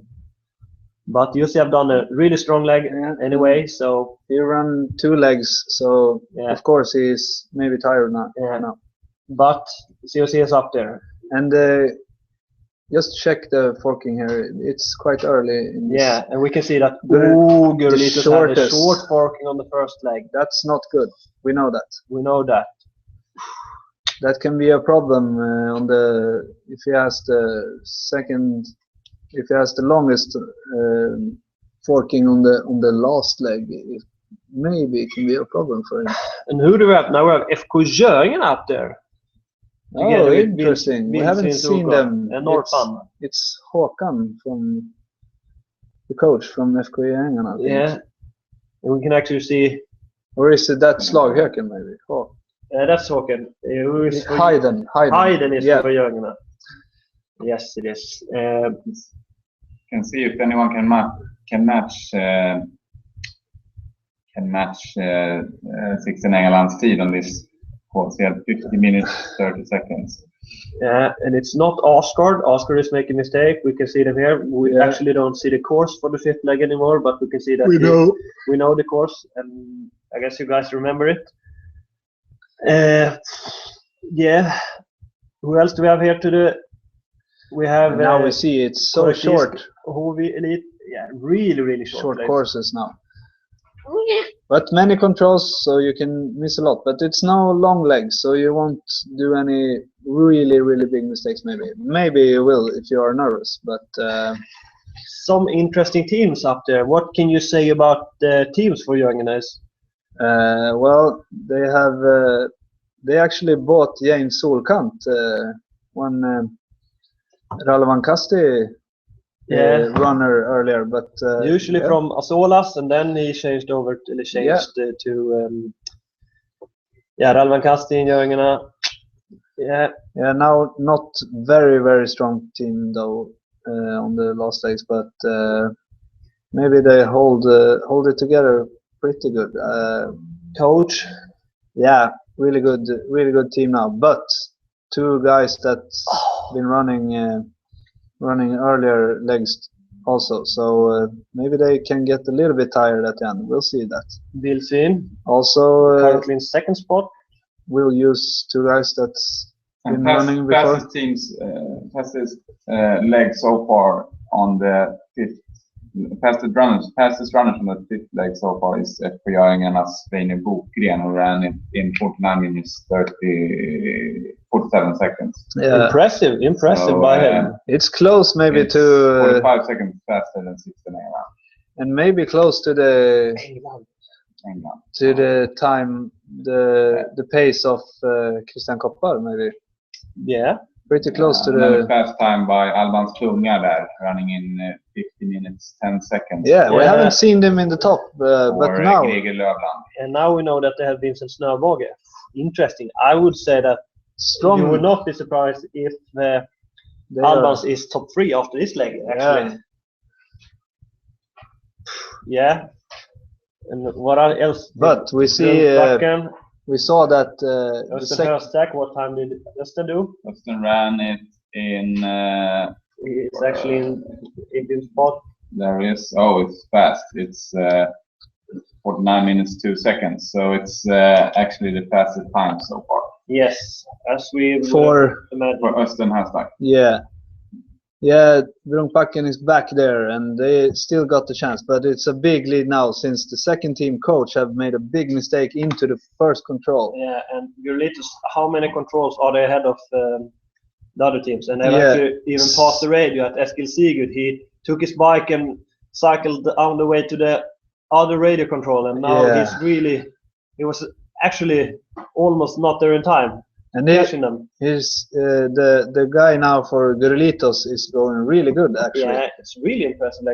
but Jussi have done a really strong leg anyway. So he ran 2 legs, so of course he's maybe tired now. Yeah. But CSC is up there, and just check the forking here. It's quite early. In this. Yeah, and we can see that Gerlitos had a short forking on the 1st leg. That's not good. We know that. We know that. That can be a problem on the if he has the longest forking on the last leg. Maybe it can be a problem for him. And who do we have now? We have FK Göringen up there. Oh, interesting. We haven't seen them. And Norpan. It's Håkan from the coach from FK Göringen, I think. Yeah, and we can actually see. Or is it that Slaghöken maybe? Oh. That's Håkan. Hayden. Hayden is for Göringen. Yes, it is. Can see if anyone can match 16 England's speed on this course. He had 50 minutes 30 seconds. Yeah, and it's not Oscar. Oscar is making a mistake. We can see them here. We actually don't see the course for the 5th leg anymore, but we can see that we know the course, and I guess you guys remember it. Who else do we have here to do? We have now we see it's so short. Hovi Elite, really short courses now. But many controls, so you can miss a lot. But it's no long legs, so you won't do any really big mistakes. Maybe you will if you are nervous. But some interesting teams up there. What can you say about the teams for Göringen? Well, they actually bought James Solkant, one Ralvan Kasti runner earlier, but usually from Azolas, and then he changed over to Ralvan Kasti in Göringen. Now not very strong team though on the last legs, but maybe they hold it together pretty good. Coach, really good team now. But 2 guys that's been running earlier legs also. So maybe they can get a little bit tired at the end. We'll see that. Vilsin Also, currently in second spot. We'll use two guys that's been running before. Fastest leg so far on the fifth. Fastest runners on the fifth leg so far is FP Göringarnas Sveine Bokgren, who ran it in 49 minutes 47 seconds. Yeah. Impressive by him. It's close maybe it's to 45 seconds faster than 16 around. And maybe close to the time, the pace of Christian Koppar, maybe. Yeah. Pretty close to the fast time by Albans Klunga there, running in 50 minutes 10 seconds. Yeah, we haven't seen them in the top, but now. And now we know that there have been some snowbåge. Interesting. I would say that you would not be surprised if Albans is top 3 after this leg, actually. Yeah. And what else? But we see. We saw that Östen what time did Östen do? Östen ran it in... it's actually in spot. There is. Oh, it's fast. It's 49 minutes 2 seconds. So it's actually the fastest time so far. Yes, as we for Östen Hashtag. Yeah. Yeah, Brunbacken is back there, and they still got the chance. But it's a big lead now, since the second team coach have made a big mistake into the first control. Yeah, and Gurlitos, how many controls are they ahead of the other teams? And they've actually even passed the radio at Eskil Sigurd. He took his bike and cycled on the way to the other radio control, and now he was actually almost not there in time. And the guy now for Gurlitos is going really good, actually. Yeah, it's really impressive.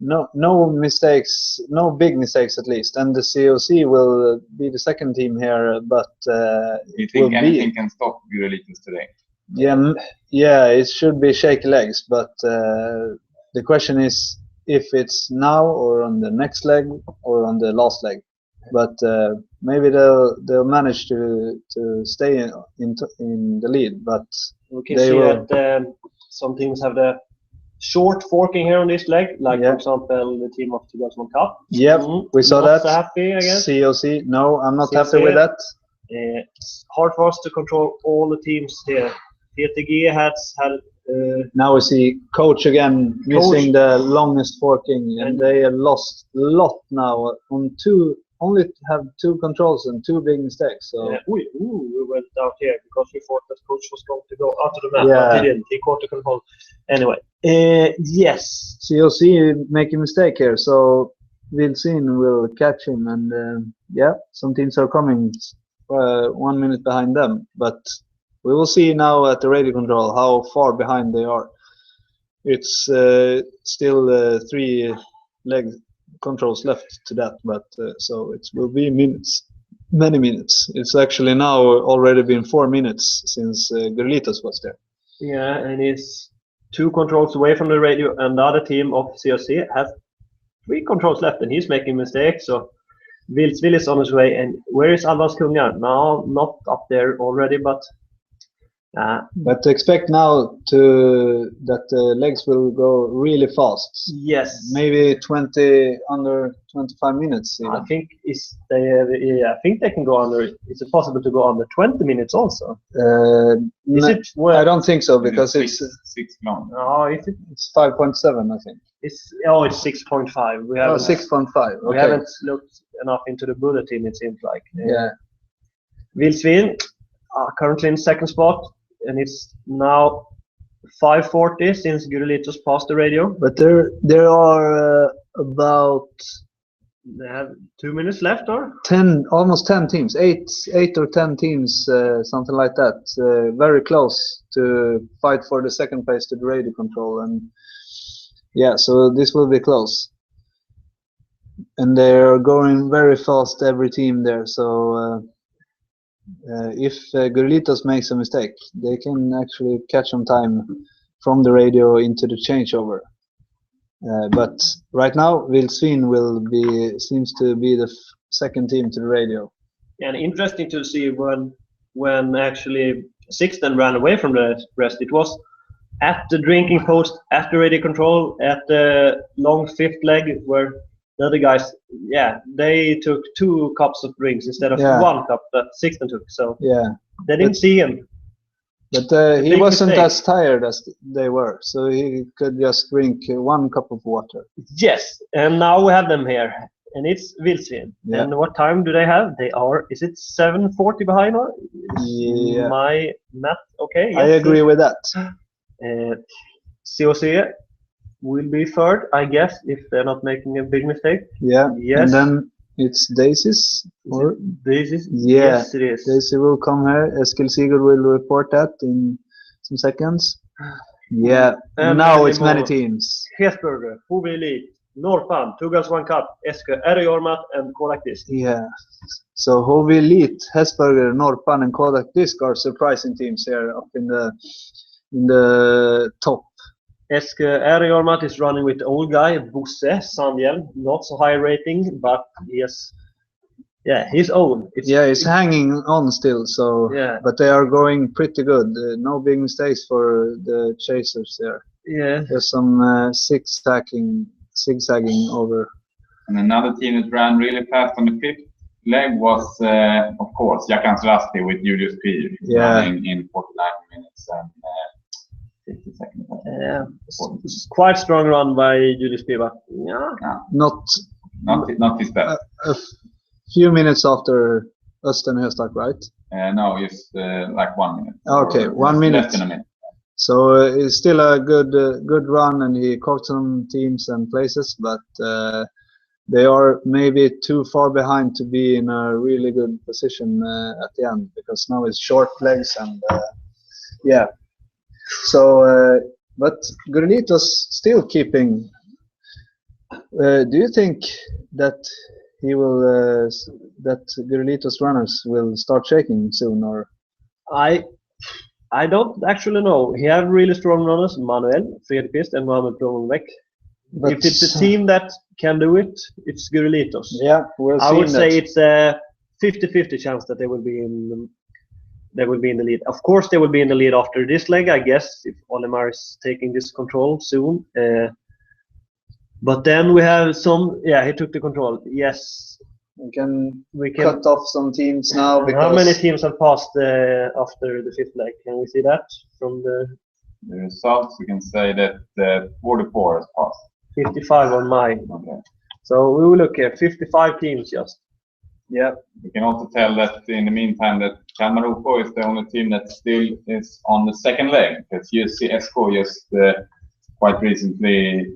No mistakes, no big mistakes at least. And the COC will be the second team here, but you think anything can stop Gurlitos today? Yeah, it should be shaky legs, but the question is if it's now or on the next leg or on the last leg. But maybe they'll manage to stay in the lead. But we can see that some teams have the short forking here on this leg, like for example the team of 2001 Cup. Yep, we saw that. Not happy, I guess. COC, no, I'm not happy with that. It's hard for us to control all the teams here. PTG has had. Now we see Coach again missing the longest forking, and they have lost a lot now on only have 2 controls and 2 big mistakes. So we went out here because we thought that Coach was going to go out of the map. But he didn't. He caught the control. Anyway, yes. COC make a mistake here, so Vilsin will catch him, and some teams are coming 1 minute behind them. But we will see now at the radio control how far behind they are. It's still 3 leg controls left to that, but so it will be many minutes. It's actually now already been 4 minutes since Gurlitos was there. Yeah, and he's 2 controls away from the radio, and the other team of COC has 3 controls left, and he's making mistakes. So Will is on his way, and where is Albans Klunga? No, not up there already, but. But expect now that the legs will go really fast. Yes. Maybe under 25 minutes. Even. I think I think they can go under. Is it possible to go under 20 minutes also? I don't think so, because it's 6 long. Oh, it's 5.7, I think. It's 6.5. We have 6.5. Okay. We haven't looked enough into the bulletin. It seems like. Yeah. Vilsvin currently in second spot. And it's now 5:40 since Gurlitos passed the radio. But there are about. They have 2 minutes left, or 10, almost 10 teams, 8 or 10 teams, something like that. Very close to fight for the second place to the radio control, and so this will be close. And they're going very fast, every team there. So. If Gurlitos makes a mistake, they can actually catch on time from the radio into the changeover. But right now, Vilsvin seems to be the second team to the radio. And interesting to see when actually Sixten ran away from the rest. It was at the drinking post, at the radio control, at the long fifth leg, where the other guys, they took 2 cups of drinks instead of 1 cup that Sixten took. So they didn't see him. But he wasn't as tired as they were, so he could just drink 1 cup of water. Yes, and now we have them here, and it's Vildsvin. Yeah. And what time do they have? They are, is it 7:40 behind or? Yeah. My math, okay. I agree with that. COC will be third, I guess, if they're not making a big mistake. Yeah. Yes. And then it's Daisies. Or Daisies? Yeah. Yes, it is. Daisy will come here. Eskil Sigurd will report that in some seconds. Yeah. And now it's many teams. Hesburger, Hove Elite, Norpan, 2 Girls 1 Cup, Eske, Eri Ormat, and Kodak Disc. Yeah. So Hove Elite, Hesburger, Norpan, and Kodak Disc are surprising teams here up in the top. Eske Eri Ormat is running with the old guy, Bosse Sandhjelm. Not so high rating, but he has, his own. He's hanging on still. So, but they are going pretty good. No big mistakes for the chasers there. Yeah. There's some zigzagging over. And another team that ran really fast on the fifth leg was, of course, Jakans Rasti with Julius P. Running in 49 minutes and 50 seconds. It's quite strong run by Julius P. But not his best. A few minutes after Östen Höstak, right? No, just like 1 minute. Okay, 1 minute. Less than a minute. So it's still a good run, and he caught some teams and places, but they are maybe too far behind to be in a really good position at the end, because now it's short legs and So, but Gurlitos still keeping. Do you think that he will that Gurlitos runners will start shaking soon, or? I don't actually know. He have really strong runners, Manuel Fredqvist and Mohamed Bromenbeck. If it's a team that can do it, it's Gurlitos. Yeah, we'll see. I would say it's a 50-50 chance that they will be in the lead. Of course, they will be in the lead after this leg, I guess, if Olimar is taking this control soon. But then we have some. Yeah, he took the control. Yes. We can cut off some teams now. Because how many teams have passed after the fifth leg? Can we see that from the results? We can say that 44 has passed. 55 on mine. Okay. So we will look here. 55 teams just. Yeah. We can also tell that in the meantime that Kalmar OK is the only team that still is on the second leg, because s05 just quite recently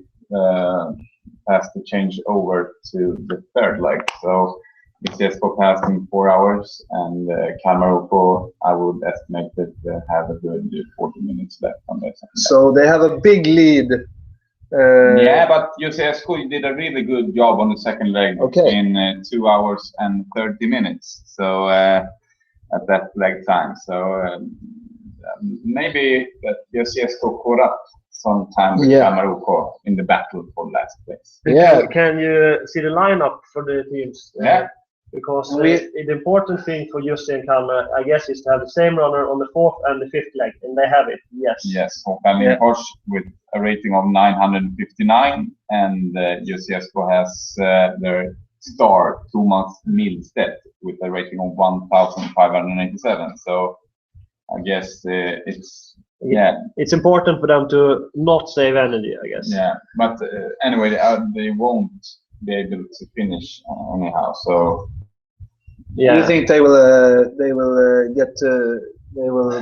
has to change over to the third leg. So s05 passed in 4 hours, and Kalmar OK, I would estimate that they have a good 40 minutes left on their second leg. So they have a big lead. Yeah, but s05 did a really good job on the second leg in 2 hours and 30 minutes. So at that leg time, so maybe that s05 caught up sometime with Kalmar OK in the battle for last place. Yeah. Can you see the lineup for the teams? Yeah. Because the important thing for Jussi and Kalmar, I guess, is to have the same runner on the fourth and the fifth leg, and they have it. Yes. Yes. Håkan Lindfors with a rating of 959, and s05 has their star Thomas Milstedt with a rating of 1,587. So I guess it's important for them to not save energy, I guess. Yeah, but anyway, they won't be able to finish anyhow. So do you think they will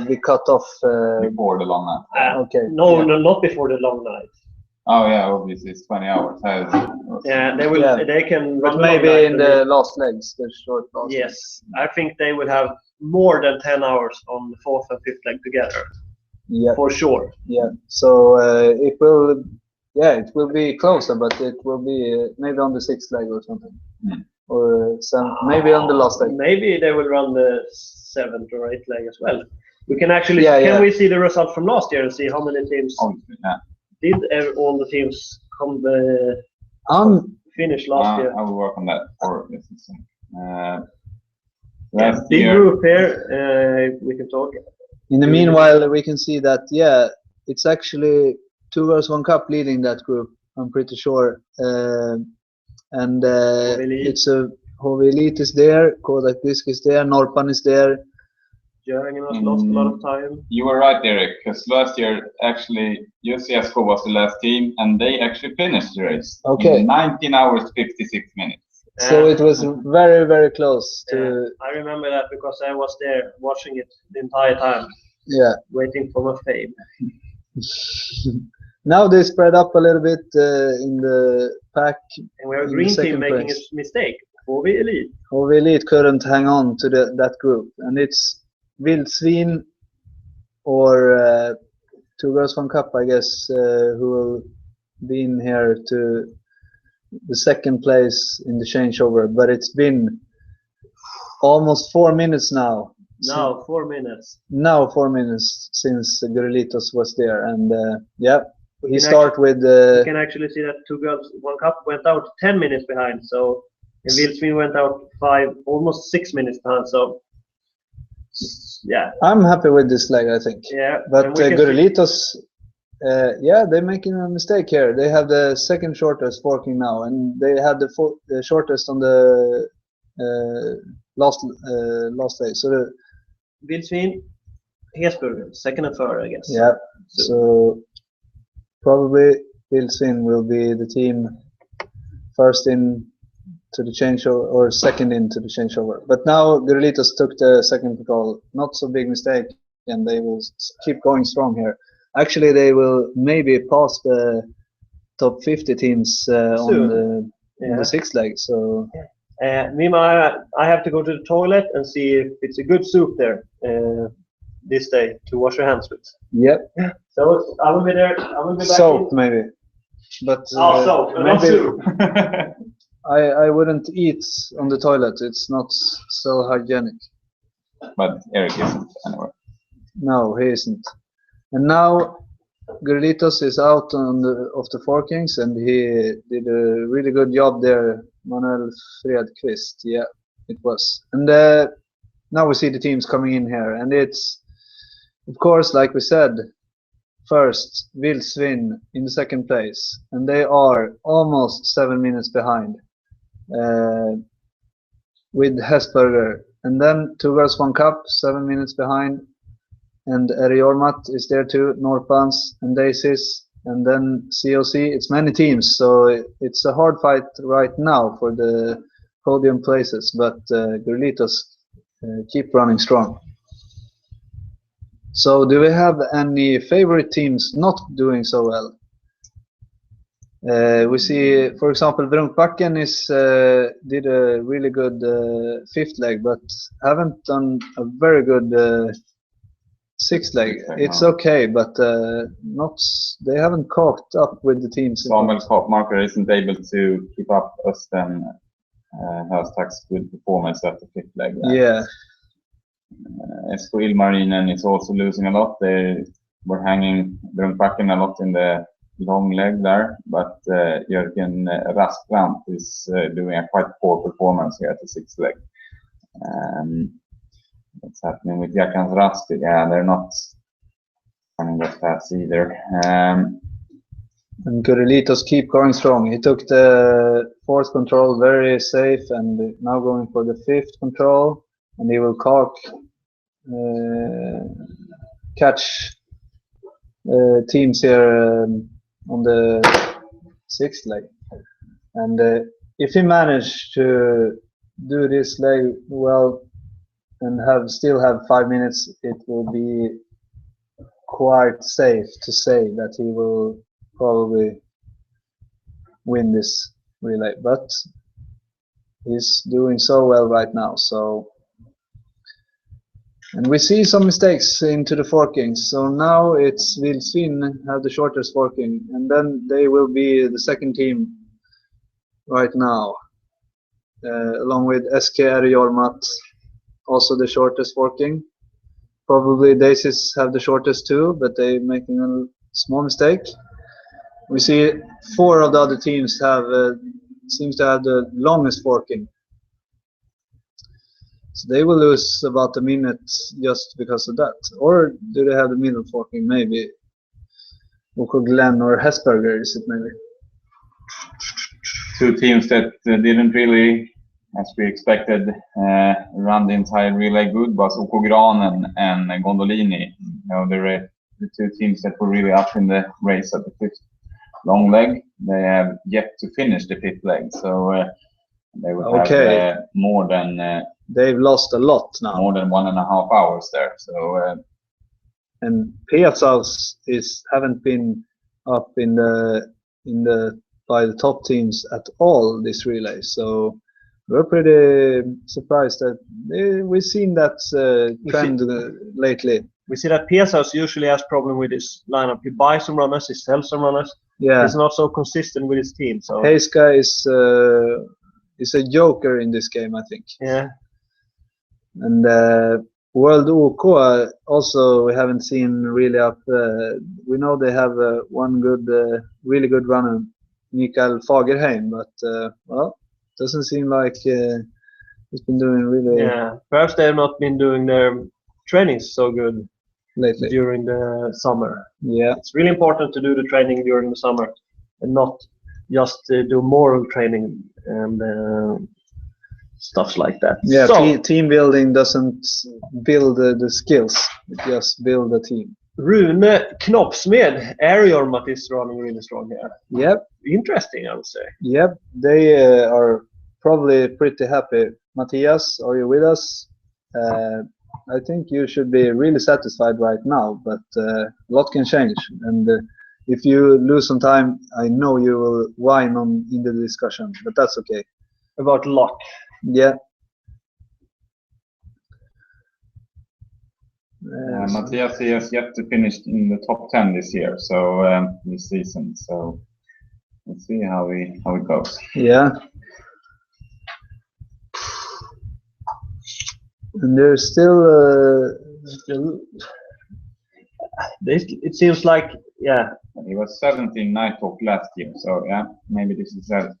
be cut off before the long night? Okay. No, not before the long night. Oh yeah, obviously it's 20 hours. Yeah, they will. Yeah. They can. But maybe in the last legs, the short last. Yes, I think they will have more than 10 hours on the fourth and fifth leg together. Yeah, for sure. Yeah, so it will. Yeah, it will be closer, but it will be maybe on the sixth leg or something, or maybe on the last leg. Maybe they will run the seventh or eighth leg as well. We can actually. Can we see the result from last year and see how many teams? Did all the teams finish last year? I will work on that for this season. Big group here. We can talk. In the meanwhile, we can see that it's actually 2 Girls 1 Cup leading that group. I'm pretty sure. It's a HV Elite is there, Kodak Disc is there, Norpan is there. Germany must lost a lot of time. You were right, Eric, because last year actually UCSCO was the last team, and they actually finished the race. Okay. In 19 hours 56 minutes. So it was very, very close to. I remember that because I was there watching it the entire time. Yeah. Waiting for my fame. Now they spread up a little bit in the pack. And we have a green team making a mistake. HV Elite. HV Elite couldn't hang on to that group, and it's Vildsvin or 2 Girls 1 Cup, I guess, who will be in here to the second place in the changeover. But it's been almost 4 minutes now. Now 4 minutes. Now 4 minutes since Gurlitos was there, and yeah, he start with. You can actually see that 2 Girls 1 Cup went out 10 minutes behind. So Vildsvin went out almost 6 minutes behind. So. Yeah, I'm happy with this leg, I think. Yeah, but Gurlitos, yeah, they're making a mistake here. They have the second shortest forking now, and they had the shortest on the last day. So the Vildsvin, Hesburger, second and third, I guess. Yeah, so probably Vildsvin will be the team first in to the changeover or second into the changeover. But now Gurlitos took the second control. Not so big mistake, and they will keep going strong here. Actually, they will maybe pass the top 50 teams on the sixth leg. So, Mima, I have to go to the toilet and see if it's a good soup there this day to wash your hands with. Yep. So I will be there. I will be back. Soap maybe, but soap, not soup. I wouldn't eat on the toilet. It's not so hygienic. But Eric isn't anyway. No, he isn't. And now Gurlitos is out of the forkings, and he did a really good job there. Manuel Fredqvist, yeah, it was. And now we see the teams coming in here, and it's, of course, like we said, first Vildsvin in the second place, and they are almost 7 minutes behind. With Hesburger, and then 2 Girls 1 Cup 7 minutes behind, and Eriormat is there too, Norpans and Daisies, and then COC. It's many teams, so it's a hard fight right now for the podium places, but Gurlitos keep running strong. So do we have any favorite teams not doing so well? We see, for example, Brunkbacken did a really good fifth leg, but haven't done a very good sixth leg. It's okay, but they haven't caught up with the teams. Samuel Marker isn't able to keep up Östen Höstag's good performance at the fifth leg. Yeah. Esko Ilmarinen is also losing a lot. They were hanging Brunkbacken a lot in the long leg there, but Jörgen Raskbrant is doing a quite poor performance here at the sixth leg. What's happening with Jakans Rasti? Yeah, they're not running that fast either. And Gurlitos keep going strong. He took the fourth control very safe, and now going for the fifth control, and he will catch teams here on the sixth leg. And if he managed to do this leg well and still have 5 minutes, it will be quite safe to say that he will probably win this relay. But he's doing so well right now. And we see some mistakes into the forking. So now it's Vildsvin have the shortest forking, and then they will be the second team right now, along with SK Jormat, also the shortest forking. Probably Daisies have the shortest too, but they're making a small mistake. We see 4 of the other teams seems to have the longest forking. So they will lose about a minute just because of that. Or do they have the middle forking? Maybe. Glenn or Hesberger, is it maybe? Two teams that didn't really, as we expected, run the entire relay good, was Ocoach and Gondolini. You know, the two teams that were really up in the race at the fifth long leg. They have yet to finish the fifth leg, so they will have more than. They've lost a lot now. More than 1.5 hours there. So. And Piazza's haven't been up in the by the top teams at all this relay, so we're pretty surprised that we've seen that trend lately. We see that Piazza's usually has problem with his lineup. He buys some runners, he sells some runners. Yeah, he's not so consistent with his team. So Heiska is a joker in this game, I think. Yeah, and World OK also we haven't seen really up. We know they have one good, really good runner, Mikael Fagerheim, but well, doesn't seem like he's been doing really. Yeah, perhaps they have not been doing their trainings so good lately during the summer. Yeah, it's really important to do the training during the summer and not just do moral training and stuff like that. Yeah, so, team building doesn't build the skills; it just build the team. Rune Knoppsmed, Aeriormat is running really strong here. Yep. Interesting, I would say. Yep, they are probably pretty happy. Matthias, are you with us? I think you should be really satisfied right now, but a lot can change. And if you lose some time, I know you will whine on in the discussion, but that's okay. About luck. Yeah. Matthias has yet to finish in the top 10 this year, so this season. So let's see how it goes. Yeah. And there's still it seems like, yeah. He was 7th in Nighthawk last year, so yeah, maybe this is a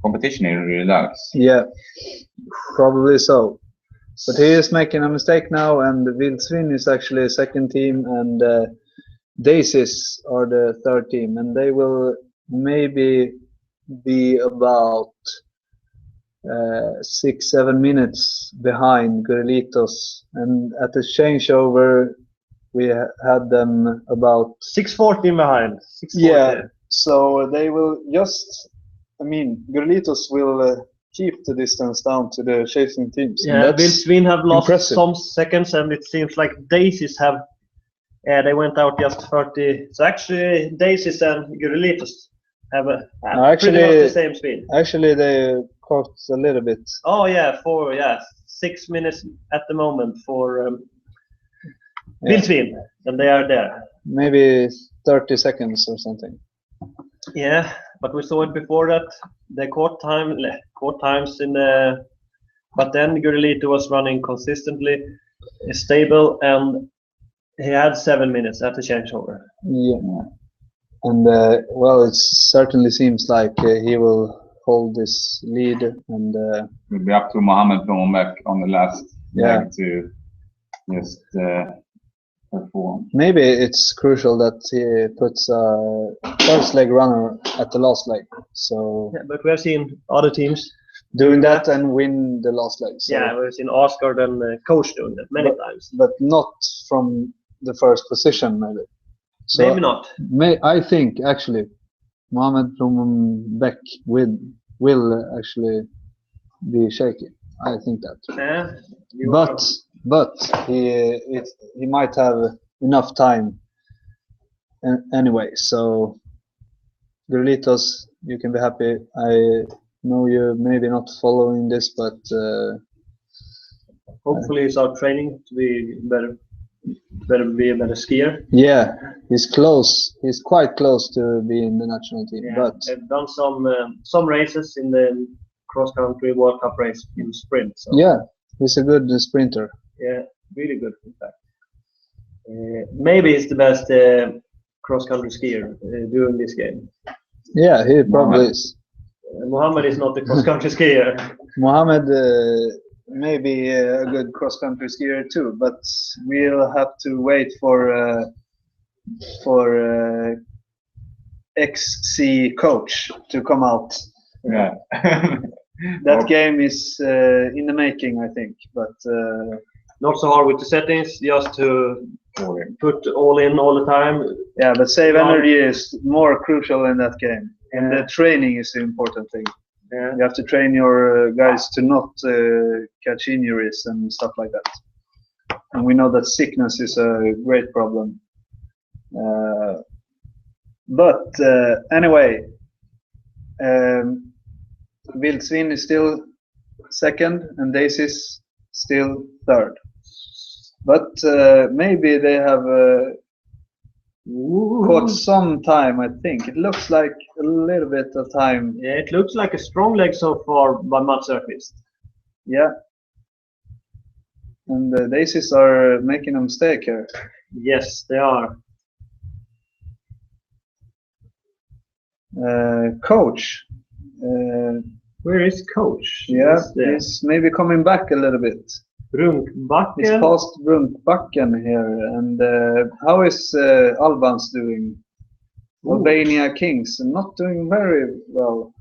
competition he really likes. Yeah, probably so. But he is making a mistake now, and Vildsvin is actually second team, and Daisies are the third team, and they will maybe be about 6-7 minutes behind Gorelitos, and at the changeover we had them about 6:14 behind. 6:14. Yeah, so they will just, I mean, Gorelitos will keep the distance down to the chasing teams. Yeah, Vildsvin have lost impressive. Some seconds, and it seems like Daisies have. They went out just 30. So actually, Daisies and Gorelitos have pretty much the same speed. Actually, they caught a little bit. Oh yeah, 6 minutes at the moment for Vildsvin, and they are there. Maybe 30 seconds or something. Yeah, but we saw it before that. They caught times in the, but then Gorelito was running consistently, stable, and he had 7 minutes at the changeover. Yeah, and well, it certainly seems like he will hold this lead, and it'll be up to Mohammed back on the last leg to just perform. Maybe it's crucial that he puts a first leg runner at the last leg. So yeah, but we have seen other teams doing that and win the last leg. So. Yeah, we've seen Oscar and Coach doing that many times. But not from the first position, maybe. So maybe not. I think actually Mohammed from Beck will actually be shaky. I think that. Yeah. But he might have enough time anyway. So Gorelitos, you can be happy. I know you're maybe not following this, but hopefully he's out training to be better. Be a better skier. Yeah, he's close. He's quite close to being the national team. Yeah, but they've done some races in the cross country World Cup race in sprint. So. Yeah, he's a good sprinter. Yeah, really good in fact. Maybe he's the best cross country skier during this game. Yeah, he probably is. Mohammed is not the cross country skier. Mohammed maybe a good cross-country skier too, but we'll have to wait for XC coach to come out. Yeah. That game is in the making, I think, but not so hard with the settings, just to put all in all the time. Yeah, but save energy is more crucial in that game, and the training is the important thing. Yeah. You have to train your guys to not catch injuries and stuff like that. And we know that sickness is a great problem. But anyway, Wildsvin is still second and Daisies still third. But maybe they have caught some time, I think. It looks like a little bit of time. Yeah, it looks like a strong leg so far by Mats Öqvist. Yeah. And the Daisies are making a mistake here. Yes, they are. Coach. Where is Coach? Yeah, he's maybe coming back a little bit. Brunkbacken. He's past Brunkbacken here. And how is Albans doing? Albania Kings not doing very well.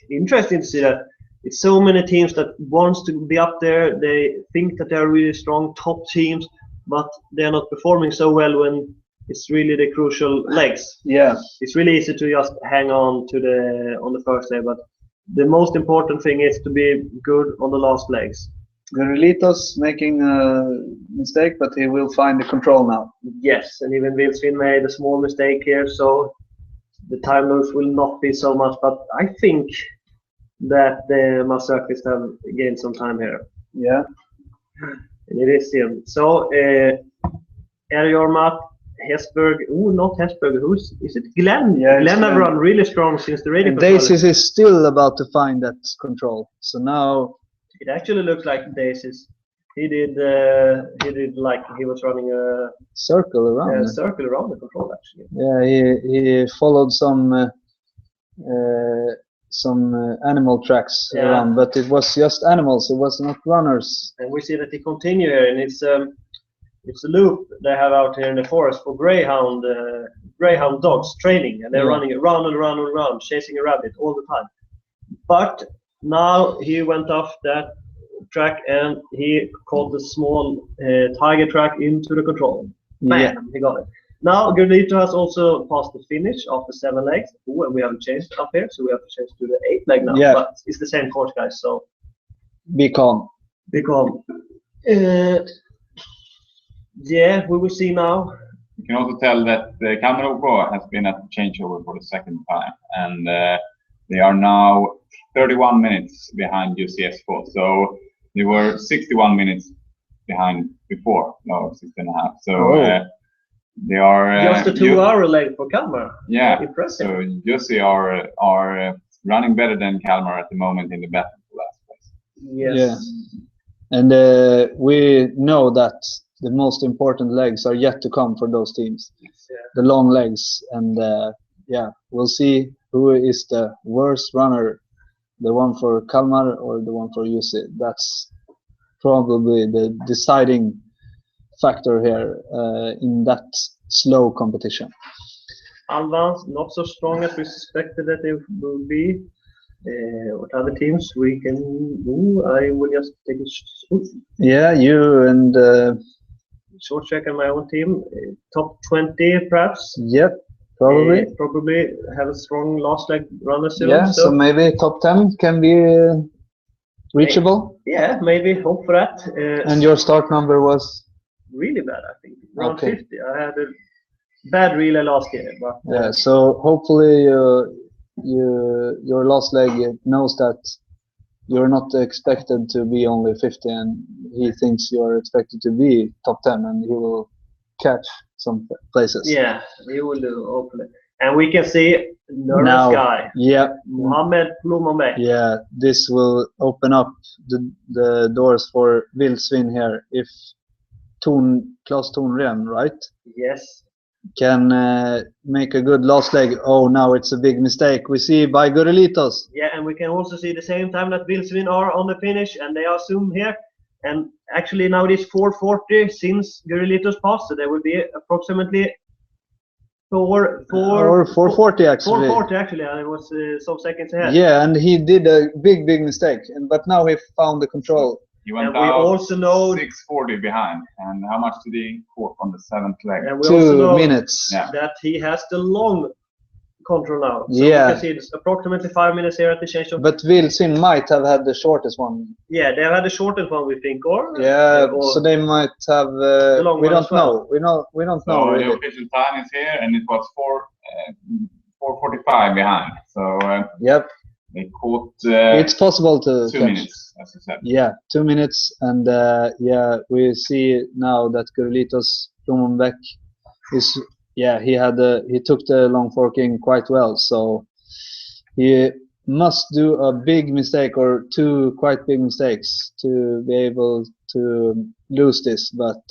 Interesting to see that it's so many teams that wants to be up there. They think that they're really strong top teams, but they're not performing so well when it's really the crucial legs. Yeah, it's really easy to just hang on to the first day, but the most important thing is to be good on the last legs. Garelitos making a mistake, but he will find the control now. Yes, and even Wildsvin made a small mistake here, so the time loss will not be so much. But I think that the Mats Öqvist have gained some time here. Yeah, and it is him. So Erjormat, Hesberg. Oh, not Hesberg. Is it? Glenn. Yeah, Glenn have run really strong since the radio. Daisies is still about to find that control. So now. It actually looks like Daisies. He did like he was running a circle around. Circle around the control actually. Yeah, he followed some animal tracks around, but it was just animals. It was not runners. And we see that he continue here, and it's a loop they have out here in the forest for greyhound dogs training, and they're running around and around and around, chasing a rabbit all the time. But now he went off that track and he caught the small tiger track into the control. Bam, he got it. Now Gurlito has also passed the finish after 7 legs. Ooh, and we haven't changed up here, so we have to change to the 8th leg now. Yeah. But it's the same course, guys. So be calm. Be calm. Yeah, we will see now. You can also tell that the Kalmar OK has been at the changeover for the 2nd time, and they are now 31 minutes behind UCS4. So they were 61 minutes behind before, no, 6.5. So they are just a 2-hour leg for Kalmar. Yeah, impressive. So UC are running better than Kalmar at the moment in the battle for last place. Yes. Yeah. And we know that the most important legs are yet to come for those teams. Yeah. The long legs, and we'll see who is the worst runner. The one for Kalmar or the one for UC. That's probably the deciding factor here in that slow competition. Albans not so strong as we suspected that they will be. What other teams we can do? I will just take a Yeah, you and short check on my own team. Top 20 perhaps. Yep. Probably have a strong last leg runner soon. Yeah, so maybe top 10 can be reachable. Yeah, maybe hope for that. And your start number was really bad, I think. Around 50. I had a bad relay last year, but yeah. So hopefully your last leg knows that you're not expected to be only 50, and he thinks you're expected to be top 10, and he will catch some places. Yeah, he will do, hopefully. And we can see nervous guy. Yeah. Mohamed Plumombe. Yeah, this will open up the doors for Wildsvin here. If Klaus Thorngren, right? Yes. can make a good last leg. Oh, now it's a big mistake. We see by Gurelitos. Yeah, and we can also see the same time that Vilsvin are on the finish, and they are soon here. And actually now it is 4:40 since Gurelitos passed, so there will be approximately 4:40 actually. 4:40 actually, and it was some seconds ahead. Yeah, and he did a big mistake, but now he found the control. He went and we also know 6:40 behind. And how much did he caught on the 7th leg? And we also 2 know minutes. that he has the long control now. So Yeah. we can see it's approximately 5 minutes here at the change of. But Vilsvin might have had the shortest one. Yeah, they have had the shortest one, we think, or so they might have. We don't know. We don't know. So really. the official time is here, and it was 4:45 behind. So yep. They caught. It's possible to 2 catch. minutes, as you said. Yeah, 2 minutes, and yeah, we see now that Gurelitos Blumenbeck is. Yeah, he took the long forking quite well, so he must do a big mistake or 2 quite big mistakes to be able to lose this. But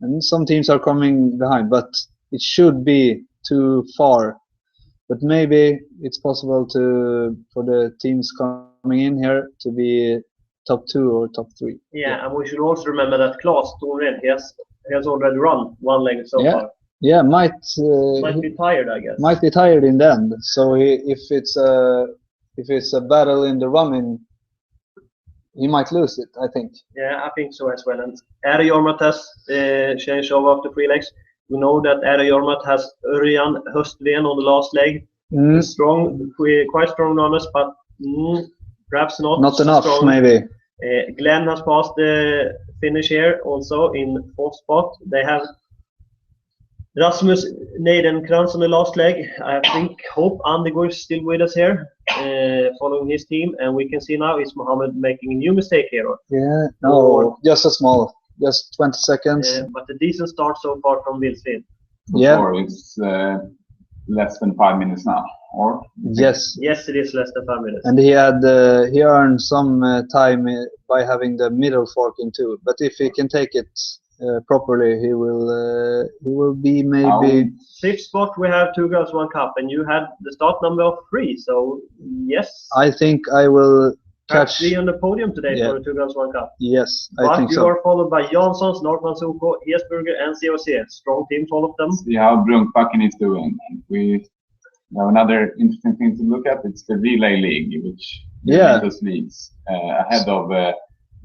and some teams are coming behind, but it should be too far. But maybe it's possible for the teams coming in here to be top 2 or top 3. Yeah, and we should also remember that Claes Thornred, he has already run 1 leg so far. Yeah, might be tired, I guess. Might be tired in the end. So if it's a battle in the running, he might lose it, I think. Yeah, I think so as well. And Ari Jormat has changed over after 3 legs. We know that Ari Jormat has Örjan Höstven on the last leg. Quite strong runners, but perhaps not enough, strong. maybe. Glenn has passed the finish here also in 4th spot. They have Rasmus Neidenkrantz on the last leg. I hope Andigor is still with us here, following his team. And we can see now is Mohammed making a new mistake here. Yeah, no, just a small, just 20 seconds. But a decent start so far from Vilsvin. Yeah. Sure, it's less than 5 minutes now, or? Yes. Yes, it is less than 5 minutes. And he earned some time by having the middle forking too. But if he can take it properly, he will be maybe 5th spot. We have 2 girls 1 cup, and you had the start number of 3. So yes, I think I will catch 3 on the podium today for the 2 girls 1 cup. Yes, but I think you so. are followed by Janssons, Northmans OK, Esburger, and COC. Strong teams, all of them. See how Brunkbacken is doing. We have another interesting thing to look at. It's the relay league, which those leagues ahead of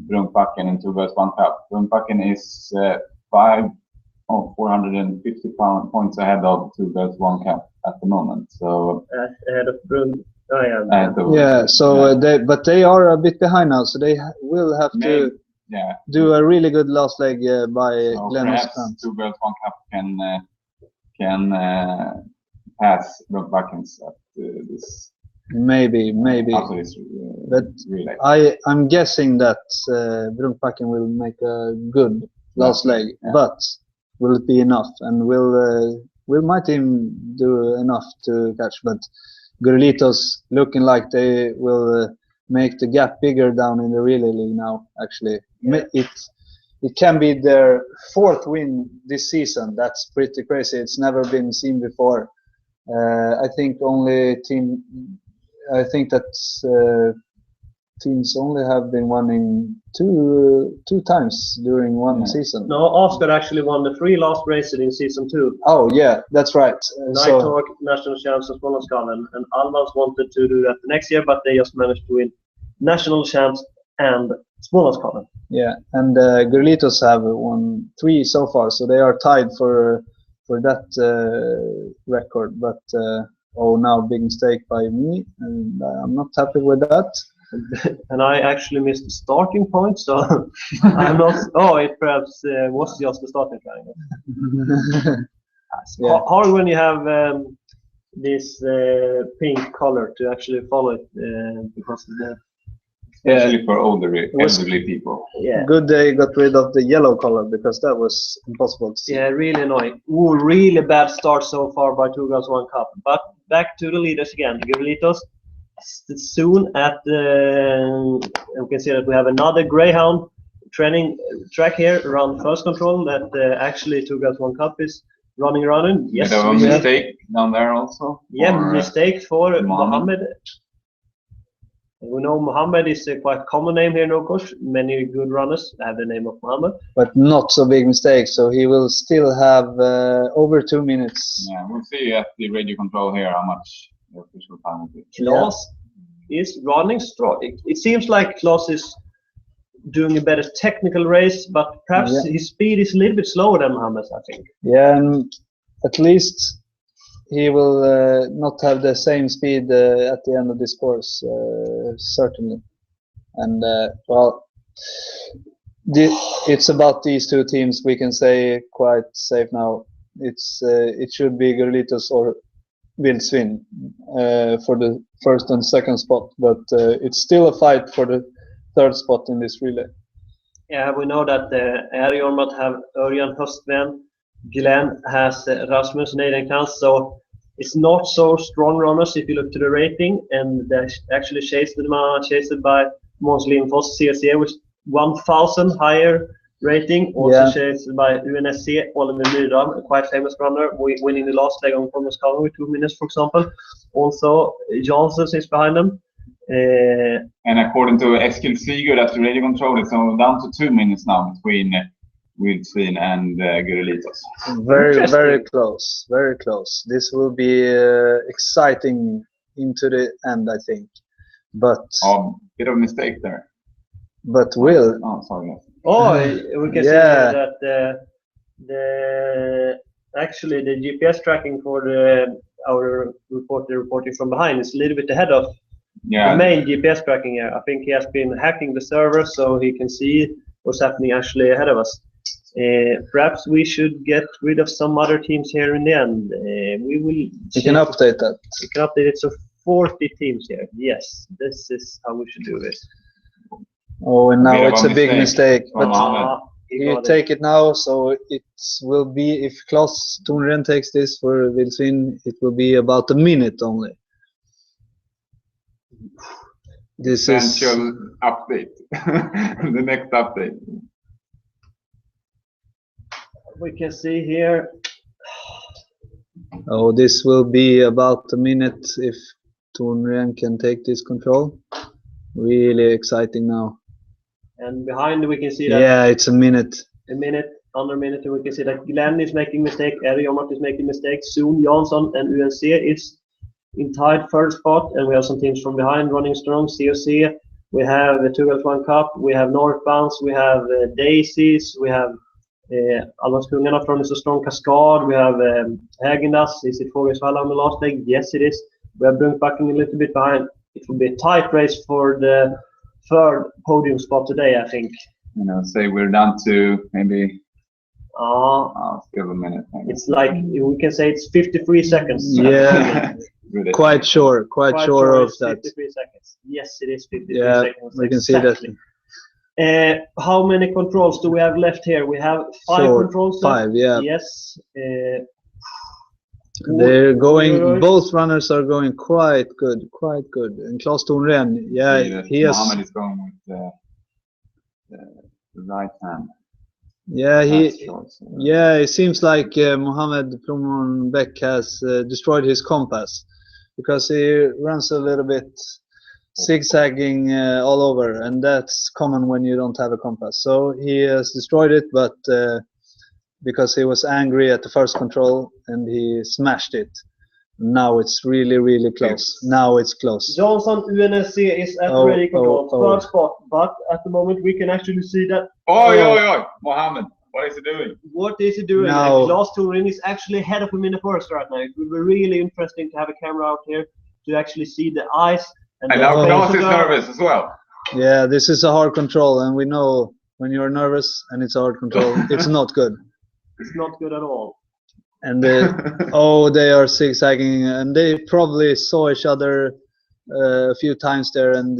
Brunkbacken and 2 girls 1 cup. Brunkbacken is 450 points ahead of 2 girls 1 cup at the moment. So ahead of Brunk. Oh, but they are a bit behind now, so they will have to do a really good last leg by Glenn. Perhaps 2 girls 1 cup can pass Brunkbacken's at this. Maybe. But I'm guessing that Brunkbacken will make a good last leg, but will it be enough? And will my team do enough to catch? But Gurelitos looking like they will make the gap bigger down in the relay league now. Actually, it can be their 4th win this season. That's pretty crazy. It's never been seen before. I think that teams only have been winning two times during one season. No, Oscar actually won the 3 last races in season 2. Oh yeah, that's right. Nighthawk, National Champs, and Smålandsgalan, and Alvans wanted to do that the next year, but they just managed to win National Champs and Smålandsgalan. Yeah, and Gurelitos have won 3 so far, so they are tied for that record. But now big mistake by me, and I'm not happy with that. And I actually missed the starting point, so I'm not. Oh, it perhaps was just the starting line. Hard when you have this pink color to actually follow it because of the. Especially for elderly people. Yeah. Good they got rid of the yellow color because that was impossible to see. Yeah, really annoying. Ooh, really bad start so far by 2 girls 1 cup. But back to the leaders again. Gurelitos soon at we can see that we have another Greyhound training track here around first control that actually 2 girls 1 cup is running. Yes, bit of a mistake down there also. Yeah, mistake for Mohammed. We know Mohammed is a quite common name here in Ocoach. Many good runners have the name of Mohammed. But not so big mistake, so he will still have over 2 minutes. Yeah, we'll see at the radio control here how much the official time will be. Klaus is running strong. It seems like Klaus is doing a better technical race, but perhaps his speed is a little bit slower than Mohammed's, I think. Yeah, and at least he will not have the same speed at the end of this course, certainly. And well, it's about these two teams. We can say quite safe now. It should be Gerlitos or Vildsvin for the first and second spot, but it's still a fight for the third spot in this relay. Yeah, we know that Ariormat have Örjan Höstven, Glenn has Rasmus Neidenkrantz, so it's not so strong runners if you look to the rating, and they're actually chased by Måns Lindfors, CSC, with 1,000 higher rating, also chased by UNSC, Oliver Myrdal, a quite famous runner, winning the last leg on Thomas Cowan with 2 minutes, for example. Also, Janssens is behind them. And according to Eskil Sigurd at the radio control, it's only down to 2 minutes now between Vildsvin and Gerlitos. Very, very close. Very close. This will be exciting into the end, I think. But bit of mistake there. But will. Oh, sorry. Oh, we can see that actually the GPS tracking for our reporting from behind is a little bit ahead of the main GPS tracking here. I think he has been hacking the server so he can see what's happening actually ahead of us. Perhaps we should get rid of some other teams here in the end. We can update that. We can update it, so 40 teams here. Yes, this is how we should do this. Oh, and now it's a big mistake. But you take it now, so it will be, if Klaus Thunren takes this for Vildsvin, it will be about a minute only. This essential update. The next update. We can see here. Oh, this will be about a minute if Thunren can take this control. Really exciting now. And behind we can see that. Yeah, it's a minute. Under a minute, and we can see that Glenn is making mistake, Ariormat is making mistakes. Soon Jansson and UNC is in tied third spot, and we have some teams from behind running strong. COC, we have the 2L1 Cup, we have Northbounds, we have Daisies, we have Alvarskungarna from the strong Cascade, we have Hägendas. Is it Fågelsvalla on the last leg? Yes, it is. We have Brunkbacken a little bit behind. It will be a tight race for the third podium spot today, I think. Say we're down to maybe still a minute. Maybe. It's like we can say it's 53 seconds. Yeah, quite sure of that. 53 seconds. Yes, it is 53 seconds. We can see that. How many controls do we have left here? We have 5 controls left. 5, yeah. Yes. They're going. Both runners are going quite good. And Klaus Thunren, he has. Mohammed is going with the right hand. Yeah, it seems like Mohammed Plumon Beck has destroyed his compass, because he runs a little bit zigzagging all over, and that's common when you don't have a compass. So he has destroyed it, but because he was angry at the first control and he smashed it. Now it's really close. Now it's close. Johnson UNSC is at ready control, third spot, but at the moment we can actually see that. Mohammed, what is he doing? What is he doing? Now, Klaus Thunren is actually ahead of him in the first right now. It will be really interesting to have a camera out here to actually see the eyes. And now Klaus is nervous as well. Yeah, this is a hard control, and we know when you're nervous and it's a hard control, it's not good. It's not good at all. And they are zigzagging, and they probably saw each other a few times there, and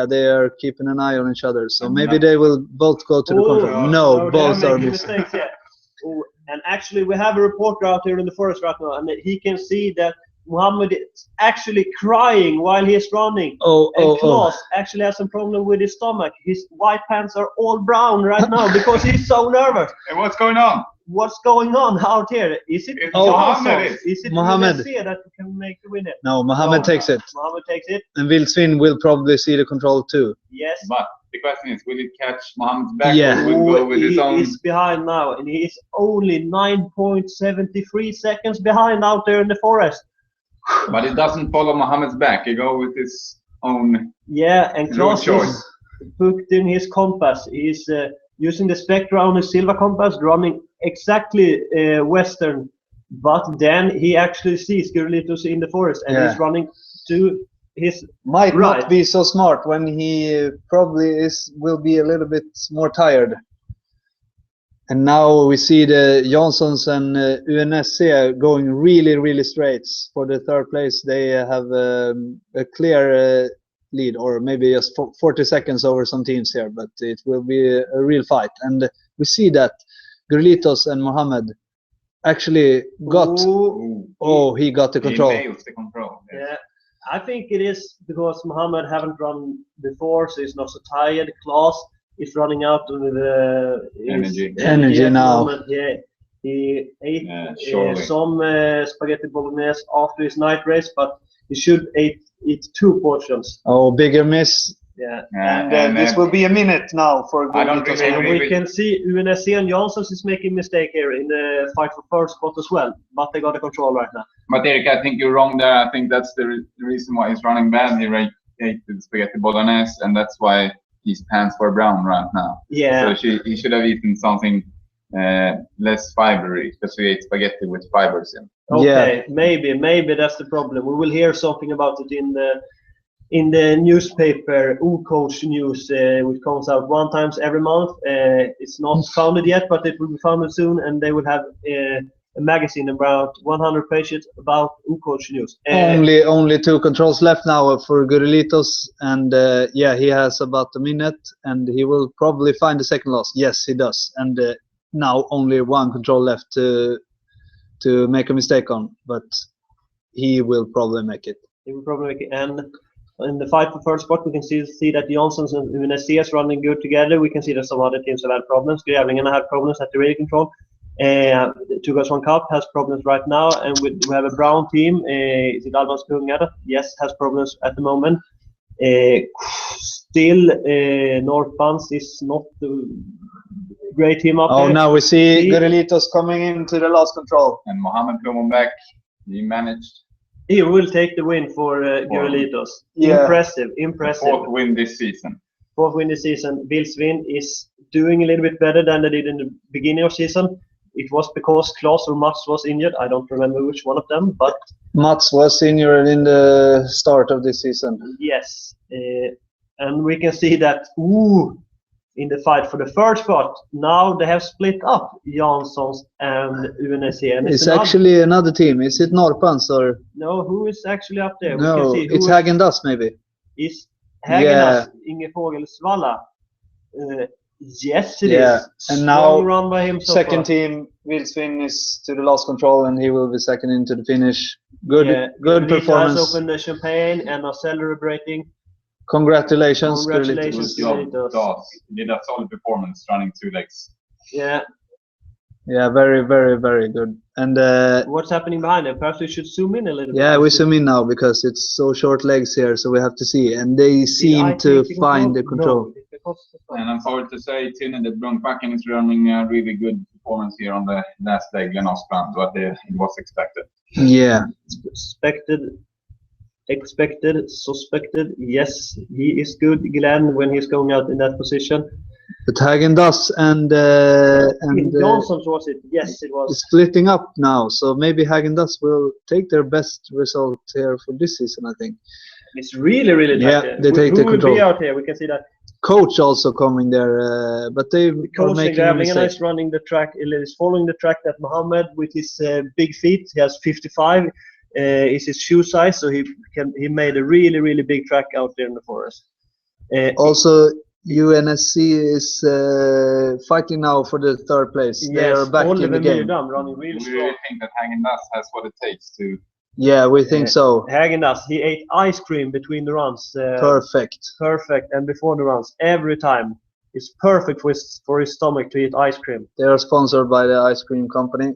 they are keeping an eye on each other. So maybe they will both go to the control. No, both are missing. And actually, we have a reporter out here in the forest right now, and he can see that Mohammed is actually crying while he is running. And Klaus actually has some problem with his stomach. His white pants are all brown right now because he's so nervous. And what's going on? what's going on out here? Is it Mohammed? Is it Mohammed that can make the winner? No, Mohammed takes it. Mohammed takes it. And Wilsvin will probably see the control too. Yes. But the question is, will it catch Mohammed's back Yeah. or will it go with his own? He is behind now, and he is only 9.73 seconds behind out there in the forest. But it doesn't follow Mohammed's back. He go with his own. Yeah, and Klaus choice. is booked in his compass. He's using the Spectra on his silver compass, running exactly western. But then he actually sees Gurlitos in the forest, and he's running to his Might right. not be so smart when he probably will be a little bit more tired. And now we see the Janssons and UNSC going really straight for the third place. They have a clear lead, or maybe just 40 seconds over some teams here, but it will be a real fight. And we see that Gurlitos and Mohammed actually got. He got the control. He nails the control. Yeah, I think it is because Mohammed haven't run before, so he's not so tired. Klaus is running out with energy now. Yeah, he ate some spaghetti bolognese after his night race, but he should eat 2 portions. Oh, bigger miss. Yeah, and this will be a minute now for Gurlitos. And we can see UNSC and Janssons is making mistake here in the fight for first spot as well, but they got the control right now. But Erik, I think you're wrong there. I think that's the reason why he's running bad. He ate the spaghetti bolognese, and that's why his pants were brown right now. Yeah. So he should have eaten something less fibery, because we ate spaghetti with fibers in. Okay, maybe that's the problem. We will hear something about it in the newspaper, Ocoach News, which comes out 1 time every month. It's not founded yet, but it will be founded soon, and they will have a magazine about 100 pages about Ocoach News. Only 2 controls left now for Gurlitos, and he has about a minute, and he will probably find the second loss. Yes, he does. And now only 1 control left to make a mistake on, but he will probably make it. He will probably make it. And in the fight for first spot, we can see that Janssons and UNSC is running good together. We can see that some other teams have had problems. Grävlingarna have problems at the radio control. 2 Girls 1 Cup has problems right now, and we have a brown team. Is it Albans Kungar? Yes, has problems at the moment. Still, North Buns is not the great team up there. Now we see Gurlitos coming into the last control. And Mohammed coming back. He managed. He will take the win for Gurlitos. Yeah. Impressive. 4th win this season. 4th win this season. Wilsvin is doing a little bit better than they did in the beginning of season. It was because Klaus or Mats was injured. I don't remember which one of them, but Mats was injured in the start of this season. Yes, and we can see that in the fight for the first spot, now they have split up Janssons and UNSC. And it's actually another team. Is it Norpans or? No, who is actually up there? No, we can see it's Häagen-Dazs maybe. Is Häagen-Dazs, Inge Fogelsvalla. Yes, it is. And now run by him second team, Wilsvin is to the last control, and he will be second into the finish. Good performance. Has opened the champagne and are celebrating. Congratulations. Congratulations to Gurlitos. He did a solid performance running 2 legs. Yeah. Yeah, very good. And what's happening behind them? Perhaps we should zoom in a little bit. Yeah, we zoom in now because it's so short legs here, so we have to see. And they seem to find the control. No, and I'm sorry to say, Tinne de Brunbacken is running a really good performance here on the last leg, Glenosbrand, but it was expected. Yeah. Expected, suspected. Yes, he is good, Glenn, when he's going out in that position. But Häagen-Dazs and Janssons, was it? Yes, it was. Splitting up now, so maybe Häagen-Dazs will take their best result here for this season, I think. It's really tight. Yeah, they take the control. Will be out here? We can see that. Coach also coming there, but they are making a mistake. Is running the track. Is following the track that Mohammed with his big feet. He has 55. Is his shoe size, so he made a really big track out there in the forest. Also, UNSC is fighting now for the 3rd place. Yes, they are back in the game. Running really strong. really think that Häagen-Dazs has what it takes to. Yeah, we think so. Häagen-Dazs, he ate ice cream between the runs. Perfect. And before the runs, every time. It's perfect for his stomach to eat ice cream. They are sponsored by the ice cream company.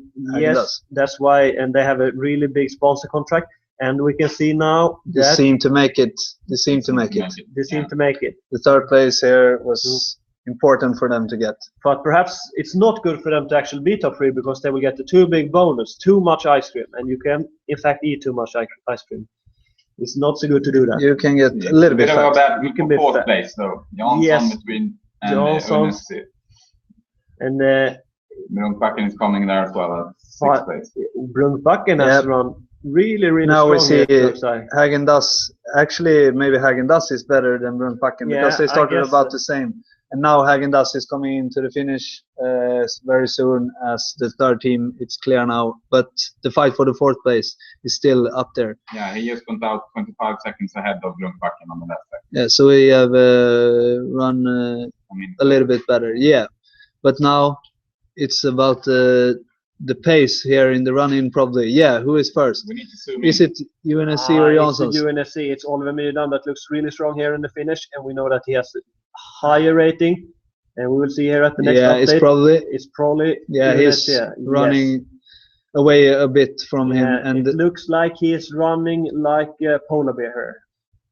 Yes, that's why, and they have a really big sponsor contract. And we can see now they seem to make it. They seem to make it. They seem to make it. The third place here was important for them to get. But perhaps it's not good for them to actually be top 3 because they will get the too big bonus, too much ice cream, and you can in fact eat too much ice cream. It's not so good to do that. You can get a little bit fat. You can be fourth place though. Jansson between and Unessi. And Brunkbacken is coming there as well at 6th place. Brunkbacken has run really now strong. We see Häagen-Dazs. Actually, maybe Häagen-Dazs is better than Brunkbacken because they started about the same. And now Häagen-Dazs is coming into the finish very soon as the third team. It's clear now, but the fight for the 4th place is still up there. Yeah, he just went out 25 seconds ahead of Brunkbacken on the left side. Yeah, so we have run a little bit better. Yeah, but now it's about the pace here in the run-in probably. Yeah, who is first? We need to zoom Is it Unessi or Jansson? It's Unessi. It's Oliver Myrdal that looks really strong here in the finish, and we know that he has a higher rating. And we will see here at the next update. It's probably yeah, Unessi. He's running away a bit from him, and it looks like he is running like a polar bear here.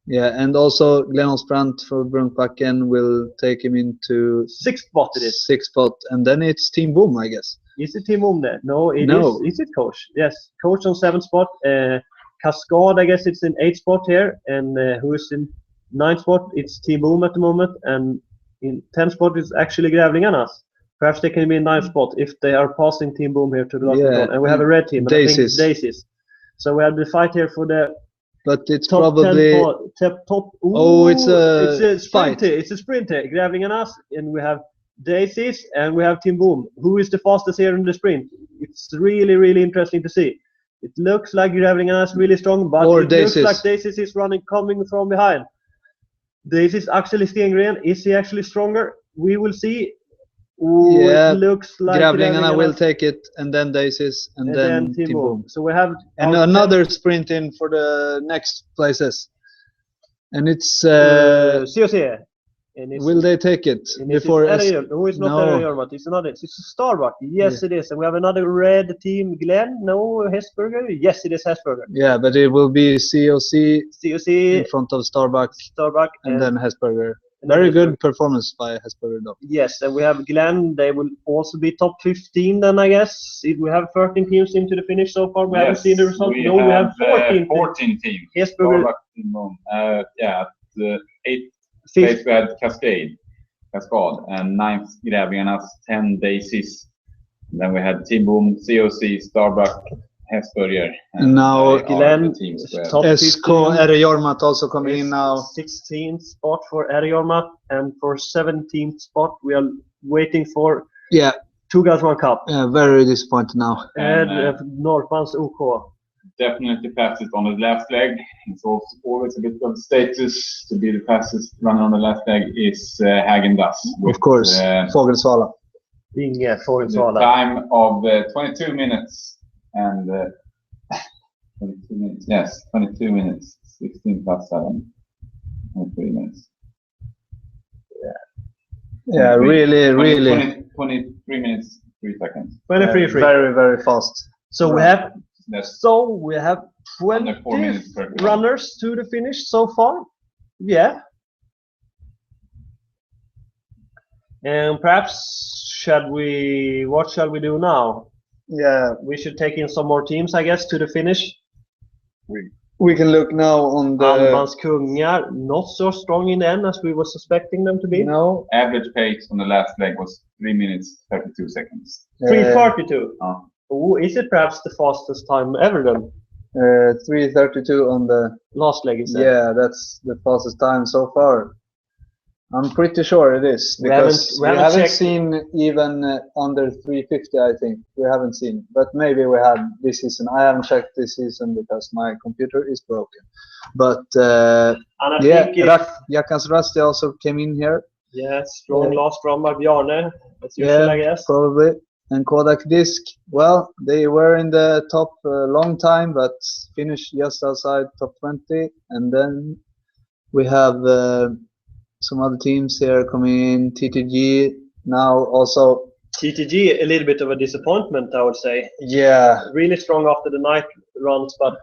Yeah, and also Glenn Osbrandt for Brunkbacken will take him into 6th spot. It is 6th spot, and then it's Team Boom, I guess. Is it Team Boom there? No, it is. Is it Coach? Yes, Coach on 7th spot. Cascade, I guess it's in 8th spot here, and who is in 9th spot? It's Team Boom at the moment, and in 10th spot is actually Grävlingarnas. Perhaps they can be in 9th spot if they are passing Team Boom here to the last spot. And we have a red team, and I think it's Daisies. So we have the fight here for the. But it's probably top. It's a sprint. It's a sprint here. Grävlingarnas, and we have Daisies, and we have Team Boom. Who is the fastest here in the sprint? It's really, really interesting to see. It looks like Grävlingarnas really strong, but looks like Daisies is coming from behind. Daisies actually Stengren. Is he actually stronger? We will see. Yeah, it looks like Grävlingarna will take it, and then Daisies, and then Team Boom. So we have another sprint in for the next places, and it's COC. Will they take it before? Who is not Erjor, but it's another. It's a Starbuck. Yes, it is, and we have another red team. Glenn, no Hesburger. Yes, it is Hesburger. Yeah, but it will be COC in front of Starbuck, and then Hesburger. Very good performance by Hesburger though. Yes, and we have Glenn. They will also be top 15 then, I guess. If we have 13 teams into the finish so far, we haven't seen the result. We have 14 teams. Hesburger. At the 8th place we had Cascade, and 9th Grävlingarnas, 10 Daisies. And then we had Team Boom, COC, Starbuck, Hesburger. And now Glenn, top 15. Erjormat also coming in now. 16th spot for Erjormat, and for 17th spot we are waiting for 2 guys 1 cup. Yeah, very disappointed now. And Norrmans OK. Definitely fastest on the last leg. It's also always a bit of status to be the fastest runner on the last leg is Häagen-Dazs. Of course, Fågelsvala. Fågelsvala. The time of 22 minutes and 22 minutes. Yes, 22 minutes. 16 plus 7. 23 minutes. Yeah, really. 23 minutes, 3 seconds. 23. Very, very fast. So we have 20 runners to the finish so far. Yeah. And perhaps what shall we do now? Yeah, we should take in some more teams, I guess, to the finish. We can look now on the Almans Kungar, not so strong in the end as we were suspecting them to be. No. Average pace on the last leg was 3 minutes 32 seconds. 3:32. Is it perhaps the fastest time ever then? 3:32 on the last leg, is it? Yeah, that's the fastest time so far. I'm pretty sure it is, because we haven't seen even under 350, I think. We haven't seen, but maybe we have this season. I haven't checked this season because my computer is broken. But Jakans Rusty also came in here. Yes, strong last run by Bjarne, as usual, I guess. Probably. And Kodak Disc, well, they were in the top long time, but finished just outside top 20. And then we have some other teams here coming in. TTG now also. TTG, a little bit of a disappointment, I would say. Yeah. Really strong after the night runs, but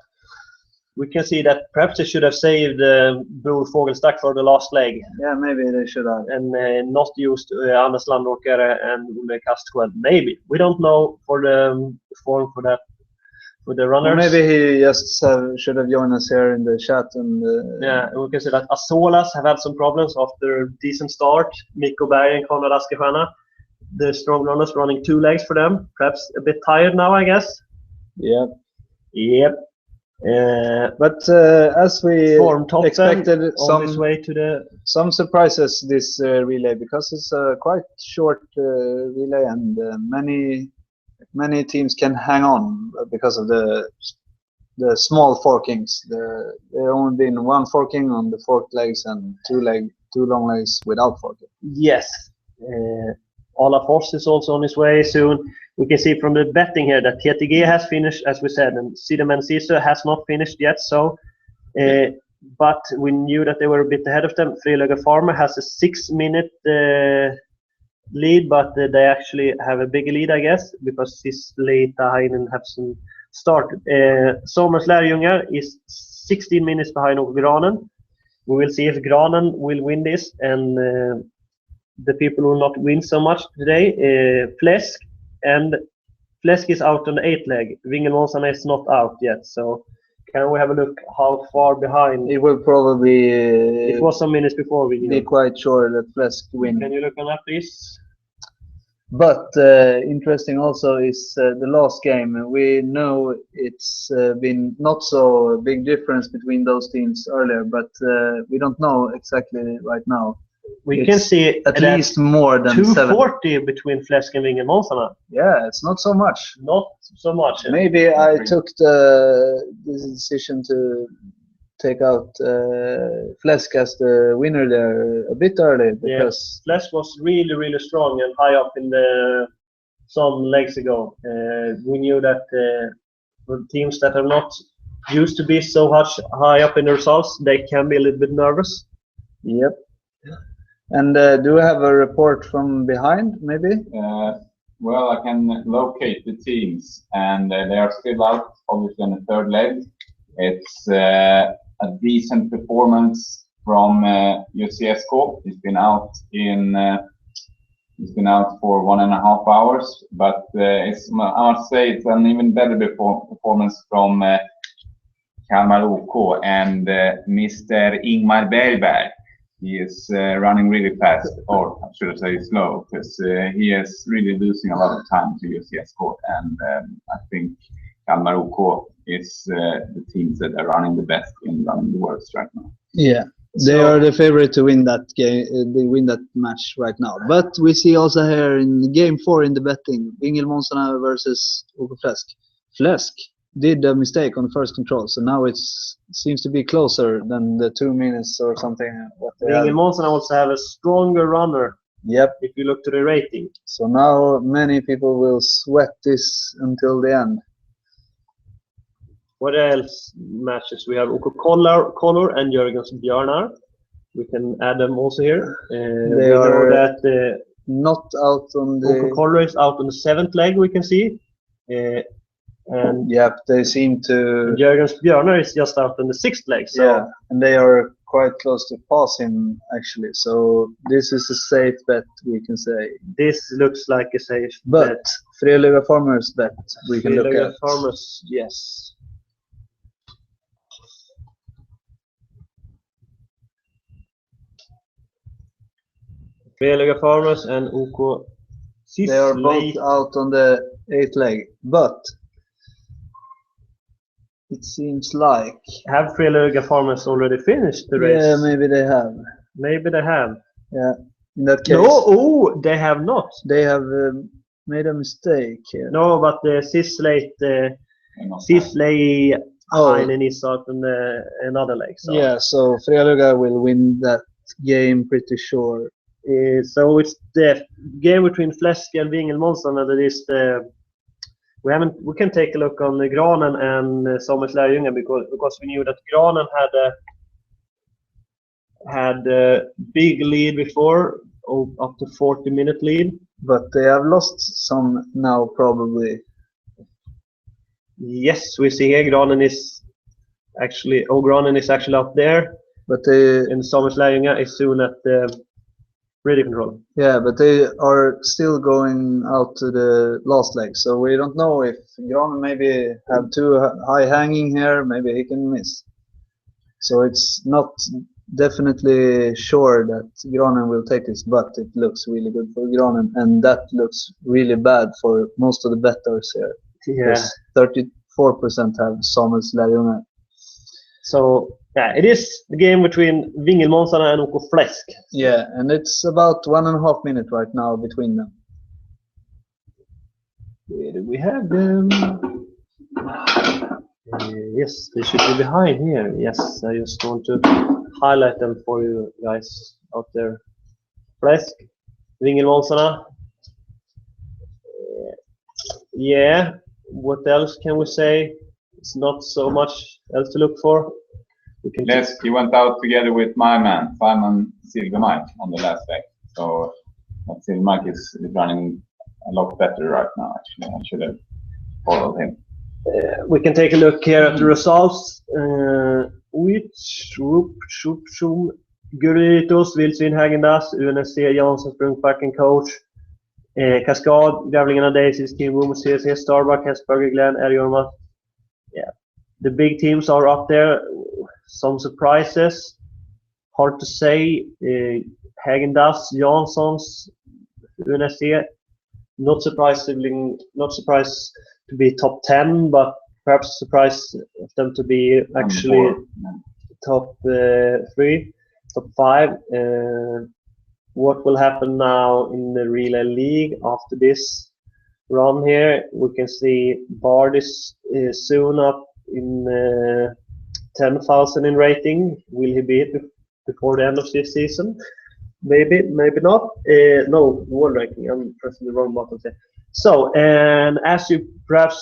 we can see that perhaps they should have saved Bror Fogelstack for the last leg. Yeah, maybe they should have. And not used Anders Landåkare and Ole Kastskjöld. Maybe. We don't know for the form for that. For the runners. Or maybe he just should have joined us here in the chat. And yeah, we can see that Azolas have had some problems after a decent start. Mikko Berg and Konrad Askestjärna, the strong runners running 2 legs for them. Perhaps a bit tired now, I guess. Yep. Yep. But as we expected, some surprises this relay, because it's a quite short relay, and many teams can hang on because of the small forkings. There only been 1 forking on the forked legs and 2 long legs without forking. Yes. Olafors is also on his way soon. We can see from the betting here that TTG has finished, as we said, and Sidemen Sisu has not finished yet. So, but we knew that they were a bit ahead of them. Frilöga Farmer has a 6-minute lead, but they actually have a bigger lead, I guess, because Sislita Heinen have some start. Somers Lärjungar is 16 minutes behind Granen. We will see if Granen will win this, and the people will not win so much today. Fläsk is out on the 8th leg. Vingelmånsarna is not out yet, so can we have a look how far behind? It will probably. It was some minutes before we be quite sure that Fläsk win. Can you look on that, please? But interesting also is the last game. We know it's been not so big difference between those teams earlier, but we don't know exactly right now. We can see at least more than 240 between Fläsk and Vingelmånsarna. Yeah, it's not so much. Not so much. Maybe I took the decision to take out Fläsk as the winner there a bit early, because Fläsk was really strong and high up in some legs ago. We knew that for teams that are not used to be so high up in the results, they can be a little bit nervous. Yep. And do we have a report from behind, maybe? Well, I can locate the teams, and they are still out, obviously, on the 3rd leg. It's a decent performance from UCSK. He's been out for 1.5 hours, but I must say it's an even better performance from Kalmar OK and Mr. Ingmar Bergberg. He is running really fast, or should I say slow, because he is really losing a lot of time to UCSK, and I think Kalmar OK is the teams that are running the best in running the worst right now. Yeah, they are the favorite to win that game. They win that match right now. But we see also here in game 4 in the betting, Vingelmånsarna versus Ocoach. Fläsk did a mistake on the first control, so now it seems to be closer than the 2 minutes or something. Vingelmånsarna also have a stronger runner. Yep. If you look to the rating. So now many people will sweat this until the end. What else matches? We have Ocoach and Jörgens Björnar. We can add them also here. They are that not out on the. Ocoach is out on the 7th leg. We can see. And yep, they seem to. Jörgens Björnar is just out on the 6th leg. So. Yeah, and they are quite close to pass him actually. So this is a safe bet, we can say. This looks like a safe bet. But Frilöga Farmers bet we can look at. Farmers, yes. Frilöga Farmers and OK. They are both out on the 8th leg, but it seems like. Have Frilöga Farmers already finished the race? Yeah, maybe they have. Maybe they have. Yeah, in that case. No, they have not. They have made a mistake here. No, but the Sisley Heinen is out on another leg. So. Yeah, so Frilöga will win that game pretty sure. So it's the game between Fläsk and Vingelmånsarna that is the. We can take a look on Granen and Somers Lärjungar because we knew that Granen had a big lead before, up to 40-minute lead. But they have lost some now, probably. Yes, we see here Granen is actually up there. But they and Sommerslänga is soon at the radio control. Yeah, but they are still going out to the last leg, so we don't know if Granen maybe have too high hanging here, maybe he can miss. So it's not definitely sure that Granen will take this, but it looks really good for Granen, and that looks really bad for most of the bettors here. Yeah. 34% have Sommerslänga. So yeah, it is the game between Vingelmånsarna and OK Fläsk. Yeah, and it's about 1.5 minutes right now between them. Where do we have them? Yes, they should be behind here. Yes, I just want to highlight them for you guys out there. Fläsk, Vingelmånsarna. Yeah, what else can we say? It's not so much else to look for. Yes, he went out together with my man, Simon Silvermike, on the last leg. So Silvermike is running a lot better right now, actually. I should have followed him. We can take a look here at the results. Guritos, Vildsvin, Häagen-Dazs, UNSC, Jansson, Sprungbacken, Coach, Cascade, Gavlingarna, Daisies, Team Boom, CSC, Starbuck, Hesburger, Glenn, Erjorma. Yeah, the big teams are up there. Some surprises, hard to say. Häagen-Dazs, Janssons, UNSC, not surprised to be top 10, but perhaps surprised of them to be actually top 3, top 5. What will happen now in the Relay League after this run here? We can see Bard is soon up in 10,000 in rating. Will he be it before the end of this season? Maybe, maybe not. No, world ranking. I'm pressing the wrong button there. So, and as you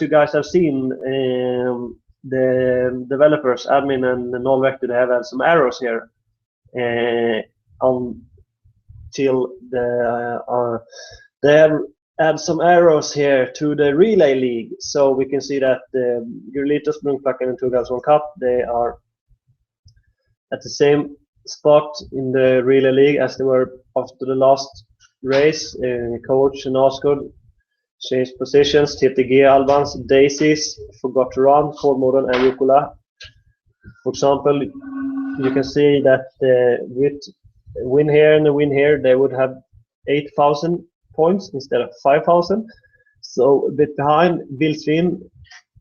guys have seen, the developers, admin and Nollvector, they have had some arrows here until they have add some arrows here to the Relay League. So we can see that Gurlitos, Sprungbacken and 2001 Cup, they are at the same spot in the Relay League as they were after the last race. Coach and Osgood changed positions. TTG, Albans, Daisies, Forgot to Run, Kolmården and Jukkola. For example, you can see that with win here and the win here, they would have 8,000 points instead of 5,000. So a bit behind. Vildsvin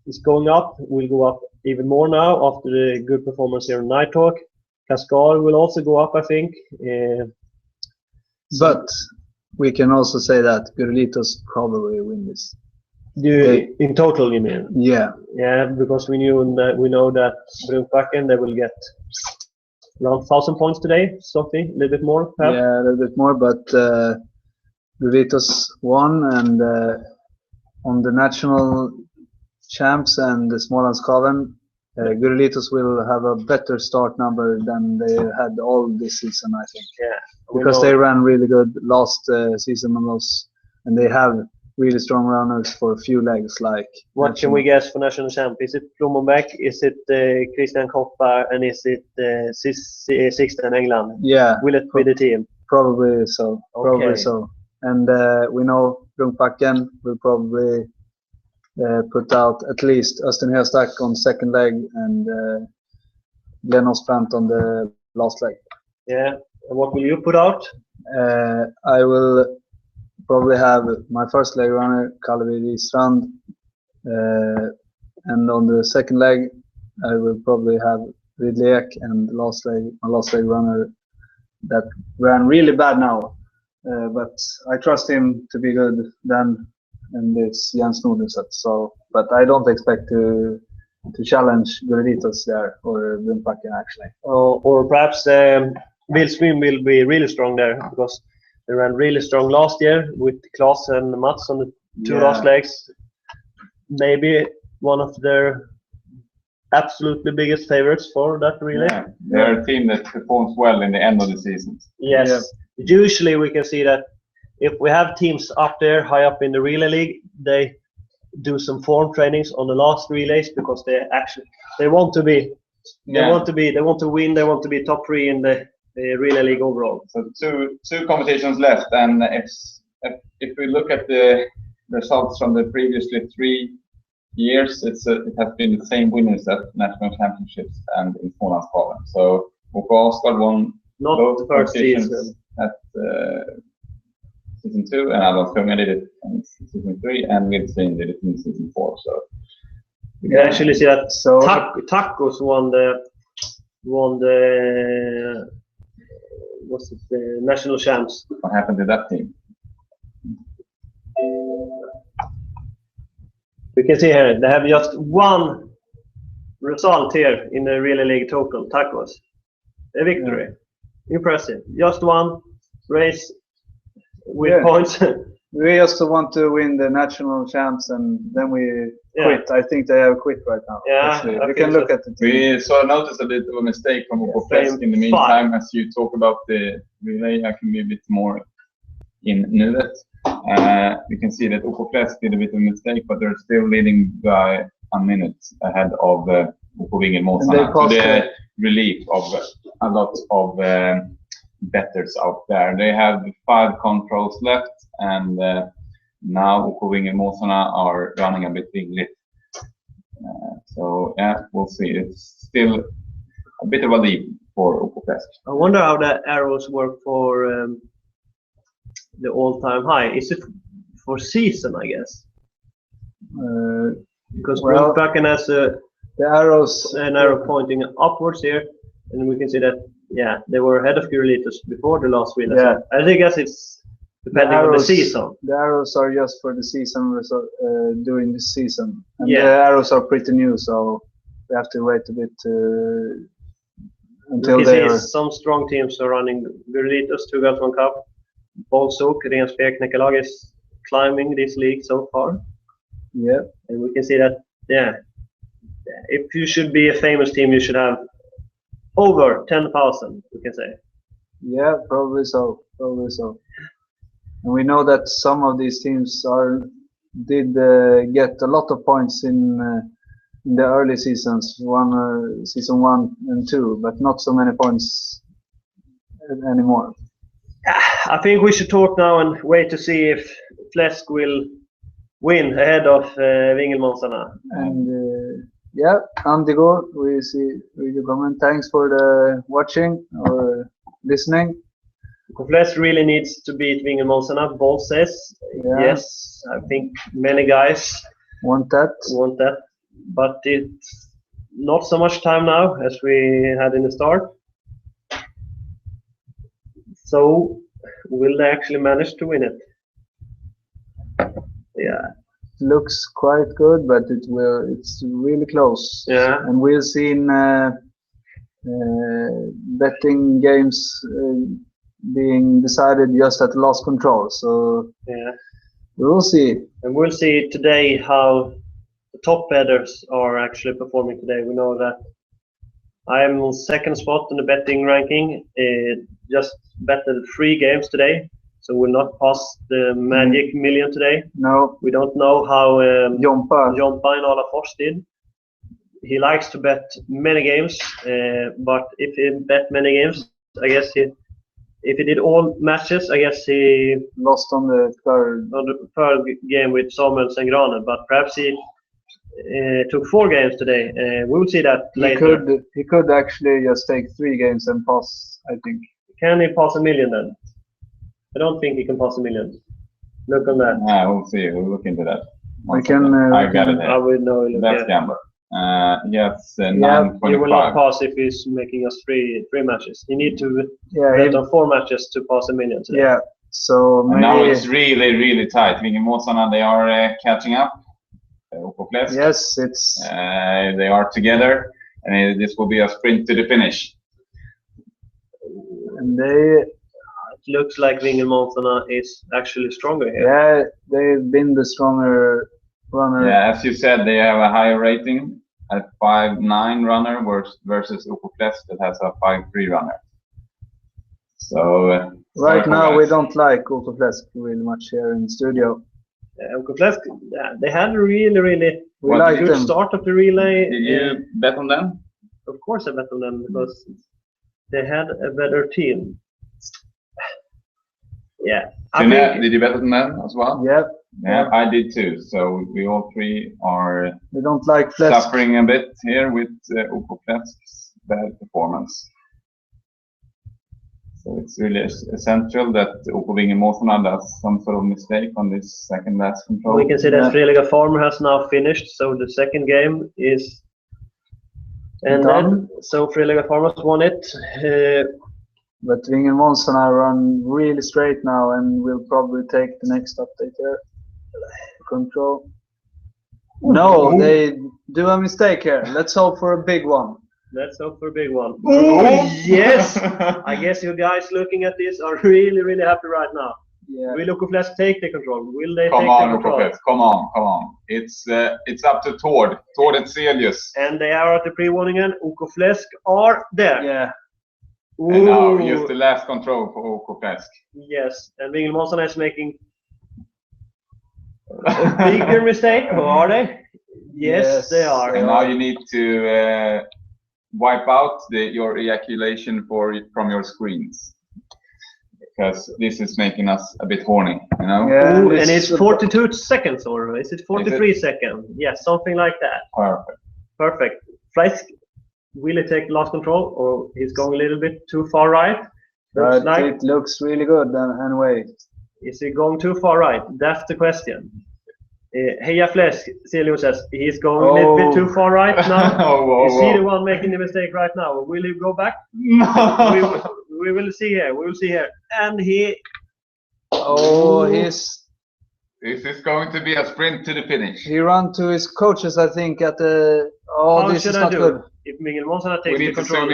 is going up, will go up even more now after the good performance here in Night Talk. Cascade will also go up, I think. But we can also say that Gurlitos probably win this. In total, you mean? Yeah. Yeah, because we know that Sprungbacken, they will get around 1,000 points today, something, a little bit more, perhaps? Yeah, a little bit more, but Gurlitos won, and on the national champs and the Smålandskaven, Gurlitos will have a better start number than they had all this season, I think. Yeah, because they ran really good last season on those, and they have really strong runners for a few legs. Like what can we guess for national champ? Is it Blommenbeck? Is it Christian Koppa? And is it Sixten England? Yeah. Will it be the team? Probably so. Okay. Probably so. And we know Sprungbacken will probably put out at least Östen Höstack on second leg and Glenn Osbrandt on the last leg. Yeah. And what will you put out? I will probably have my first leg runner, Kalevi Strand, and on the second leg I will probably have Ridlek, and my last leg runner that ran really bad now, but I trust him to be good then, and it's Jens Nordenset. So, but I don't expect to challenge Gurlitos there or Blommenbeck actually. Or perhaps Vildsvin will be really strong there, because they ran really strong last year with Klaas and Mats on the two last legs. Maybe one of their absolutely biggest favorites for that relay. Yeah, they're a team that performs well in the end of the season. Yes. Yeah. Usually we can see that if we have teams up there high up in the relay league, they do some form trainings on the last relays because they want to be they want to win, they want to be top 3 in the relay league overall. So two competitions left, and if we look at the results from the previously 3 years, it has been the same winners at national championships and in Smålandsgalan. So Ocoach won Not both the first competitions season. at season 2, and Adolfstunga did it in season 3, and Wilsing did it in season 4. So you can actually see that So Tacos won the what's it, the national champs. what happened to that team? We can see here they have just one result here in the relay league total. Tacos, a victory. Impressive. Just one race with points. We just want to win the national champs, and then we quit. I think they have quit right now. Yeah, we can look at the team. We noticed a bit of a mistake from Ocoach in the meantime. As you talk about the relay, I can be a bit more in nuet. We can see that Ocoach did a bit of a mistake, but they're still leading by a minute ahead of Ocoach to the relief of a lot of bettors out there. They have 5 controls left, and now Ocoach are running a bit winglit. So yeah, we'll see. It's still a bit of a lead for Ocoach. I wonder how the arrows work for the all-time high. Is it for season, I guess? Because Brooklyn has the arrows, an arrow pointing upwards here, and we can see that they were ahead of Curilitos before the last wheel. Yeah. I guess it's depending on the season. The arrows are just for the season during the season, and the arrows are pretty new, so we have to wait a bit until they are. Some strong teams are running Curilitos, 2 Girls 1 Cup. Also, Renspek Nekkelag is climbing this league so far. Yeah, and we can see that. If you should be a famous team, you should have over 10,000. We can say. Yeah, probably so. And we know that some of these teams did get a lot of points in the early seasons, season 1 and 2, but not so many points anymore. I think we should talk now and wait to see if Fläsk will win ahead of Vingelmåsarna. And Andigo, we see the comment. Thanks for the watching or listening. Fläsk really needs to beat Vingelmåsarna. Boll says yes. I think many guys want that, but it's not so much time now as we had in the start. So, will they actually manage to win it? Yeah. Looks quite good, but it's really close. Yeah. And we've seen betting games being decided just at last control. So we will see. And we'll see today how the top bettors are actually performing today. We know that I am on 2nd spot in the betting ranking. Just betted 3 games today, so we'll not pass the magic million today. No. We don't know how Jompa in Alafors did. He likes to bet many games, but if he bet many games, I guess if he did all matches, I guess he lost on the third game with Samuel Sengrane, but perhaps he took 4 games today. We'll see that later. He could actually just take 3 games and pass, I think. Can he pass a million then? I don't think he can pass a million. Look on that. Yeah, we'll see. We'll look into that. I can. I got it. I will know. That's Gambler. Yes, 9.25. He will not pass if he's making us 3 matches. You need to bet on 4 matches to pass a million today. Yeah. So maybe now it's really, really tight. Vingelmåsarna, they are catching up. Yes, it's. They are together, and this will be a sprint to the finish. And it looks like Vingelmåsarna is actually stronger here. Yeah, they've been the stronger runner. Yeah, as you said, they have a higher rating. a 5'9" runner versus Ocoach that has a 5'3" runner. So right now we don't like Ocoach really much here in the studio. Ocoach, they had a really good start of the relay. Did you bet on them? Of course I bet on them because they had a better team. Yeah. Did you bet on them as well? Yeah. Yeah, I did too. So we all three are don't like suffering a bit here with Ocoach's bad performance. So it's really essential that Ocoach does some sort of mistake on this second last control. We can see that Frilega Farmer has now finished, so the second game is ended. So Frilega Farmer's won it. But Ving and Monson are run really straight now, and will probably take the next update here. Control. No, they do a mistake here. Let's hope for a big one. Let's hope for a big one. Oh, yes! I guess you guys looking at this are really happy right now. Yeah. Will Ocoach take the control? Will they come take on, the control? Ocoach, come on. It's up to Tord and Celius. And they are at the pre-warning and Ocoach are there. Yeah. Ooh. And now use the last control for Ocoach. Yes, and Ving and Monson is making a bigger mistake. Or are they? Yes, they are. And now you need to wipe out your ejaculation from your screens, because this is making us a bit horny, you know. Yeah, and it's 42 seconds, or is it 43 seconds? Yes, something like that. Perfect. Fleisk, will he take last control, or he's going a little bit too far right? It looks really good anyway. Is he going too far right? That's the question. Heja Fleisk, Celio says he's going a little bit too far right now. Is he the one making the mistake right now? Will he go back? No. We will see here. We will see here. And he. This is going to be a sprint to the finish. He ran to his coaches, I think, at the. This is not good. If Miguel Monson takes the control.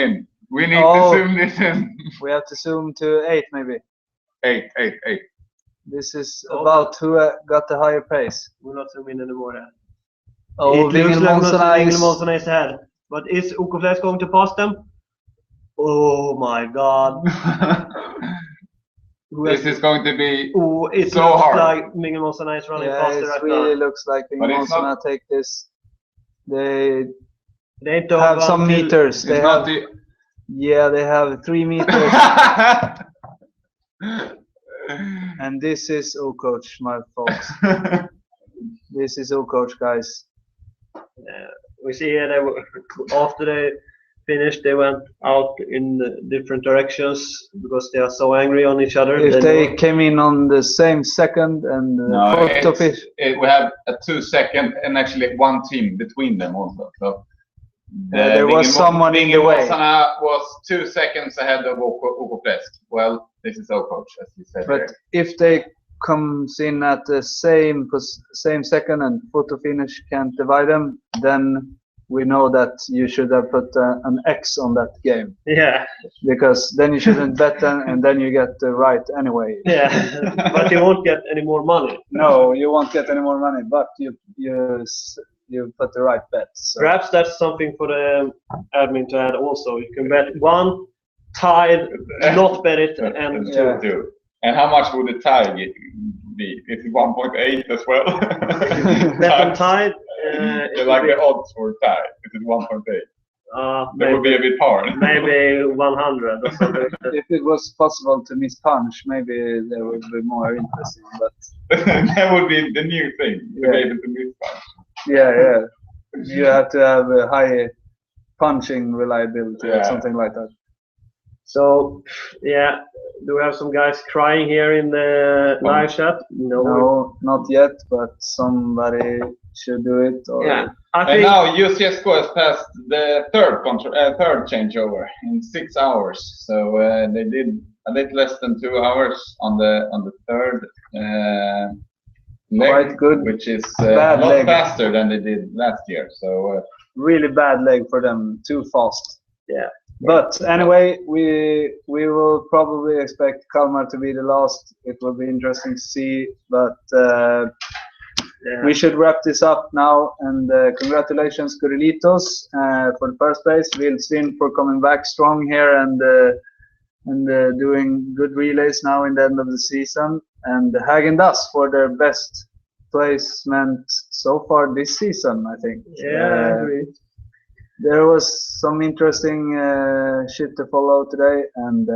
We need to zoom this in. We have to zoom to 8, maybe. 8. This is about who got the higher pace. We'll not zoom in anymore then. Miguel Monson is ahead. But is Ocoach going to pass them? Oh my God. This is going to be it so hard. Like Miguel Monson is running faster right now. It really looks like Miguel Monson take this. They don't have some meters. They have. They have 3 meters. And this is Ocoach, my folks. This is Ocoach, guys. We see here after they finished, they went out in different directions because they are so angry on each other. If they came in on the same second and we have a 2 second and actually 1 team between them also. So there was someone in the way. Was 2 seconds ahead of Ocoach. Well, this is Ocoach, as you said. But if they comes in at the same second and photo finish can't divide them, then we know that you should have put an X on that game. Yeah. Because then you shouldn't bet them, and then you get the right anyway. Yeah. But you won't get any more money. No, you won't get any more money. But you put the right bet. So. Perhaps that's something for the admin to add also. You can bet 1, tied, not bet it, and 2. And how much would the tie be? Is it 1.8 as well? Bet on tied. Like the odds for tie. Is it 1.8? That would be a bit hard. Maybe 100 or something. If it was possible to miss punch, maybe there would be more interesting. But that would be the new thing. To be able to miss punch. Yeah. You have to have a high punching reliability or something like that. So, do we have some guys crying here in the live chat? No, not yet, but somebody should do it. And now UCSGO has passed the third changeover in 6 hours. So they did a bit less than 2 hours on the third leg, quite good, which is a lot faster than they did last year. So really bad leg for them, too fast. Yeah. But anyway, we will probably expect Kalmar to be the last. It will be interesting to see, but We should wrap this up now, and congratulations Corilitos for the first place, Vildsvin for coming back strong here and doing good relays now in the end of the season, and Häagen-Dazs for their best placement so far this season, I think. Yeah, I agree. There was some interesting shit to follow today, and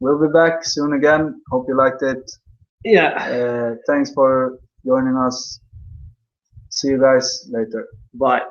we'll be back soon again. Hope you liked it. Yeah. Thanks for joining us. See you guys later. Bye.